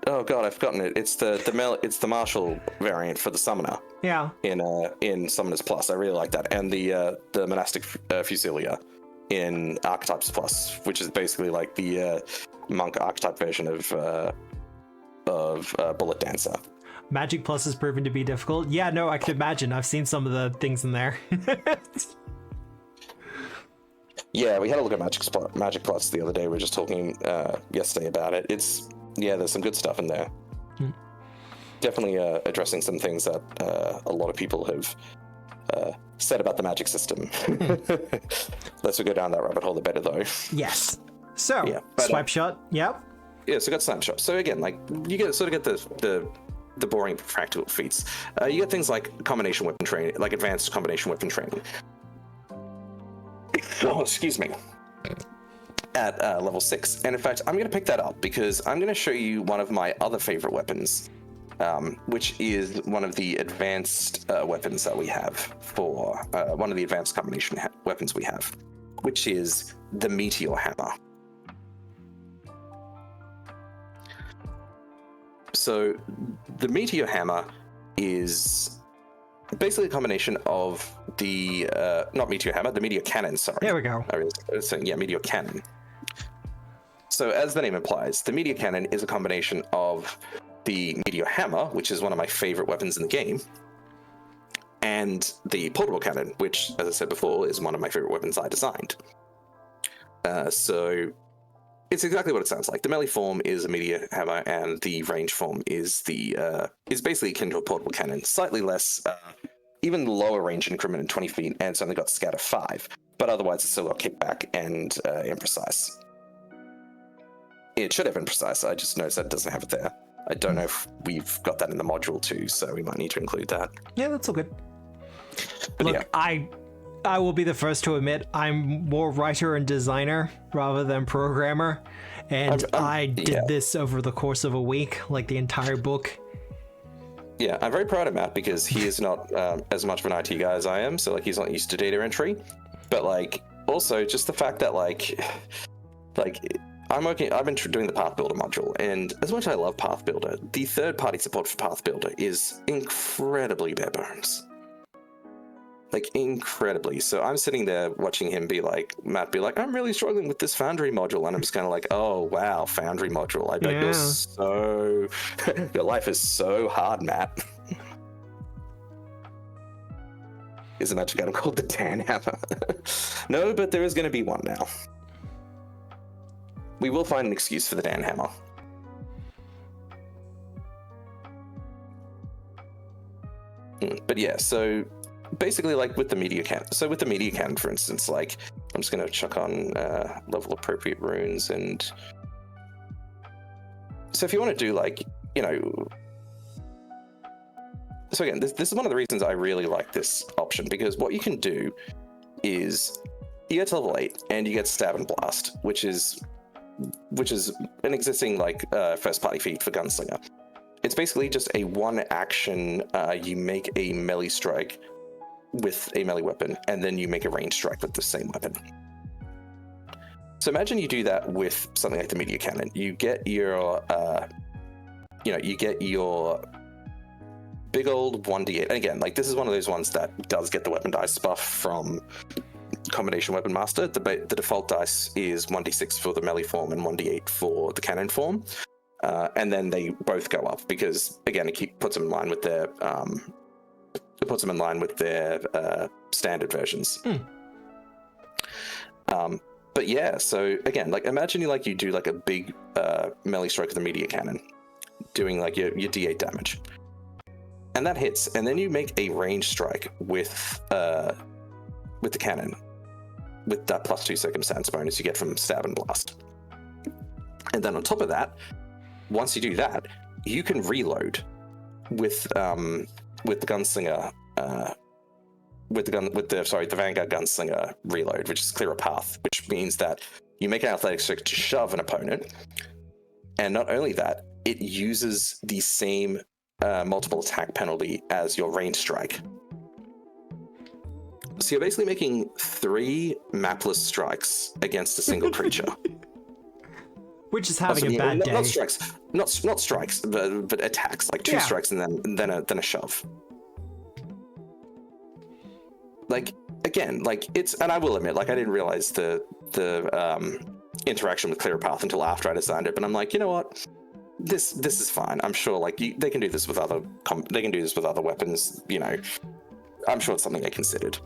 Speaker 2: Oh god, I've forgotten it. It's the Martial variant for the Summoner.
Speaker 1: Yeah.
Speaker 2: In Summoners Plus, I really like that, and the Monastic Fusilia in Archetypes Plus, which is basically like the monk archetype version of Bullet Dancer.
Speaker 1: Magic Plus has proven to be difficult. Yeah, no, I can imagine. I've seen some of the things in there.
Speaker 2: Yeah, we had a look at Magic Plus the other day. We were just talking yesterday about it. There's some good stuff in there. Definitely addressing some things that a lot of people have said about the magic system. Let's go down that rabbit hole, the better, though.
Speaker 1: Yes. So, swipe shot. Yep.
Speaker 2: Yeah, so got snapshot. So again, like you get the boring practical feats. You get things like combination weapon training, like advanced combination weapon training. Oh, excuse me. At level 6, and in fact, I'm going to pick that up because I'm going to show you one of my other favorite weapons, which is one of the advanced weapons that we have for one of the advanced combination weapons we have, which is the Meteor Hammer. So the Meteor Hammer is basically a combination of the not Meteor Hammer, the Meteor Cannon. Sorry,
Speaker 1: there we go.
Speaker 2: I was saying, yeah, Meteor Cannon. So as the name implies, the Meteor Cannon is a combination of the Meteor Hammer, which is one of my favorite weapons in the game, and the Portable Cannon, which, as I said before, is one of my favorite weapons I designed. So it's exactly what it sounds like. The melee form is a Meteor Hammer, and the range form is basically akin to a Portable Cannon, slightly less, even lower range increment in 20 feet, and it's only got scatter 5, but otherwise it's still got kickback and imprecise. It should have imprecise, I just noticed that it doesn't have it there. I don't know if we've got that in the module too, so we might need to include that.
Speaker 1: Yeah, that's all good.
Speaker 2: But
Speaker 1: Look,
Speaker 2: yeah.
Speaker 1: I will be the first to admit I'm more writer and designer rather than programmer, and I did this over the course of a week, like the entire book.
Speaker 2: Yeah, I'm very proud of Matt because he is not as much of an IT guy as I am, so like he's not used to data entry. But like also just the fact that like I've been doing the Path Builder module, and as much as I love Path Builder, the third-party support for Path Builder is incredibly bare bones. Like incredibly. So I'm sitting there watching him Matt be like, I'm really struggling with this Foundry module, and I'm just kind of like, oh wow, Foundry module. I bet you're so your life is so hard, Matt. Is a magic item called the Dan Hammer? No, but there is going to be one now. We will find an excuse for the Dan Hammer. But yeah, so basically, like with the media cannon. So with the media cannon, for instance, like I'm just going to chuck on level appropriate runes, and so if you want to do like, you know, so again, this is one of the reasons I really like this option, because what you can do is you get to level 8 and you get Stab and Blast, which is an existing like first party feat for Gunslinger. It's basically just a one action. You make a melee strike with a melee weapon, and then you make a ranged strike with the same weapon. So imagine you do that with something like the media cannon. You get your, you get your big old 1d8. And again, like this is one of those ones that does get the weapon dice buff from Combination Weapon Master. The default dice is 1d6 for the melee form and 1d8 for the cannon form. And then they both go up because again, it puts them in line with their standard versions. But yeah, so again, like imagine you do like a big melee strike with the media cannon, doing like your d8 damage, and that hits, and then you make a ranged strike with the cannon with that +2 circumstance bonus you get from Stab and Blast. And then on top of that, once you do that, you can reload with the Gunslinger, the Vanguard Gunslinger reload, which is clear a path, which means that you make an athletics check to shove an opponent, and not only that, it uses the same multiple attack penalty as your ranged strike. So you're basically making 3 mapless strikes against a single creature.
Speaker 1: Which is having a bad day.
Speaker 2: Not strikes, not strikes, but attacks, like 2 strikes and then a shove. Like again, like it's, and I will admit, like I didn't realize the interaction with Clear Path until after I designed it, but I'm like, you know what, this is fine. I'm sure like they can do this with other weapons. You know, I'm sure it's something they considered.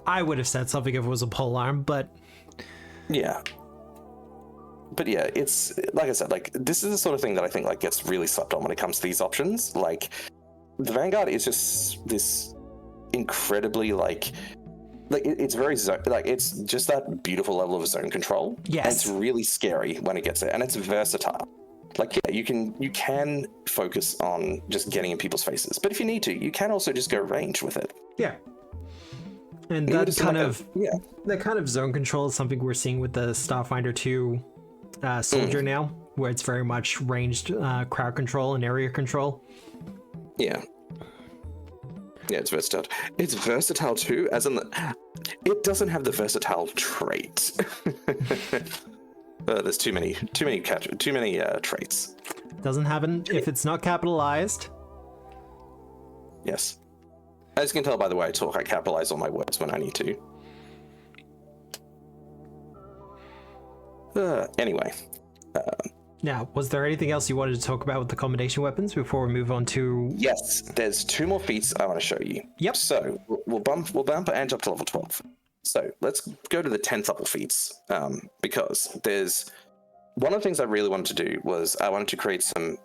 Speaker 1: I would have said something if it was a polearm, but
Speaker 2: yeah. But yeah, it's like I said, like this is the sort of thing that I think like gets really slept on when it comes to these options. Like the Vanguard is just this incredibly like it's very like it's just that beautiful level of zone control.
Speaker 1: Yes,
Speaker 2: and it's really scary when it gets there, and it's versatile. Like yeah, you can focus on just getting in people's faces, but if you need to, you can also just go range with it.
Speaker 1: Yeah. And that kind of zone control is something we're seeing with the Starfinder 2 soldier now, where it's very much ranged crowd control and area control.
Speaker 2: Yeah, it's versatile. It's versatile too, as in it doesn't have the versatile trait. There's too many traits.
Speaker 1: Doesn't happen if it's not capitalized.
Speaker 2: Yes. As you can tell by the way I talk, I capitalize all my words when I need to. Anyway.
Speaker 1: Now, was there anything else you wanted to talk about with the combination weapons before we move on to...
Speaker 2: Yes, there's 2 more feats I want to show you.
Speaker 1: Yep.
Speaker 2: So we'll bump Ange up to level 12. So let's go to the 10th level feats, because there's one of the things I really wanted to do was I wanted to create some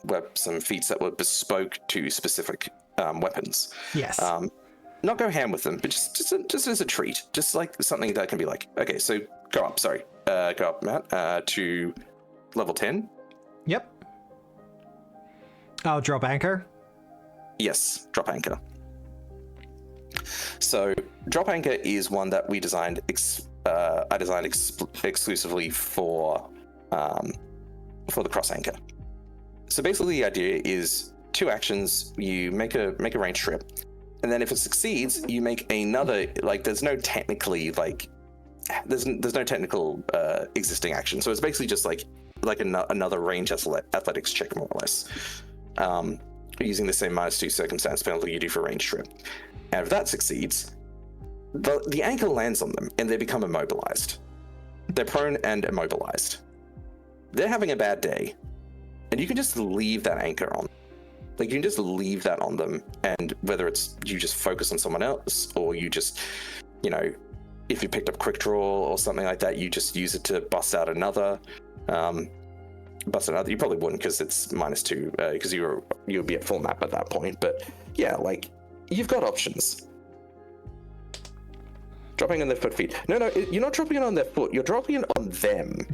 Speaker 2: feats that were bespoke to specific weapons.
Speaker 1: Yes.
Speaker 2: Not go ham with them, but just as a treat, just like something that can be like, okay, so go up, Matt, to level 10.
Speaker 1: Yep. Oh, drop anchor?
Speaker 2: Yes, drop anchor. So drop anchor is one that we designed. I designed exclusively for the cross anchor. So basically, the idea is 2 actions. You make a range trip, and then if it succeeds, you make another. Like, there's no technically there's no technical existing action. So it's basically just like another range athletics check, more or less, using the same -2 circumstance penalty you do for range trip. And if that succeeds, the anchor lands on them and they become immobilized. They're prone and immobilized. They're having a bad day, and you can just leave that anchor on. Like, you can just leave that on them, and whether it's you just focus on someone else, or you just, if you picked up quick draw or something like that, you just use it to bust out another. You probably wouldn't, because it's -2, because you'll be at full map at that point. But yeah, like, you've got options. Dropping on their feet. No, you're not dropping it on their foot. You're dropping it on them.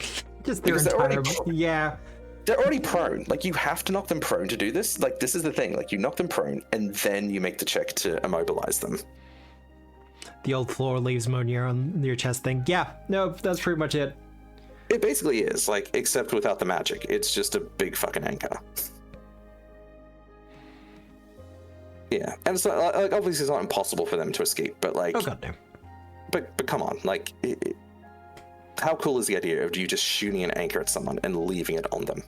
Speaker 1: Just their entire... Yeah.
Speaker 2: They're already prone. Like, you have to knock them prone to do this. Like, this is the thing. Like, you knock them prone, and then you make the check to immobilize them.
Speaker 1: The old floor leaves ammonia on your chest thing. Yeah, no, that's pretty much it.
Speaker 2: It basically is, like, except without the magic. It's just a big fucking anchor. Yeah, and it's not, like, obviously it's not impossible for them to escape, but like...
Speaker 1: Oh, goddamn.
Speaker 2: But come on, like, how cool is the idea of you just shooting an anchor at someone and leaving it on them?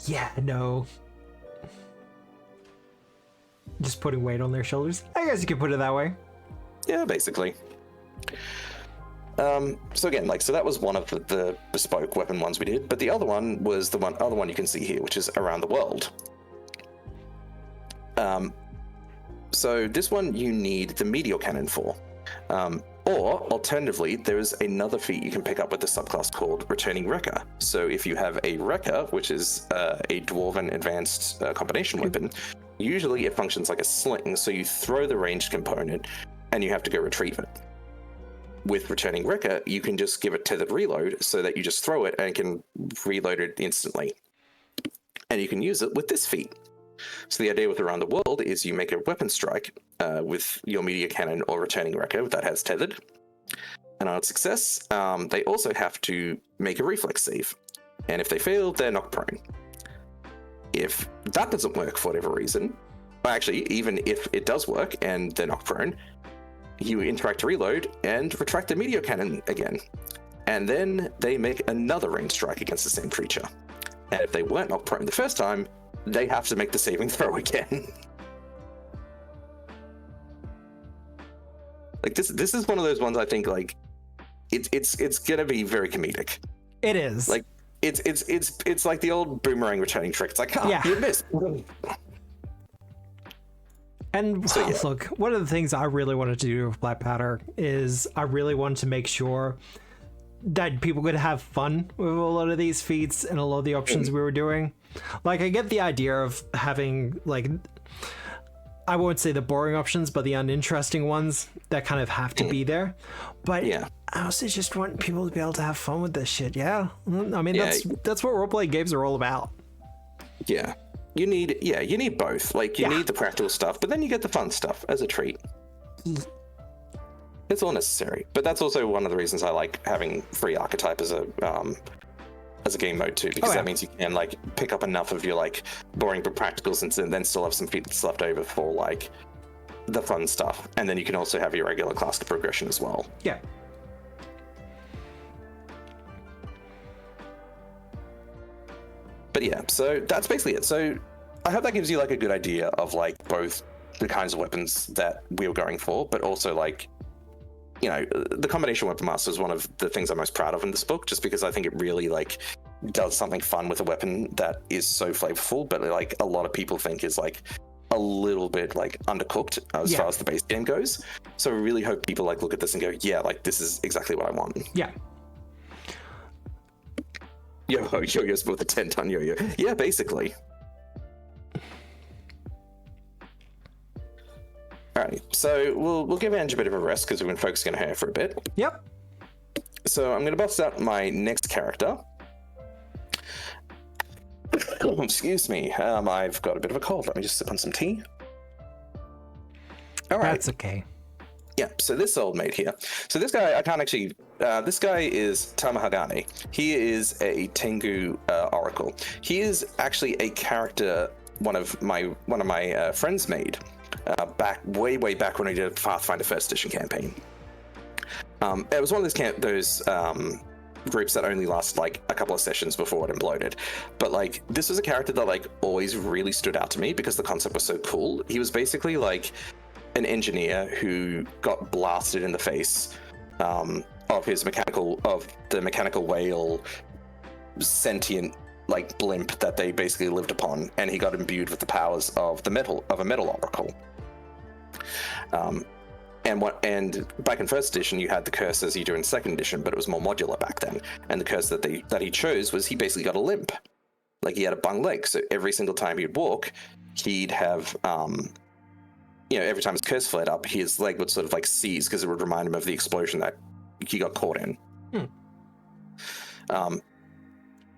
Speaker 1: Yeah, no. Just putting weight on their shoulders. I guess you could put it that way.
Speaker 2: Yeah, basically. So again, like, so that was one of the bespoke weapon ones we did, but the other one was the other one you can see here, which is around the world. So this one you need the meteor cannon for. Or alternatively, there is another feat you can pick up with the subclass called Returning Wrecker. So if you have a Wrecker, which is a dwarven advanced combination weapon, usually it functions like a sling, so you throw the ranged component and you have to go retrieve it. With Returning Wrecker, you can just give it tethered reload so that you just throw it and it can reload it instantly. And you can use it with this feat. So the idea with Around the World is you make a weapon strike with your meteor cannon or Returning Wrecker that has tethered. And on success, they also have to make a reflex save. And if they fail, they're knocked prone. If that doesn't work for whatever reason, well, actually, even if it does work and they're knocked prone, you interact to reload and retract the meteor cannon again. And then they make another range strike against the same creature. And if they weren't knocked prone the first time, they have to make the saving throw again. Like, this is one of those ones I think, like, it's gonna be very comedic.
Speaker 1: It is.
Speaker 2: Like, it's like the old boomerang returning trick. It's like,
Speaker 1: yeah,
Speaker 2: you missed.
Speaker 1: And so, yeah. Look, one of the things I really wanted to do with Blackpowder is I really wanted to make sure that people could have fun with a lot of these feats and a lot of the options we were doing. Like, I get the idea of having, like, I won't say the boring options, but the uninteresting ones that kind of have to be there. But yeah, I also just want people to be able to have fun with this shit. Yeah, I mean, that's what role-playing games are all about.
Speaker 2: Yeah, you need both. Like, you need the practical stuff, but then you get the fun stuff as a treat. It's all necessary, but that's also one of the reasons I like having free archetype as a game mode too, because that means you can, like, pick up enough of your, like, boring but practicals and then still have some feats left over for, like, the fun stuff, and then you can also have your regular class progression as well.
Speaker 1: Yeah.
Speaker 2: But yeah, so that's basically it. So I hope that gives you, like, a good idea of, like, both the kinds of weapons that we were going for, but also, like, you know, the combination weapon master is one of the things I'm most proud of in this book, just because I think it really, like, does something fun with a weapon that is so flavorful, but, like, a lot of people think is, like, a little bit, like, undercooked as far as the base game goes. So I really hope people, like, look at this and go, yeah, like, this is exactly what I want.
Speaker 1: Yeah.
Speaker 2: Yo-yo's with a 10-ton yo-yo. Yeah, basically. Alrighty, so we'll give Ange a bit of a rest because we've been focusing on her for a bit.
Speaker 1: Yep.
Speaker 2: So I'm going to bust out my next character. Excuse me. I've got a bit of a cold. Let me just sip on some tea. All right.
Speaker 1: That's okay.
Speaker 2: Yeah, so this old mate here. So this guy, I can't actually... this guy is Tamahagane. He is a Tengu oracle. He is actually a character one of my friends made back way back when we did a Pathfinder First Edition campaign. It was one of those groups that only last like a couple of sessions before it imploded. But like this was a character that like always really stood out to me because the concept was so cool. He was basically like an engineer who got blasted in the face of the mechanical whale sentient like blimp that they basically lived upon, and he got imbued with the powers of a metal oracle. And back in first edition, you had the curse as you do in second edition, but it was more modular back then. And the curse that he chose was he basically got a limp, like he had a bung leg. So every single time he'd walk, he'd have every time his curse flared up, his leg would sort of like seize because it would remind him of the explosion that he got caught in.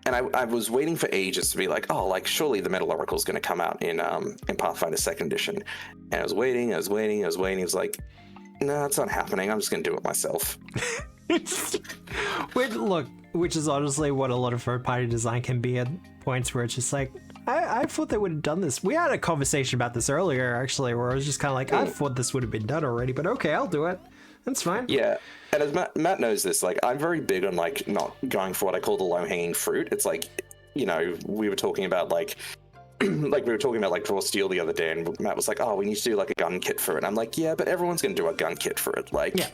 Speaker 2: And I was waiting for ages to be like, oh, like surely the Metal Oracle is going to come out in Pathfinder Second Edition. And I was waiting. It was like, no, it's not happening. I'm just going to do it myself.
Speaker 1: Which is honestly what a lot of third-party design can be at points where it's just like, I thought they would have done this. We had a conversation about this earlier, actually, where I was just kind of like, I thought this would have been done already, but okay, I'll do it. That's fine.
Speaker 2: Yeah, and as Matt knows this, like, I'm very big on, like, not going for what I call the low-hanging fruit. It's like, we were talking about, like, Draw Steel the other day, and Matt was like, oh, we need to do, like, a gun kit for it. And I'm like, yeah, but everyone's going to do a gun kit for it. Like, yeah.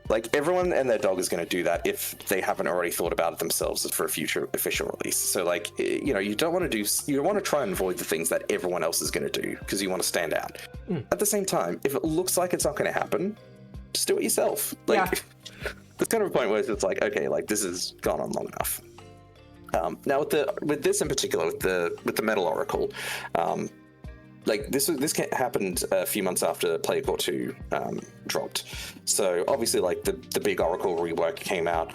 Speaker 2: Like, everyone and their dog is going to do that if they haven't already thought about it themselves for a future official release. So, like, you don't want to try and avoid the things that everyone else is going to do because you want to stand out. At the same time, if it looks like it's not going to happen, just do it yourself. Like, there's kind of a point where it's like, okay, like, this has gone on long enough. Now, with this in particular, with the Metal Oracle, like this happened a few months after Plague Core 2 dropped. So obviously, like the big Oracle rework came out.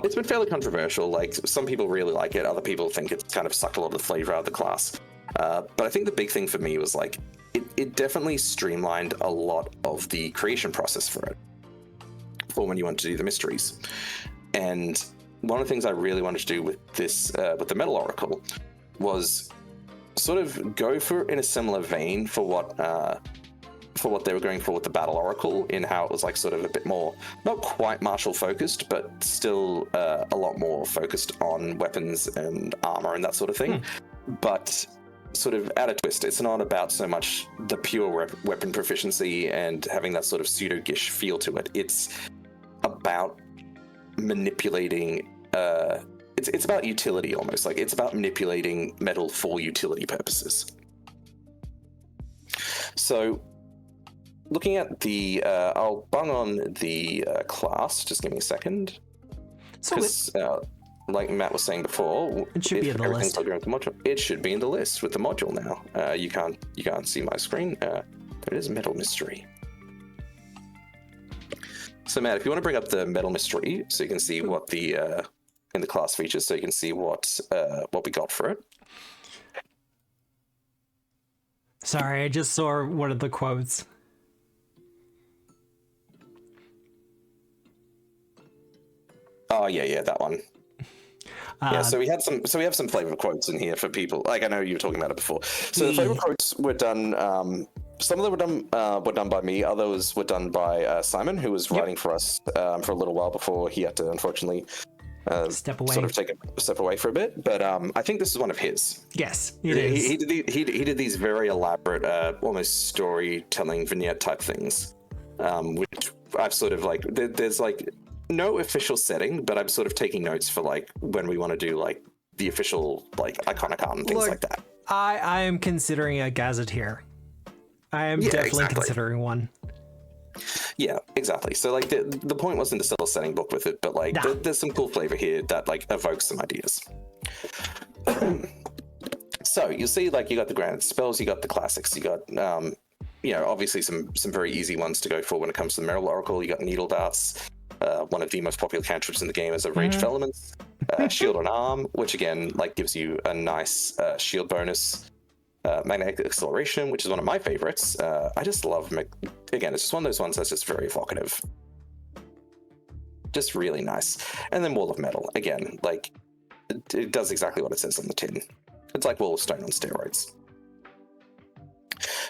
Speaker 2: It's been fairly controversial. Like some people really like it, other people think it's kind of sucked a lot of the flavor out of the class. But I think the big thing for me was like it definitely streamlined a lot of the creation process for it, for when you want to do the mysteries. And one of the things I really wanted to do with this, with the Metal Oracle, was sort of go for in a similar vein for what they were going for with the Battle Oracle, in how it was like sort of a bit more, not quite martial focused, but still a lot more focused on weapons and armor and that sort of thing. But sort of add a twist. It's not about so much the pure weapon proficiency and having that sort of pseudo-gish feel to it. It's about manipulating it's about utility almost. Like it's about manipulating metal for utility purposes. So looking at the I'll bung on the class, just give me a second. So like Matt was saying before,
Speaker 1: it should be in the list.
Speaker 2: It should be in the list with the module now. You can't see my screen. There it is, Metal Mystery. So Matt, if you want to bring up the Metal Mystery, so you can see what the in the class features, so you can see what we got for it.
Speaker 1: Sorry, I just saw one of the quotes.
Speaker 2: Oh yeah, that one. Yeah, so we have some flavor quotes in here for people. Like I know you were talking about it before. So the flavor quotes were done. Some of them were done by me. Others were done by Simon, who was writing for us for a little while before he had to unfortunately
Speaker 1: step away.
Speaker 2: Sort of take a step away for a bit. But I think this is one of his.
Speaker 1: Yes, it is.
Speaker 2: He did these very elaborate, almost storytelling vignette type things, which I've sort of like. There's like no official setting, but I'm sort of taking notes for like when we want to do like the official like iconic art and things like that.
Speaker 1: I am considering a gazetteer. I am definitely considering one.
Speaker 2: Yeah, exactly. So like the point wasn't to sell a setting book with it, but like there's some cool flavor here that like evokes some ideas. So you'll see like you got the grand spells, you got the classics, you got obviously some very easy ones to go for when it comes to the Metal Oracle. You got needle darts. one of the most popular cantrips in the game as a range of elements. Shield on arm, which again like gives you a nice shield bonus. Magnetic acceleration, which is one of my favorites. I just love, again, it's just one of those ones that's just very evocative. Just really nice. And then Wall of Metal, again, like it does exactly what it says on the tin. It's like Wall of Stone on steroids.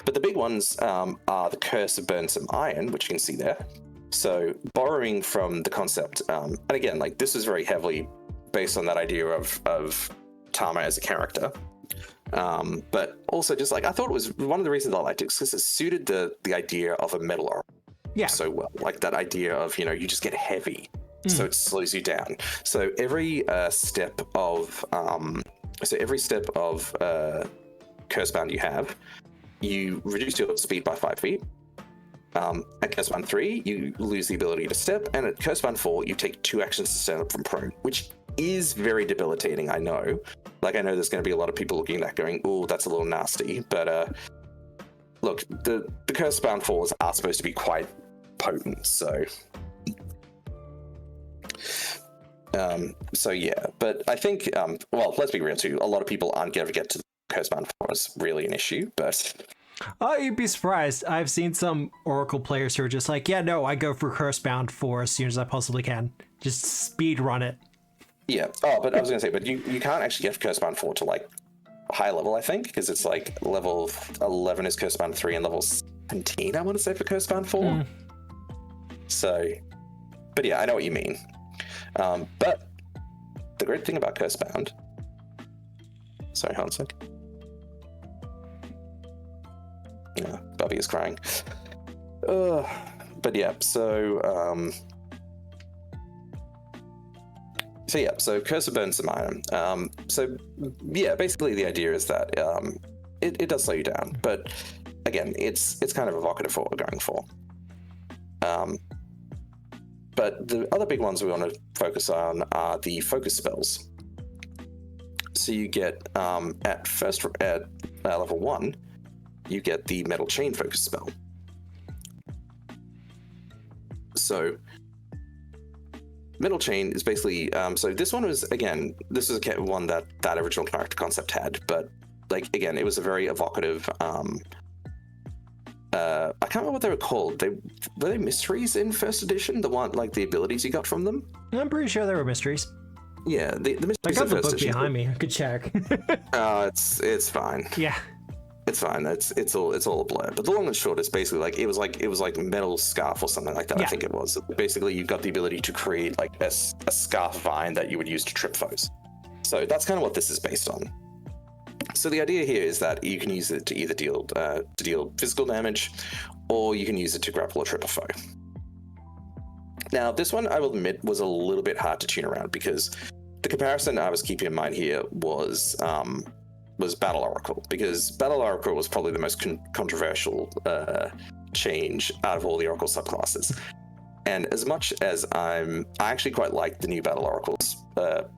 Speaker 2: But the big ones are the Curse of Burn Some Iron, which you can see there. So borrowing from the concept, and again, like this is very heavily based on that idea of Tama as a character. But also just like I thought it was one of the reasons I liked it because it suited the idea of a metal oracle so well, like that idea of you just get heavy, so it slows you down. So every step of Cursebound you have, you reduce your speed by 5 feet. At Cursebound 3, you lose the ability to step, and at Cursebound 4, you take 2 actions to stand up from prone, which is very debilitating, I know. Like, I know there's going to be a lot of people looking at that going, ooh, that's a little nasty, but look, the Cursebound 4s are supposed to be quite potent, so yeah, but I think, well, let's be real too, a lot of people aren't going to get to the Cursebound 4 is really an issue, but...
Speaker 1: Oh, you'd be surprised. I've seen some Oracle players who are just like, yeah, no, I go for Cursebound 4 as soon as I possibly can. Just speed run it. Yeah.
Speaker 2: Oh, but I was going to say, but you can't actually get Cursebound 4 to, like, high level, I think, because it's, like, level 11 is Cursebound 3 and level 17, I want to say, for Cursebound 4. So, but yeah, I know what you mean. But the great thing about Cursebound... Sorry, hold on a sec. Yeah, Bubby is crying. But yeah, so Curse of Burn Some Iron. So yeah, basically the idea is that it does slow you down, but again, it's kind of evocative for what we're going for. But the other big ones we want to focus on are the focus spells. So you get at level 1. You get the Metal Chain focus spell. So, Metal Chain is basically, so this one was, again, this was one that original character concept had, but, like, again, it was a very evocative, I can't remember what they were called. Were they mysteries in first edition? The one, like, the abilities you got from them?
Speaker 1: I'm pretty sure they were mysteries.
Speaker 2: Yeah, the mysteries
Speaker 1: I got
Speaker 2: in
Speaker 1: the
Speaker 2: first
Speaker 1: book
Speaker 2: edition.
Speaker 1: behind me. I could check.
Speaker 2: It's fine.
Speaker 1: Yeah.
Speaker 2: It's fine. It's all a blur. But the long and short is basically like it was like metal scarf or something like that. Yeah. I think it was. Basically, you've got the ability to create like a scarf of iron that you would use to trip foes. So that's kind of what this is based on. So the idea here is that you can use it to either deal physical damage, or you can use it to grapple or trip a foe. Now, this one I will admit was a little bit hard to tune around because the comparison I was keeping in mind here was Battle Oracle, because Battle Oracle was probably the most controversial change out of all the Oracle subclasses. And as much as I actually quite like the new Battle Oracle's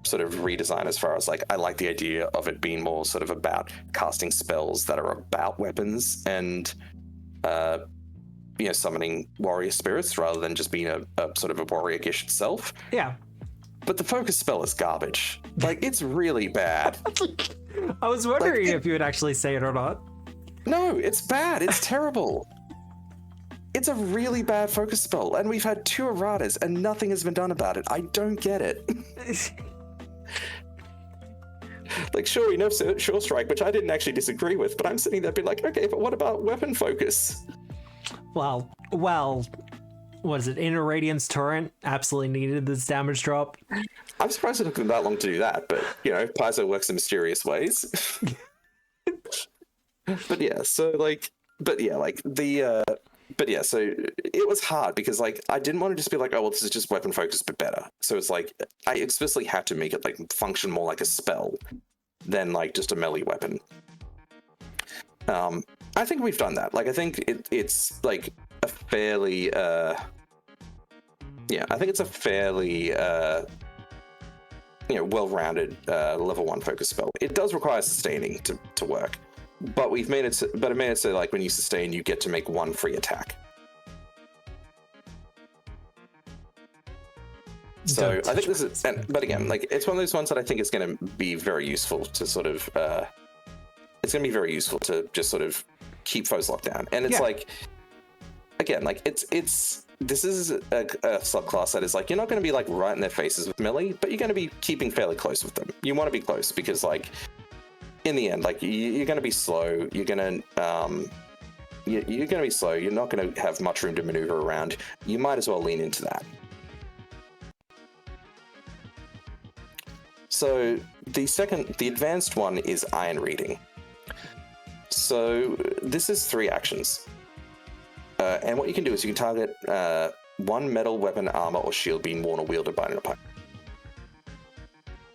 Speaker 2: sort of redesign, as far as like I like the idea of it being more sort of about casting spells that are about weapons and summoning warrior spirits rather than just being a sort of a warrior gish itself.
Speaker 1: Yeah.
Speaker 2: But the focus spell is garbage. Like, it's really bad.
Speaker 1: I was wondering if you would actually say it or not.
Speaker 2: No, it's bad. It's terrible. It's a really bad focus spell, and we've had 2 erratas, and nothing has been done about it. I don't get it. Like, sure, we know Sure Strike, which I didn't actually disagree with, but I'm sitting there being like, okay, but what about weapon focus? Well,
Speaker 1: what is it? Inner Radiance Torrent absolutely needed this damage drop.
Speaker 2: I'm surprised it took them that long to do that, but, Paizo works in mysterious ways. But yeah, so it was hard because, like, I didn't want to just be like, oh, well, this is just weapon focus, but better. So it's like, I explicitly had to make it, like, function more like a spell than, like, just a melee weapon. I think we've done that. Like, I think it's, like, a fairly, I think it's a fairly, well-rounded level 1 focus spell. It does require sustaining to work. But it made it so like when you sustain, you get to make 1 free attack. So I think this is, but again, like it's one of those ones that I think is going to be very useful to sort of, it's going to be very useful to just sort of keep foes locked down. And it's like, again, like this is a subclass that is like, you're not going to be like right in their faces with melee, but you're going to be keeping fairly close with them. You want to be close because like, in the end, like you're going to be slow. You're going to, you're going to be slow. You're not going to have much room to maneuver around. You might as well lean into that. So the advanced one is Iron Reading. So this is 3 actions. And what you can do is you can target one metal weapon, armor, or shield being worn or wielded by an opponent.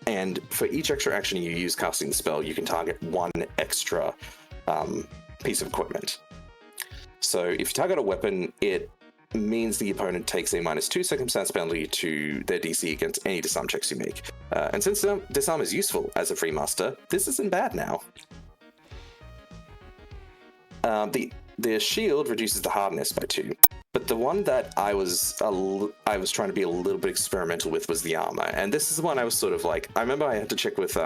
Speaker 2: And for each extra action you use casting the spell, you can target 1 extra piece of equipment. So if you target a weapon, it means the opponent takes a -2 circumstance penalty to their DC against any disarm checks you make. And since disarm is useful as a free master, this isn't bad now. The shield reduces the hardness by 2, but the one that I was trying to be a little bit experimental with was the armor, and this is the one I was sort of like, I remember I had to check with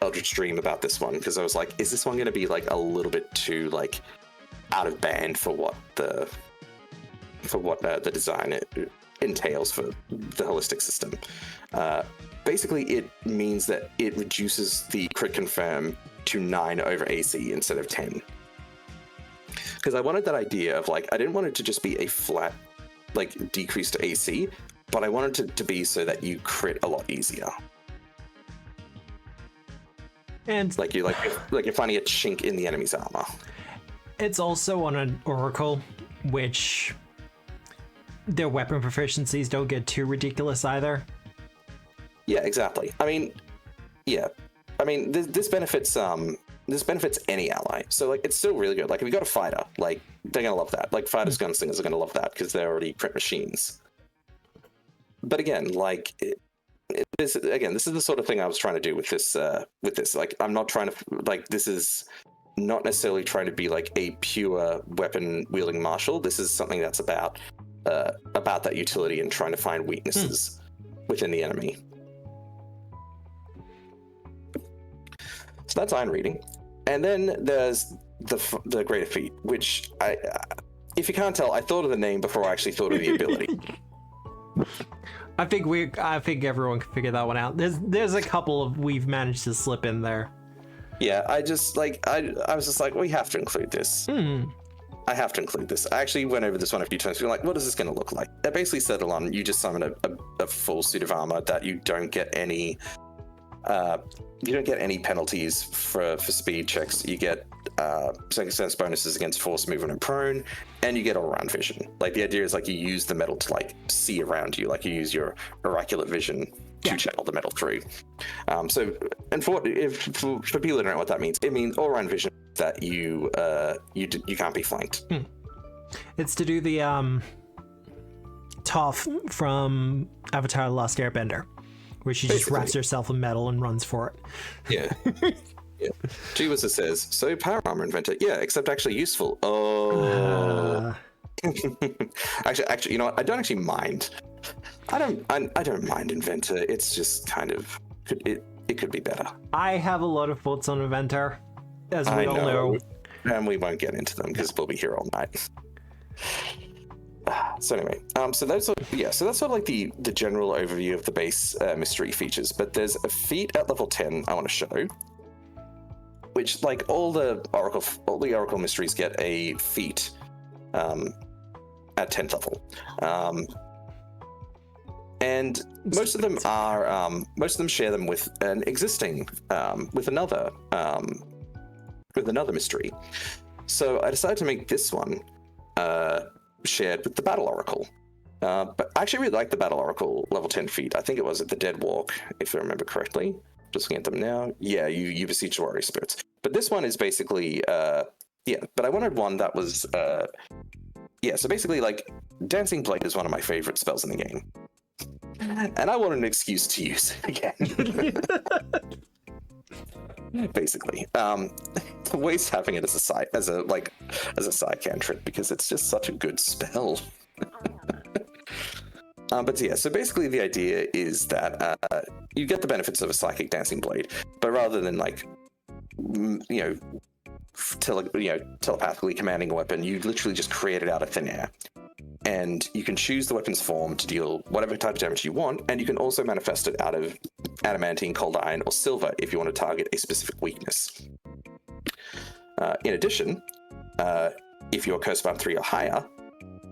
Speaker 2: Eldritch Dream about this one because I was like, is this one going to be like a little bit too like out of band for what the design entails for the holistic system. Basically, it means that it reduces the crit confirm to 9 over AC instead of 10. Because I wanted that idea of like, I didn't want it to just be a flat, like decreased AC, but I wanted it to be so that you crit a lot easier.
Speaker 1: And
Speaker 2: like you're finding a chink in the enemy's armor.
Speaker 1: It's also on an oracle, which their weapon proficiencies don't get too ridiculous either.
Speaker 2: Yeah, exactly. I mean, this benefits any ally. So like, it's still really good. Like if you got a fighter, like they're gonna love that. Like fighters, gunslingers are gonna love that because they're already crit machines. But again, like this is the sort of thing I was trying to do with this. Like, I'm not trying to like, this is not necessarily trying to be like a pure weapon wielding martial. This is something that's about that utility and trying to find weaknesses within the enemy. So that's Iron Reading. And then there's the Greater Feat, which if you can't tell, I thought of the name before I actually thought of the ability.
Speaker 1: I think everyone can figure that one out. There's a couple of we've managed to slip in there.
Speaker 2: Yeah, I was just like, we have to include this. I have to include this. I actually went over this one a few times, being like, what is this going to look like? I basically settled on, you just summon a full suit of armor that you don't get any penalties for speed checks. You get second sense bonuses against force movement and prone, and you get all around vision. Like the idea is like you use the metal to like see around you, like you use your oracular vision to channel the metal through. So, and for people who don't know what that means, it means all around vision that you can't be flanked.
Speaker 1: It's to do the Toph from Avatar: The Last Airbender, where she just wraps herself in metal and runs for it.
Speaker 2: Yeah. Yeah. G-Wizard says, so power armor inventor. Yeah, except actually useful. Oh. Actually, you know what? I don't actually mind. I don't mind inventor. It's just kind of, it could be better.
Speaker 1: I have a lot of thoughts on inventor, as we all know.
Speaker 2: And we won't get into them because we'll be here all night. So anyway, so that's sort of like the general overview of the base mystery features. But there's a feat at level 10 I want to show, which like all the Oracle mysteries get a feat at 10th level, and most of them share them with an existing with another mystery. So I decided to make this one shared with the Battle Oracle. But I actually really like the Battle Oracle level 10 feat. I think it was at the Dead Walk, if I remember correctly. Just looking at them now. Yeah, you beseech warrior spirits. But this one is basically, but I wanted one that was, so basically like Dancing Blade is one of my favorite spells in the game. And I wanted an excuse to use it again. Basically. Waste having it as a side cantrip because it's just such a good spell. But yeah, so basically the idea is that you get the benefits of a psychic dancing blade, but rather than like, telepathically commanding a weapon, you literally just create it out of thin air. And you can choose the weapon's form to deal whatever type of damage you want, and you can also manifest it out of adamantine, cold iron, or silver if you want to target a specific weakness. In addition, if you're Curse Band 3 or higher,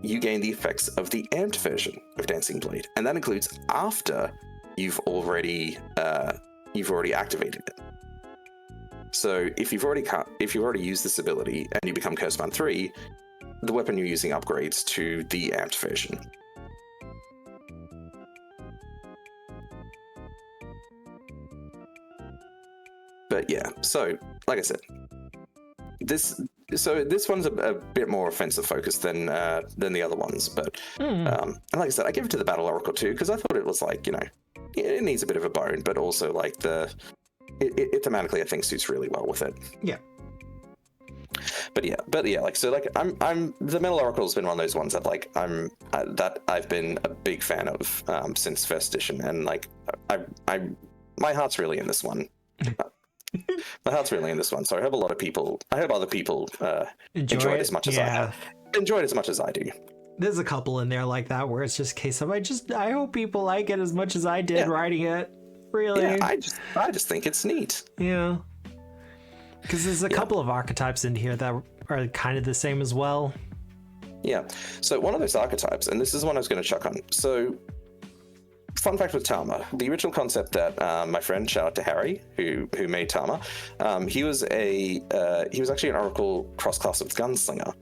Speaker 2: you gain the effects of the amped version of Dancing Blade, and that includes after you've already activated it. So if you've already used this ability and you become Curse Band 3, the weapon you're using upgrades to the amped version. But yeah, so like I said, this one's a bit more offensive focused than the other ones. But and like I said, I give it to the Battle Oracle too, because I thought it was like, it needs a bit of a bone, but also like it thematically I think suits really well with it.
Speaker 1: Yeah.
Speaker 2: But yeah, like so, like I'm the Metal Oracle's been one of those ones that like that I've been a big fan of since first edition, and like my heart's really in this one. My heart's really in this one, so I hope other people enjoy it as much as I have. Enjoy it as much as I do.
Speaker 1: There's a couple in there like that where it's just a case of I hope people like it as much as I did writing it. Really,
Speaker 2: yeah, I just think it's neat.
Speaker 1: Yeah. Because there's a couple of archetypes in here that are kind of the same as well. Yeah.
Speaker 2: So one of those archetypes, and this is one I was going to chuck on. So, fun fact with Tama, the original concept that my friend, shout out to Harry, who made Tama, he was actually an Oracle cross-class with Gunslinger.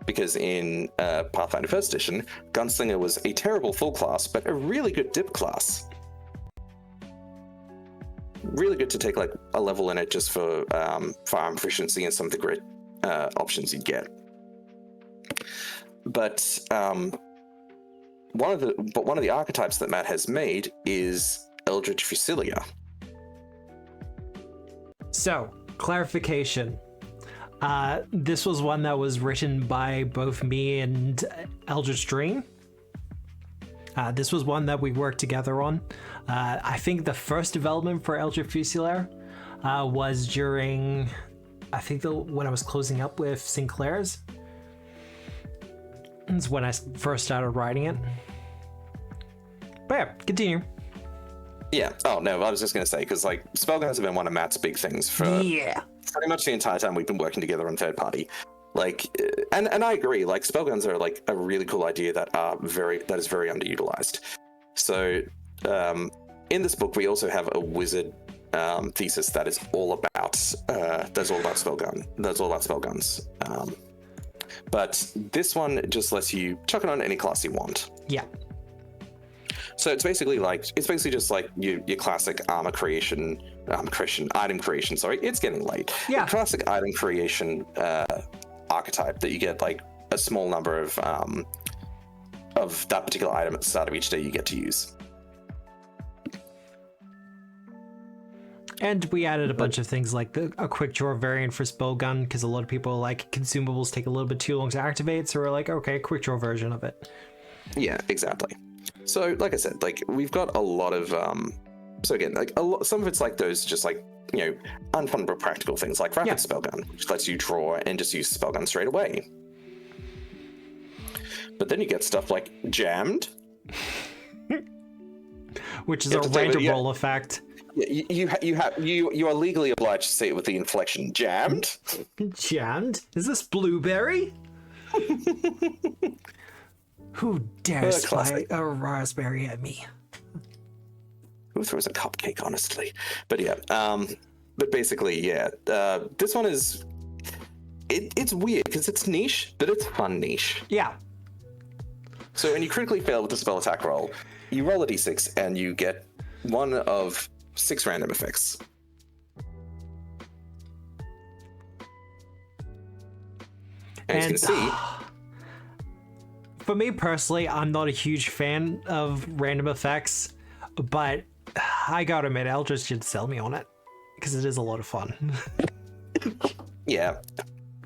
Speaker 2: Because in Pathfinder First Edition, Gunslinger was a terrible full class, but a really good dip class. Really good to take like a level in it just for firearm proficiency and some of the great options you'd get. But one of the archetypes that Matt has made is Eldritch Fusilia.
Speaker 1: So, clarification. This was one that was written by both me and Eldritch Dream. This was one that we worked together on. I think the first development for Eldritch Fusilia was during, when I was closing up with Sinclair's. It's when I first started writing it. But yeah, continue.
Speaker 2: Yeah. Oh no, I was just going to say, because like Spellguns have been one of Matt's big things for pretty much the entire time we've been working together on third party. Like, and I agree. Like, spellguns are like a really cool idea that is very underutilized. So, in this book, we also have a wizard thesis that is all about spellguns. But this one just lets you chuck it on any class you want.
Speaker 1: Yeah.
Speaker 2: So it's basically just like your classic item creation. Sorry, it's getting late.
Speaker 1: Yeah.
Speaker 2: Your classic item creation archetype that you get like a small number of that particular item at the start of each day you get to use.
Speaker 1: And we added a bunch of things like a quick draw variant for Spellgun, because a lot of people like consumables take a little bit too long to activate, so we're like, okay, quick draw version of it.
Speaker 2: Yeah, exactly. So like I said, like we've got a lot of so again, like some of it's like those just like, unfun but practical things like Rapid Spellgun, which lets you draw and just use Spellgun straight away. But then you get stuff like Jammed,
Speaker 1: which is a random roll effect.
Speaker 2: You are legally obliged to say it with the inflection. Jammed.
Speaker 1: Jammed? Is this blueberry? Who dares fly a raspberry at me?
Speaker 2: Who throws a cupcake, honestly? But yeah, but basically, yeah. This one is it's weird because it's niche, but it's fun niche.
Speaker 1: Yeah.
Speaker 2: So when you critically fail with the spell attack roll, you roll a d6 and you get one of 6 random effects. And you can see.
Speaker 1: For me personally, I'm not a huge fan of random effects, but I gotta admit, Eldritch should sell me on it because it is a lot of fun.
Speaker 2: Yeah,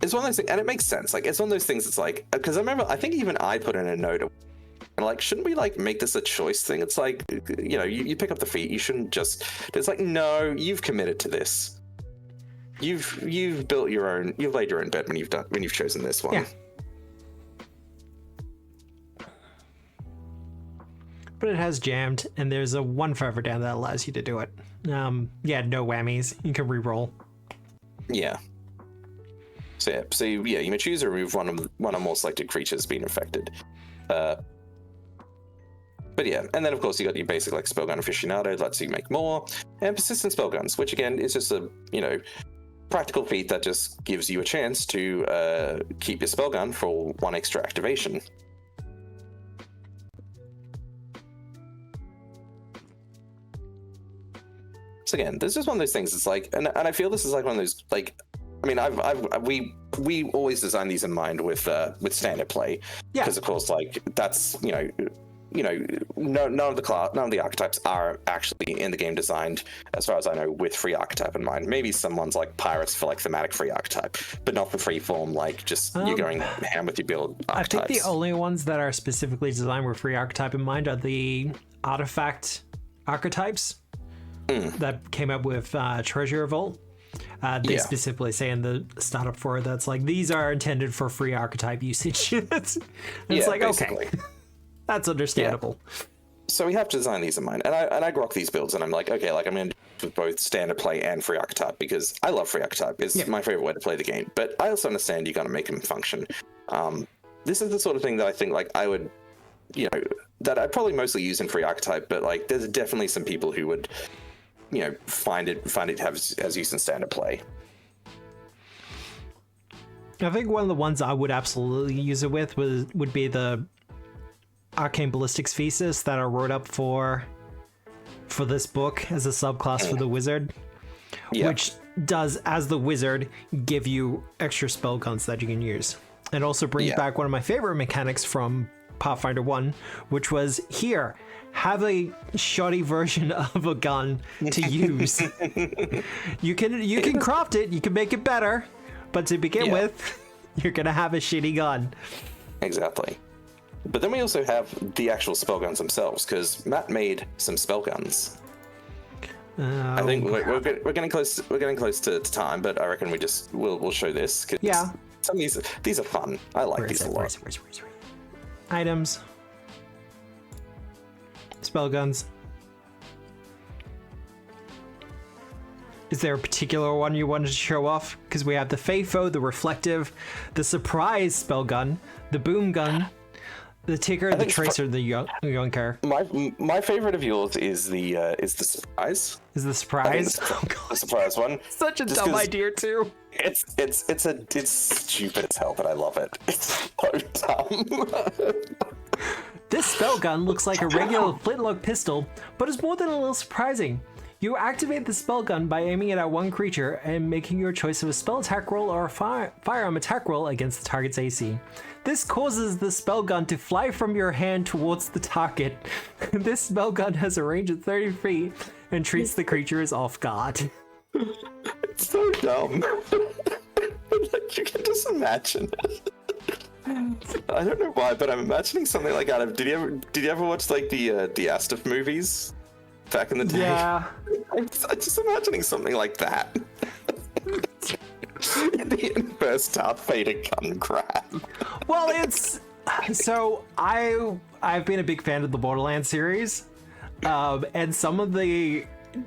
Speaker 2: it's one of those things, and it makes sense. Like, it's one of those things. It's like, because I think even I put in a note And like, shouldn't we like make this a choice thing? It's like, you know, you pick up the feat. You shouldn't just. It's like, no, you've committed to this. You've built your own. You've laid your own bed when you've chosen this one.
Speaker 1: Yeah. But it has jammed, and there's a one further down that allows you to do it. Yeah, no whammies. You can re-roll.
Speaker 2: Yeah. So you may choose to remove one or more selected creatures being affected. But yeah, and then of course you got your basic like spellgun aficionado, lets you make more, and persistent spellguns, which again is just a practical feat that just gives you a chance to keep your spellgun for one extra activation. So again, this is one of those things. It's like, and I feel this is like one of those like. I mean, we always design these in mind with standard play, because of course, like that's none of the archetypes are actually in the game designed, as far as I know, with free archetype in mind. Maybe some ones like pirates for like thematic free archetype, but not for free form. Like just you're going ham with your build archetypes.
Speaker 1: I think the only ones that are specifically designed with free archetype in mind are the artifact archetypes that came up with Treasure Vault. They specifically say in the startup for it that's like, these are intended for free archetype usage. It's like, basically. Okay, that's understandable. Yeah.
Speaker 2: So we have to design these in mind, and I grok these builds, and I'm like, okay, like I'm going to do both standard play and free archetype, because I love free archetype. It's my favorite way to play the game, but I also understand you got to make them function. This is the sort of thing that I think like I would, that I'd probably mostly use in free archetype, but like there's definitely some people who would find it have as use in standard play.
Speaker 1: I think one of the ones I would absolutely use it with would be the Arcane Ballistics Thesis that I wrote up for this book as a subclass for the wizard, which does, as the wizard, give you extra spell guns that you can use, and also brings back one of my favorite mechanics from Pathfinder 1, which was here. Have a shoddy version of a gun to use. You can craft it, you can make it better, but to begin with, you're gonna have a shitty gun. Exactly.
Speaker 2: But then we also have the actual spell guns themselves, because Matt made some spell guns. I think we're getting close. We're getting close to time, but I reckon we'll show this. Some of these are fun. I like these a lot.
Speaker 1: Where's items. Spell guns. Is there a particular one you wanted to show off? Because we have the Fayfo, the Reflective, the Surprise spell gun, the Boom gun, the Ticker, the Tracer, the Yonker.
Speaker 2: My favorite of yours is the Surprise.
Speaker 1: Is the Surprise?
Speaker 2: The Surprise one.
Speaker 1: Such a dumb idea too.
Speaker 2: It's stupid as hell, but I love it. It's so dumb.
Speaker 1: This spell gun looks like a regular flintlock pistol, but is more than a little surprising. You activate the spell gun by aiming it at one creature and making your choice of a spell attack roll or a firearm attack roll against the target's AC. This causes the spell gun to fly from your hand towards the target. This spell gun has a range of 30 feet and treats the creature as off guard.
Speaker 2: It's so dumb. Like, you can just imagine it. I don't know why, but I'm imagining something like out of. Did you ever watch like the Astaf movies back in the day?
Speaker 1: Yeah.
Speaker 2: I'm just imagining something like that. The inverse Darth Vader gun grab.
Speaker 1: Well, it's so I've been a big fan of the Borderlands series, and some of the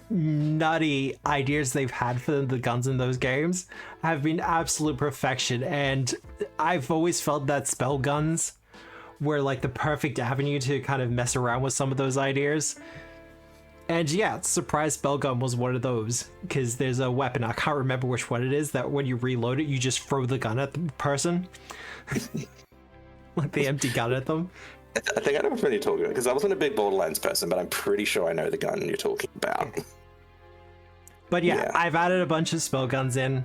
Speaker 1: nutty ideas they've had for the guns in those games have been absolute perfection, and I've always felt that spell guns were like the perfect avenue to kind of mess around with some of those ideas. And yeah, Surprise spell gun was one of those, because there's a weapon, I can't remember which one it is, that when you reload it you just throw the gun at the person. Like the empty gun at them.
Speaker 2: I think I know which one you're talking about, because I wasn't a big Borderlands person, but I'm pretty sure I know the gun you're talking about.
Speaker 1: But yeah, I've added a bunch of spell guns in.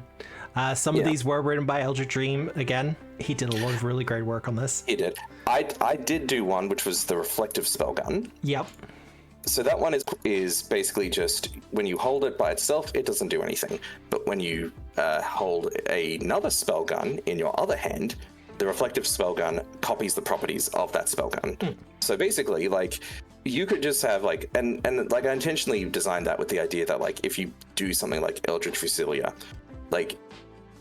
Speaker 1: Some of these were written by Eldritch Dream. Again, he did a lot of really great work on this.
Speaker 2: He did. I did do one, which was the Reflective spell gun.
Speaker 1: Yep.
Speaker 2: So that one is basically just, when you hold it by itself, it doesn't do anything. But when you hold another spell gun in your other hand, the reflective spell gun copies the properties of that spell gun. So basically, like, you could just have like, and like, I intentionally designed that with the idea that like, if you do something like Eldritch Fusilia, like,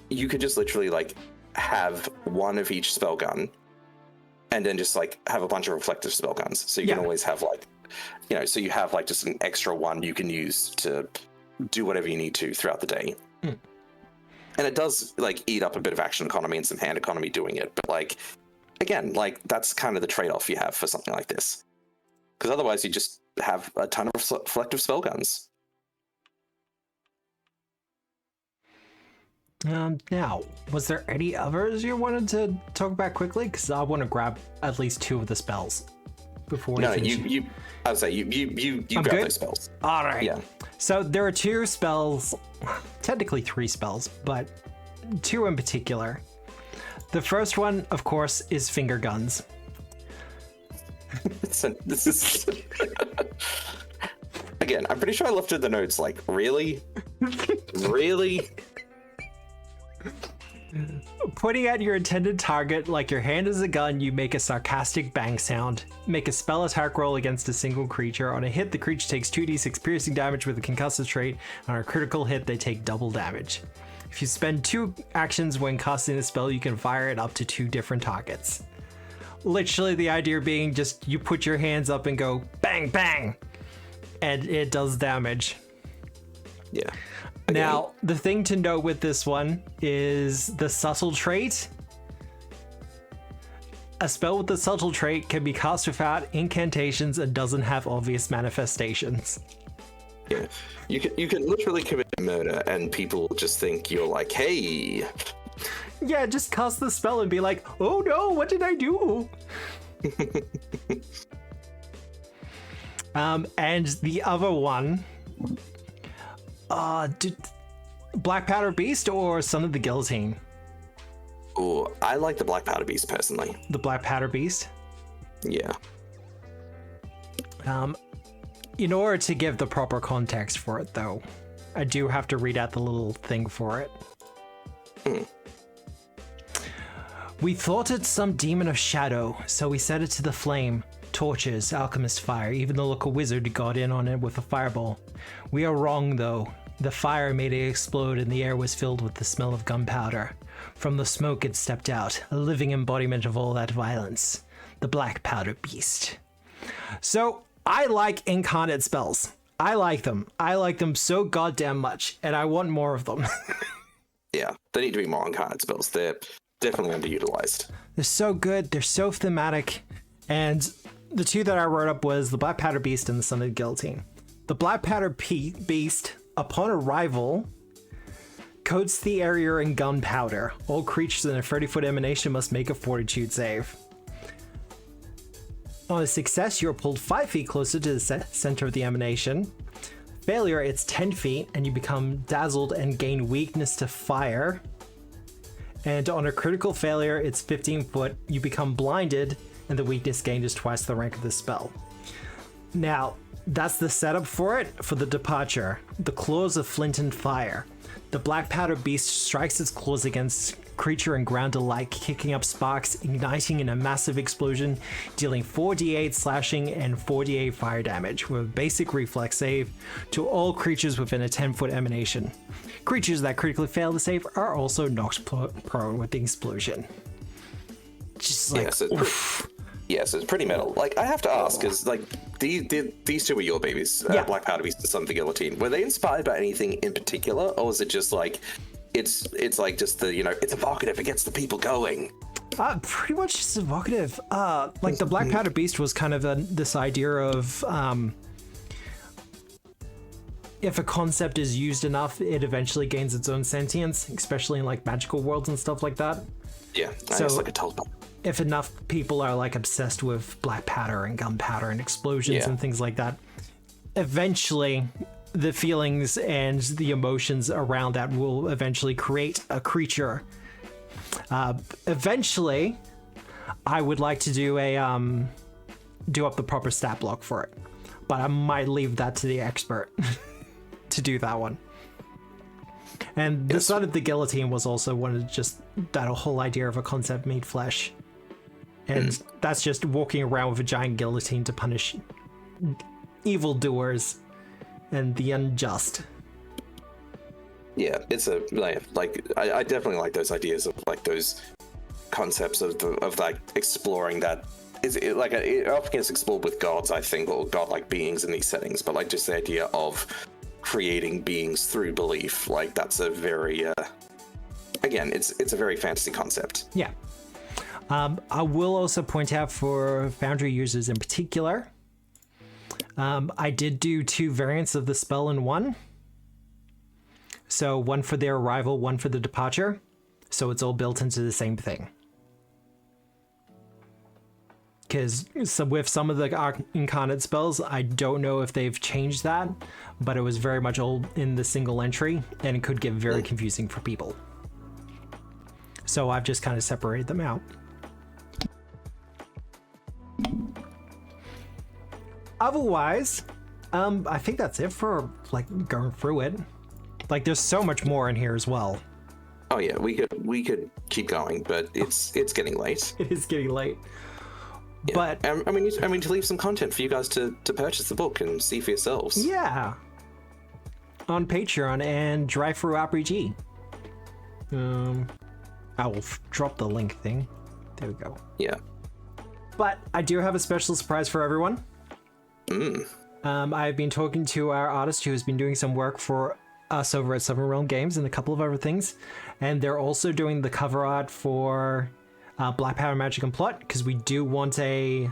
Speaker 2: you could just literally like have one of each spell gun, and then just like have a bunch of reflective spell guns. So you can always have like, you know, so you have like just an extra one you can use to do whatever you need to throughout the day. And it does like eat up a bit of action economy and some hand economy doing it, but like, again, like, that's kind of the trade-off you have for something like this, because otherwise you just have a ton of reflective spell guns.
Speaker 1: Now, was there any others you wanted to talk about quickly? Because I want to grab at least 2 of the spells before we finish.
Speaker 2: I would say you grab
Speaker 1: good?
Speaker 2: those spells.
Speaker 1: All right.
Speaker 2: Yeah.
Speaker 1: So there are 2 spells, technically 3 spells, but 2 in particular. The first one, of course, is finger guns.
Speaker 2: This is again, I'm pretty sure I lifted the notes like, really? Really?
Speaker 1: Pointing at your intended target like your hand is a gun, you make a sarcastic bang sound. Make a spell attack roll against a single creature. On a hit, the creature takes 2d6 piercing damage with a concussive trait. On a critical hit, they take double damage. If you spend 2 actions when casting the spell, you can fire it up to 2 different targets. Literally, the idea being just you put your hands up and go bang, bang, and it does damage.
Speaker 2: Yeah.
Speaker 1: Now, the thing to note with this one is the subtle trait. A spell with the subtle trait can be cast without incantations and doesn't have obvious manifestations.
Speaker 2: Yeah. You can literally commit murder and people just think you're like, hey.
Speaker 1: Yeah, just cast the spell and be like, oh no, what did I do? And the other one, Blackpowder Beast or Son of the Guillotine?
Speaker 2: Oh, I like the Blackpowder Beast personally.
Speaker 1: The Blackpowder Beast?
Speaker 2: Yeah.
Speaker 1: In order to give the proper context for it, though, I do have to read out the little thing for it. We thought it some demon of shadow, so we set it to the flame. Torches, alchemist fire, even the local wizard got in on it with a fireball. We are wrong, though. The fire made it explode and the air was filled with the smell of gunpowder. From the smoke it stepped out, a living embodiment of all that violence. The Blackpowder Beast. So, I like incarnate spells. I like them. I like them so goddamn much, and I want more of them.
Speaker 2: Yeah, they need to be more incarnate spells. They're definitely underutilized.
Speaker 1: They're so good, they're so thematic, and the 2 that I wrote up was the Blackpowder Beast and the Son of the Guillotine. The Blackpowder Beast, upon arrival, coats the area in gunpowder. All creatures in a 30-foot emanation must make a fortitude save. On a success, you're pulled 5 feet closer to the center of the emanation. Failure, it's 10 feet, and you become dazzled and gain weakness to fire. And on a critical failure, it's 15 foot, you become blinded, and the weakness gained is twice the rank of the spell. Now, that's the setup for it. For the departure, the claws of flint and fire. The Blackpowder Beast strikes its claws against creature and ground alike, kicking up sparks, igniting in a massive explosion, dealing 4d8 slashing and 4d8 fire damage with a basic reflex save to all creatures within a 10-foot emanation. Creatures that critically fail to save are also knocked prone with the explosion. Just like,
Speaker 2: yes, it's pretty metal. Like, I have to ask, because like these 2 were your babies, Blackpowder Beast and Son of the Guillotine. Were they inspired by anything in particular, or was it just like it's like just the, you know, it's evocative, it gets the people going?
Speaker 1: Pretty much just evocative. Like the Blackpowder Beast was kind of this idea of if a concept is used enough, it eventually gains its own sentience, especially in like magical worlds and stuff like that.
Speaker 2: Yeah,
Speaker 1: so
Speaker 2: it's like a teleport.
Speaker 1: If enough people are like obsessed with black powder and gunpowder and explosions and things like that, eventually the feelings and the emotions around that will eventually create a creature. Eventually, I would like to do do up the proper stat block for it, but I might leave that to the expert to do that one. And the son of the guillotine was also one of just that whole idea of a concept made flesh. And that's just walking around with a giant guillotine to punish evildoers and the unjust.
Speaker 2: Yeah, it's a I definitely like those ideas of like those concepts of like exploring that. It often gets explored with gods, I think, or godlike beings in these settings, but like just the idea of creating beings through belief, like that's a very again, it's a very fantasy concept.
Speaker 1: Yeah. I will also point out for Foundry users in particular, I did do 2 variants of the spell in one. So one for their arrival, one for the departure. So it's all built into the same thing. Because with some of the incarnate spells, I don't know if they've changed that, but it was very much all in the single entry, and it could get very confusing for people. So I've just kind of separated them out. Otherwise, I think that's it for like going through it. Like there's so much more in here as well.
Speaker 2: Oh yeah, we could keep going, but it's getting late.
Speaker 1: It is getting late.
Speaker 2: Yeah.
Speaker 1: But
Speaker 2: I mean to leave some content for you guys to purchase the book and see for yourselves.
Speaker 1: Yeah. On Patreon and Drive Through RPG. I will drop the link thing. There we go.
Speaker 2: Yeah.
Speaker 1: But I do have a special surprise for everyone. I've been talking to our artist who has been doing some work for us over at Seven Realm Games and a couple of other things. And they're also doing the cover art for Blackpowder Magic and Plot, because we do want a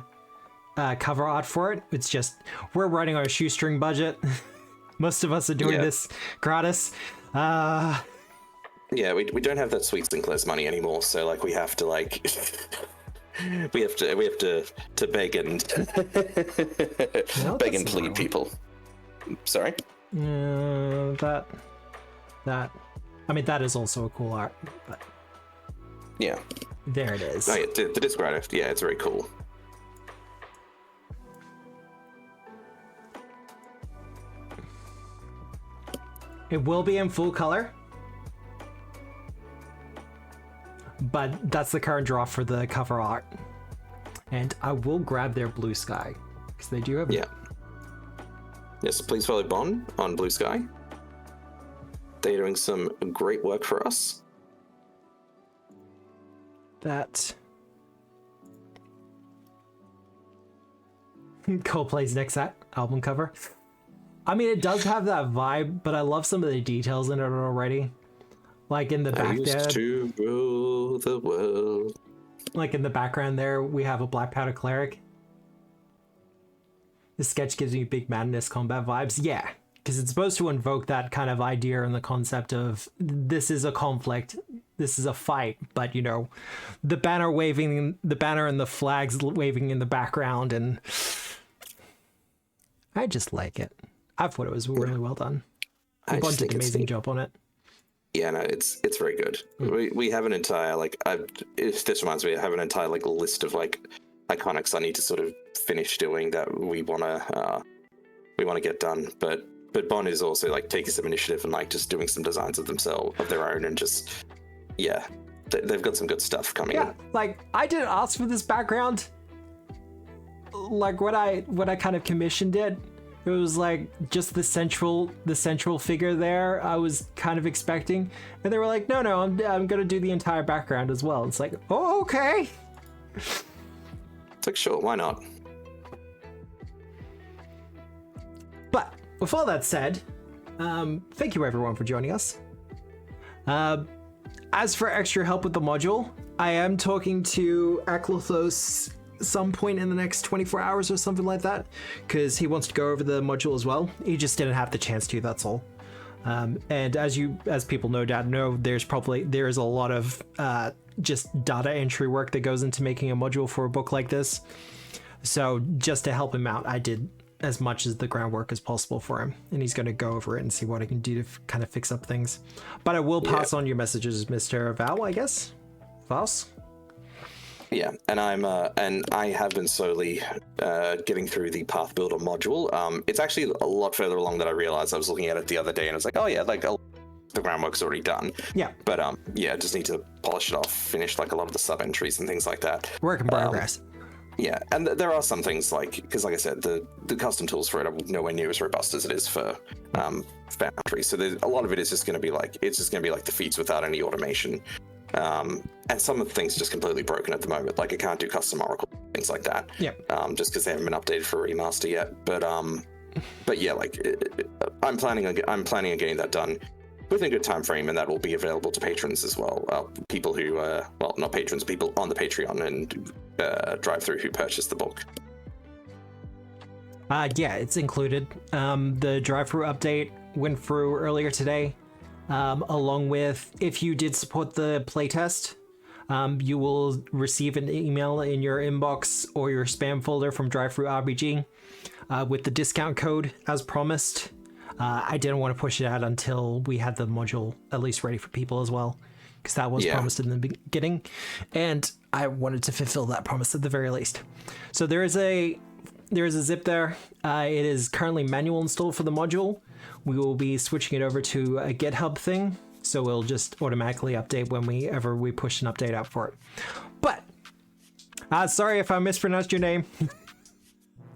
Speaker 1: cover art for it. It's just, we're running on a shoestring budget. Most of us are doing this gratis.
Speaker 2: Yeah, we don't have that sweet Sinclair's money anymore, so like we have to like we have to beg and beg and plead people. Sorry?
Speaker 1: That I mean that is also a cool art, but
Speaker 2: yeah.
Speaker 1: There it is.
Speaker 2: Oh yeah, the disc art, yeah, it's very cool.
Speaker 1: It will be in full color. But that's the current draw for the cover art. And I will grab their Blue Sky, because they do have
Speaker 2: Yeah. Yes, please follow Bon on Blue Sky. They're doing some great work for us.
Speaker 1: That Coldplay's next album cover. I mean, it does have that vibe, but I love some of the details in it already. Like in the back there. I used
Speaker 2: to rule the world.
Speaker 1: Like in the background there, we have a Blackpowder cleric. This sketch gives me big madness combat vibes. Yeah, because it's supposed to invoke that kind of idea and the concept of this is a conflict, this is a fight, but you know, the banner waving, the banner and the flags waving in the background, and I just like it. I thought it was really well done. A bunch of amazing job on it.
Speaker 2: Yeah, no, it's very good. We have an entire if this reminds me, I have an entire list of iconics I need to sort of finish doing that we wanna get done. But Bon is also taking some initiative and just doing some designs of their own, and just they've got some good stuff coming.
Speaker 1: Yeah, I didn't ask for this background. When I kind of commissioned it. It was just the central figure there. I was kind of expecting, and they were like, "No, I'm gonna do the entire background as well." It's like, oh, okay.
Speaker 2: It's sure, why not?
Speaker 1: But with all that said, thank you everyone for joining us. As for extra help with the module, I am talking to Aklathos some point in the next 24 hours or something like that, because he wants to go over the module as well. He just didn't have the chance to, that's all. And as people no doubt know, there is a lot of just data entry work that goes into making a module for a book like this. So just to help him out, I did as much as the groundwork as possible for him, and he's going to go over it and see what I can do to kind of fix up things. But I will pass on your messages, Mr. Val, I guess. Vals?
Speaker 2: Yeah, and I have been slowly getting through the Path Builder module. It's actually a lot further along than I realized. I was looking at it the other day, and I was like, oh yeah, the groundwork's already done.
Speaker 1: Yeah.
Speaker 2: But yeah, just need to polish it off, finish like a lot of the sub entries and things like that.
Speaker 1: Work in progress.
Speaker 2: Yeah, and there are some things like, because like I said, the custom tools for it are nowhere near as robust as it is for Foundry. So there's a lot of it is just going to be like, it's just going to be like the feeds without any automation. And some of the things are just completely broken at the moment. Like it can't do custom Oracle, things like that.
Speaker 1: Yeah.
Speaker 2: Just because they haven't been updated for a remaster yet. But yeah, like I'm planning on getting that done within a good time frame, and that will be available to patrons as well. People who, well, not patrons, people on the Patreon and drive through who purchased the book.
Speaker 1: Yeah, it's included. The drive-through update went through earlier today, along with if you did support the playtest, you will receive an email in your inbox or your spam folder from Drive-Through RPG with the discount code as promised. I didn't want to push it out until we had the module at least ready for people as well, because that was promised in the beginning, and I wanted to fulfill that promise at the very least. So there is a zip there. It is currently manual installed for the module. We will be switching it over to a GitHub thing, so it'll just automatically update whenever we push an update out for it. But sorry if I mispronounced your name.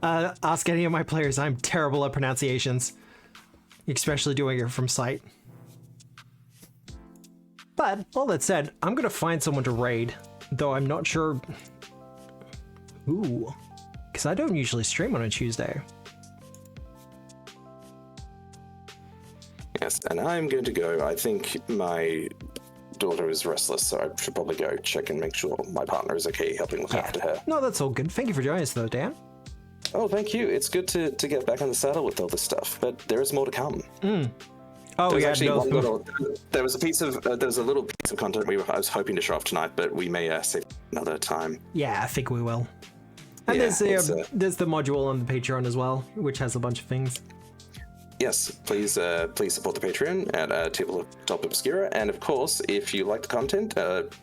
Speaker 1: Ask any of my players. I'm terrible at pronunciations, especially doing it from sight. But all that said, I'm gonna find someone to raid, though I'm not sure who, because I don't usually stream on a Tuesday.
Speaker 2: Yes, and I'm going to go. I think my daughter is restless, so I should probably go check and make sure my partner is okay, helping look after her.
Speaker 1: No, that's all good. Thank you for joining us, though, Dan.
Speaker 2: Oh, thank you. It's good to get back on the saddle with all this stuff, but there is more to come.
Speaker 1: Oh, yeah,
Speaker 2: there was a little piece of content I was hoping to show off tonight, but we may save another time.
Speaker 1: Yeah, I think we will. And
Speaker 2: Yeah,
Speaker 1: there's the module on the Patreon as well, which has a bunch of things.
Speaker 2: Yes, please support the Patreon at Tabletop Obscura, and of course, if you like the content,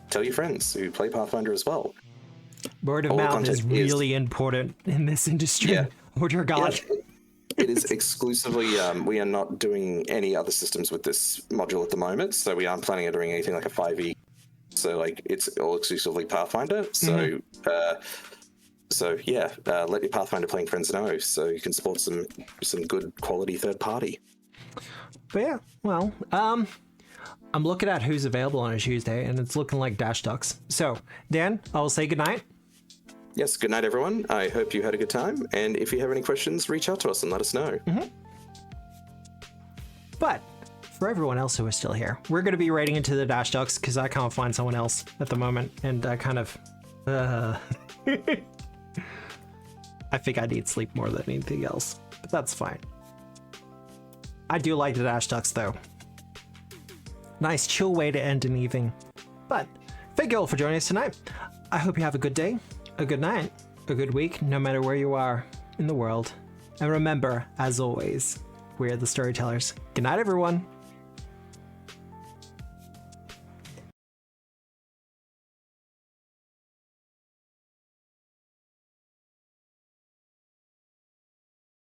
Speaker 2: tell your friends who play Pathfinder as well.
Speaker 1: Word of mouth is really important in this industry.
Speaker 2: Yeah.
Speaker 1: Order God.
Speaker 2: Yeah, it is exclusively, we are not doing any other systems with this module at the moment, so we aren't planning on doing anything like a 5e. So like it's all exclusively Pathfinder. So so yeah, let your Pathfinder playing friends know, so you can support some good quality third party.
Speaker 1: But yeah, well, I'm looking at who's available on a Tuesday, and it's looking like Dash Ducks. So Dan, I will say goodnight.
Speaker 2: Yes, good night, everyone. I hope you had a good time, and if you have any questions, reach out to us and let us know.
Speaker 1: But for everyone else who is still here, we're going to be raiding into the Dash Ducks because I can't find someone else at the moment, and I kind of I think I need sleep more than anything else, but that's fine. I do like the Dash Ducks, though. Nice chill way to end an evening. But thank you all for joining us tonight. I hope you have a good day, a good night, a good week, no matter where you are in the world. And remember, as always, we're the storytellers. Good night, everyone.